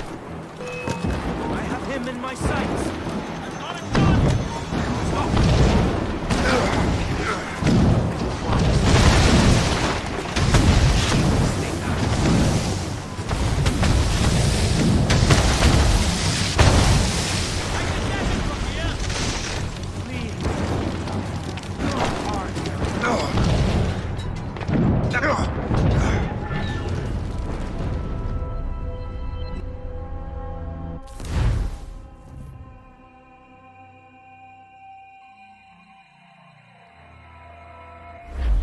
I have him in my sights! I've got a gun! Stop!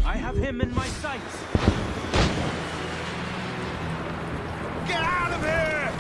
I have him in my sights. Get out of here!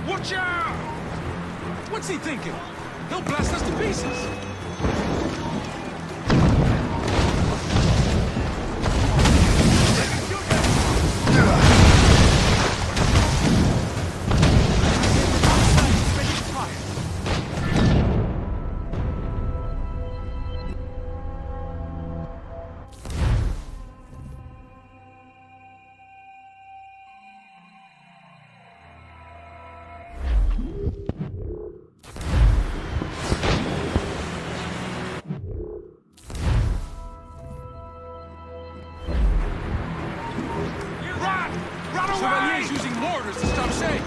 Watch out! What's he thinking? He'll blast us to pieces! Chevalier's using mortars to stop Shay!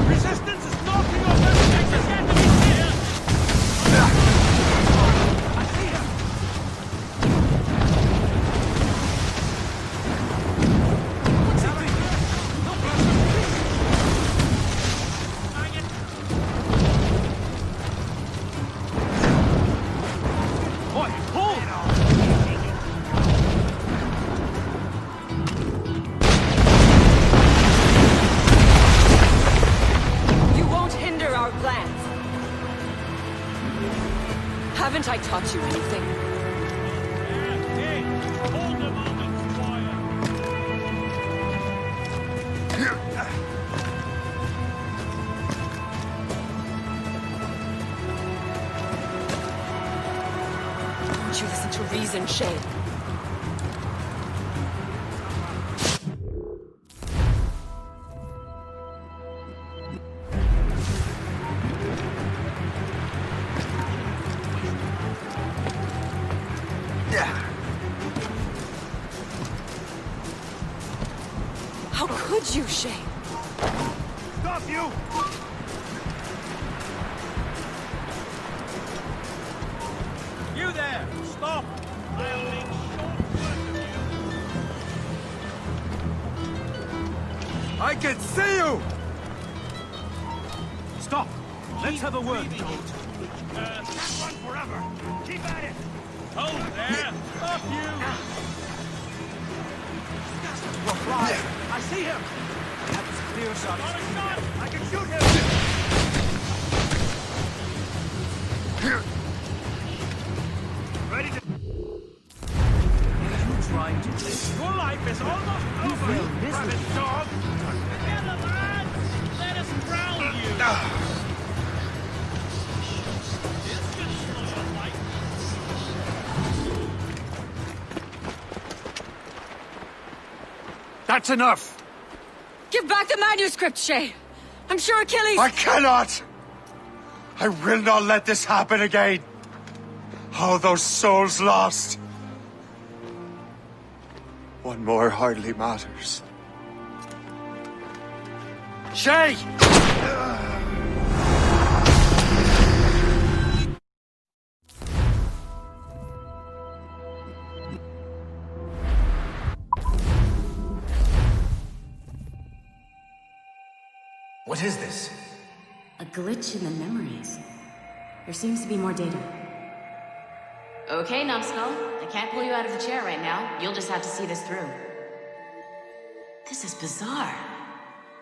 Resistance is knocking off everything! There's enemies here! I see him! What's he thinking? He'll blast us to pieces! Boy, hold! Haven't I taught you anything? Hold a moment, Squire. Won't you listen to reason, Shay? How could you, Shay? Stop you! You there! Stop! I'll make short work of you! I can see you! Stop! Let's have a word. Can't run forever! Keep at it! Hold there! Stop you! We're flying! I see him! That's clear shot. Not a shot! I can shoot him! Ready to... What are you trying to do? Your life is almost over, you rabbit dog! Together, lads! Let us drown you! This can slow a fight. That's enough! Give back the manuscript, Shay! I'm sure Achilles... I cannot! I will not let this happen again! All those souls lost! One more hardly matters. Shay! What is this? A glitch in the memories. There seems to be more data. Okay, numbskull. I can't pull you out of the chair right now. You'll just have to see this through. This is bizarre.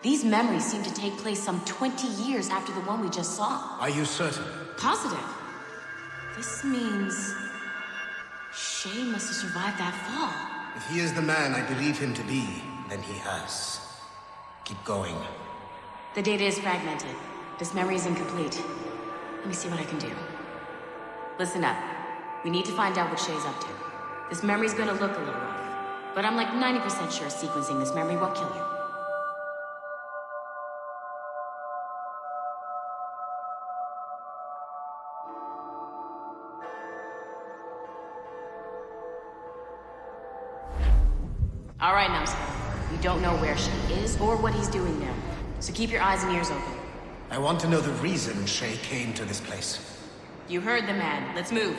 These memories seem to take place some 20 years after the one we just saw. Are you certain? Positive. This means... Shay must have survived that fall. If he is the man I believe him to be, then he has. Keep going. The data is fragmented. This memory is incomplete. Let me see what I can do. Listen up. We need to find out what Shay's up to. This memory's gonna look a little rough, but I'm like 90% sure sequencing this memory won't kill you. All right, numbskull. We don't know where Shay is or what he's doing now, so keep your eyes and ears open. I want to know the reason Shay came to this place. You heard the man. Let's move.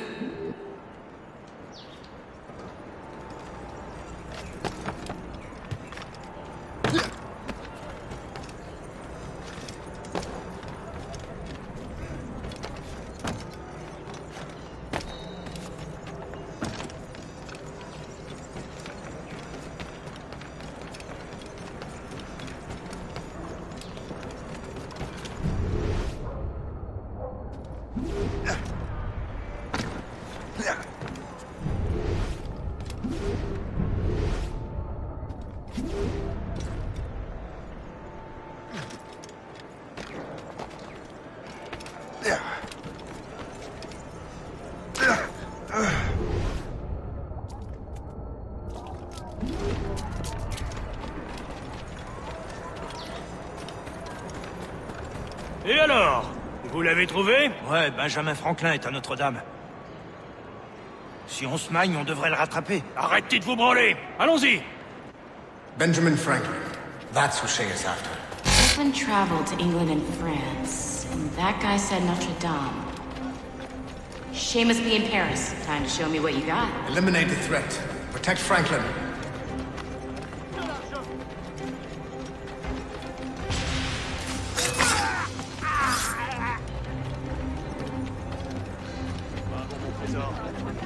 Et alors? Vous l'avez trouvé? Ouais, Benjamin Franklin est à Notre-Dame. Si on se magne, on devrait le rattraper. Arrêtez de vous branler! Allons-y! Benjamin Franklin. That's who Shay is after. Franklin traveled to England and France, and that guy said Notre-Dame. Shay must be in Paris. Time to show me what you got. Eliminate the threat. Protect Franklin.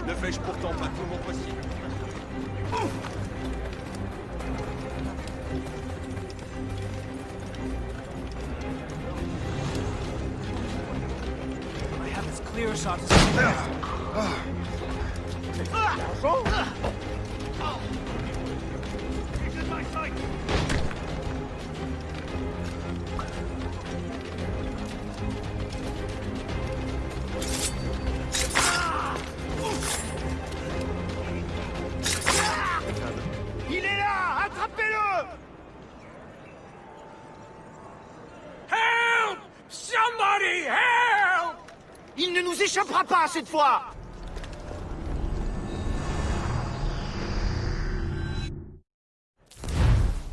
Ne fais-je pourtant pas tout mon possible? I have as clear a shot as He's in my sight! Il est là! Attrapez-le! Help! Somebody help! Il ne nous échappera pas cette fois!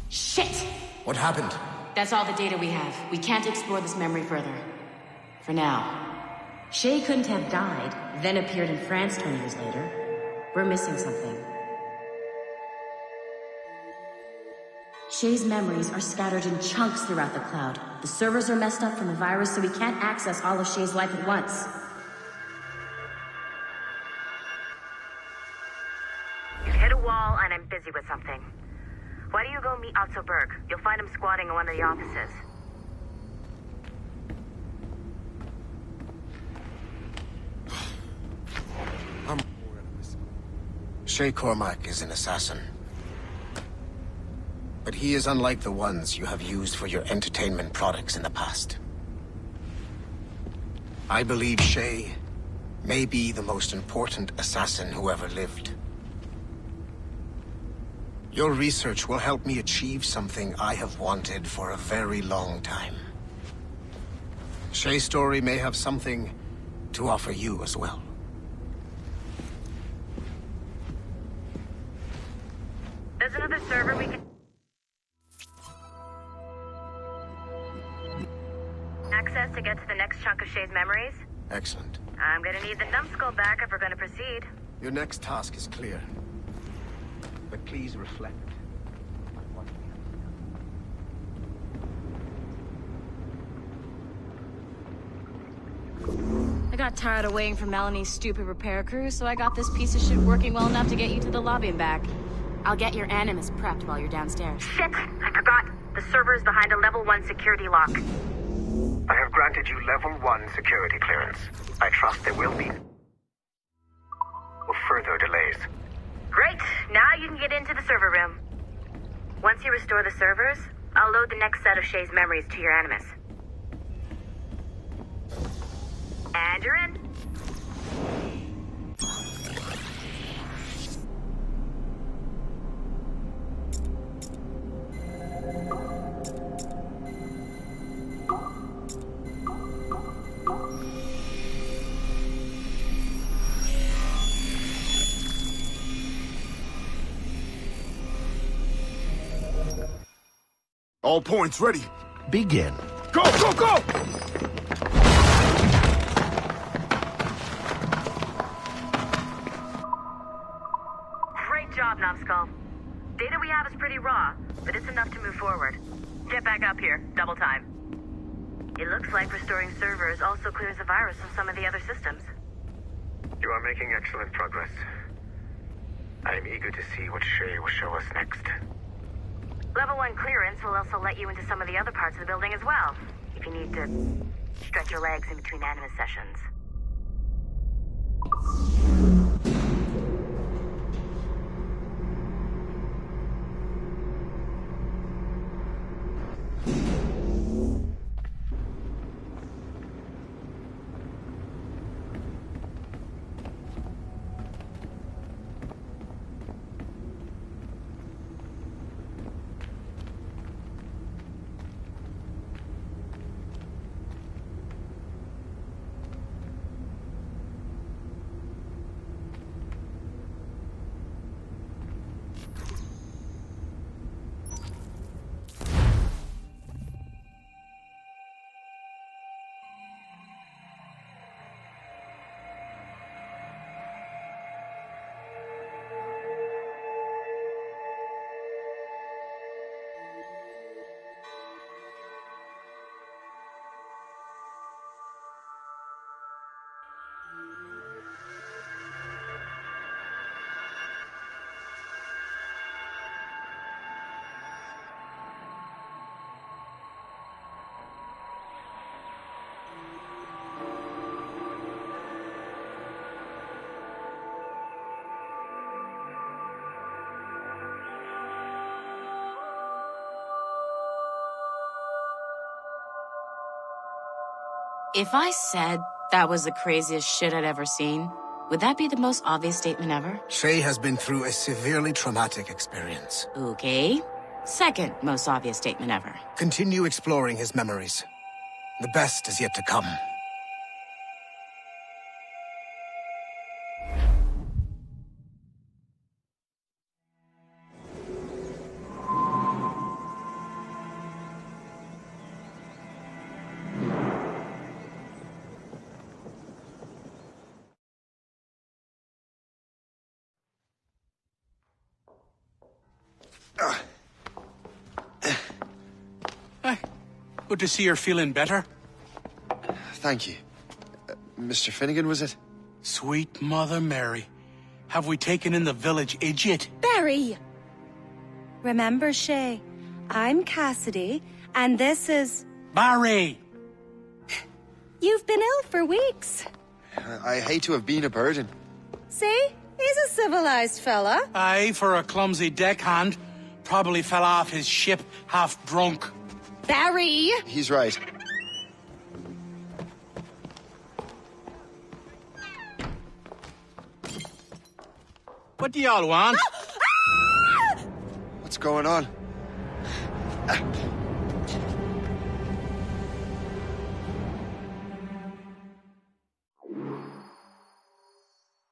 Shit! What happened? That's all the data we have. We can't explore this memory further. For now. Shay couldn't have died, then appeared in France 20 years later. We're missing something. Shay's memories are scattered in chunks throughout the cloud. The servers are messed up from the virus, so we can't access all of Shay's life at once. You've hit a wall, and I'm busy with something. Why don't you go meet Otto Berg? You'll find him squatting in one of the offices. Shay Cormac is an assassin. But he is unlike the ones you have used for your entertainment products in the past. I believe Shay may be the most important assassin who ever lived. Your research will help me achieve something I have wanted for a very long time. Shay's story may have something to offer you as well. There's another server we can... access to get to the next chunk of Shay's memories? Excellent. I'm gonna need the numbskull back if we're gonna proceed. Your next task is clear. But please reflect on what we have done. I got tired of waiting for Melanie's stupid repair crew, so I got this piece of shit working well enough to get you to the lobby and back. I'll get your Animus prepped while you're downstairs. Shit! I forgot. The server is behind a level 1 security lock. I have granted you level 1 security clearance. I trust there will be further delays. Great! Now you can get into the server room. Once you restore the servers, I'll load the next set of Shay's memories to your Animus. And you're in. All points ready. Begin. Go, go, go! Great job, Numbskull. Data we have is pretty raw, but it's enough to move forward. Get back up here. Double time. It looks like restoring servers also clears the virus from some of the other systems. You are making excellent progress. I am eager to see what Shay will show us next. Level 1 clearance will also let you into some of the other parts of the building as well, if you need to stretch your legs in between Animus sessions. If I said that was the craziest shit I'd ever seen, would that be the most obvious statement ever? Shay has been through a severely traumatic experience. Okay. Second most obvious statement ever. Continue exploring his memories. The best is yet to come. Good to see you're feeling better. Thank you. Mr. Finnegan, was it? Sweet Mother Mary. Have we taken in the village idiot? Barry! Remember, Shay, I'm Cassidy, and this is... Barry! You've been ill for weeks. I hate to have been a burden. See? He's a civilized fella. Aye, for a clumsy deckhand. Probably fell off his ship half drunk. Barry! He's right. What do y'all want? What's going on?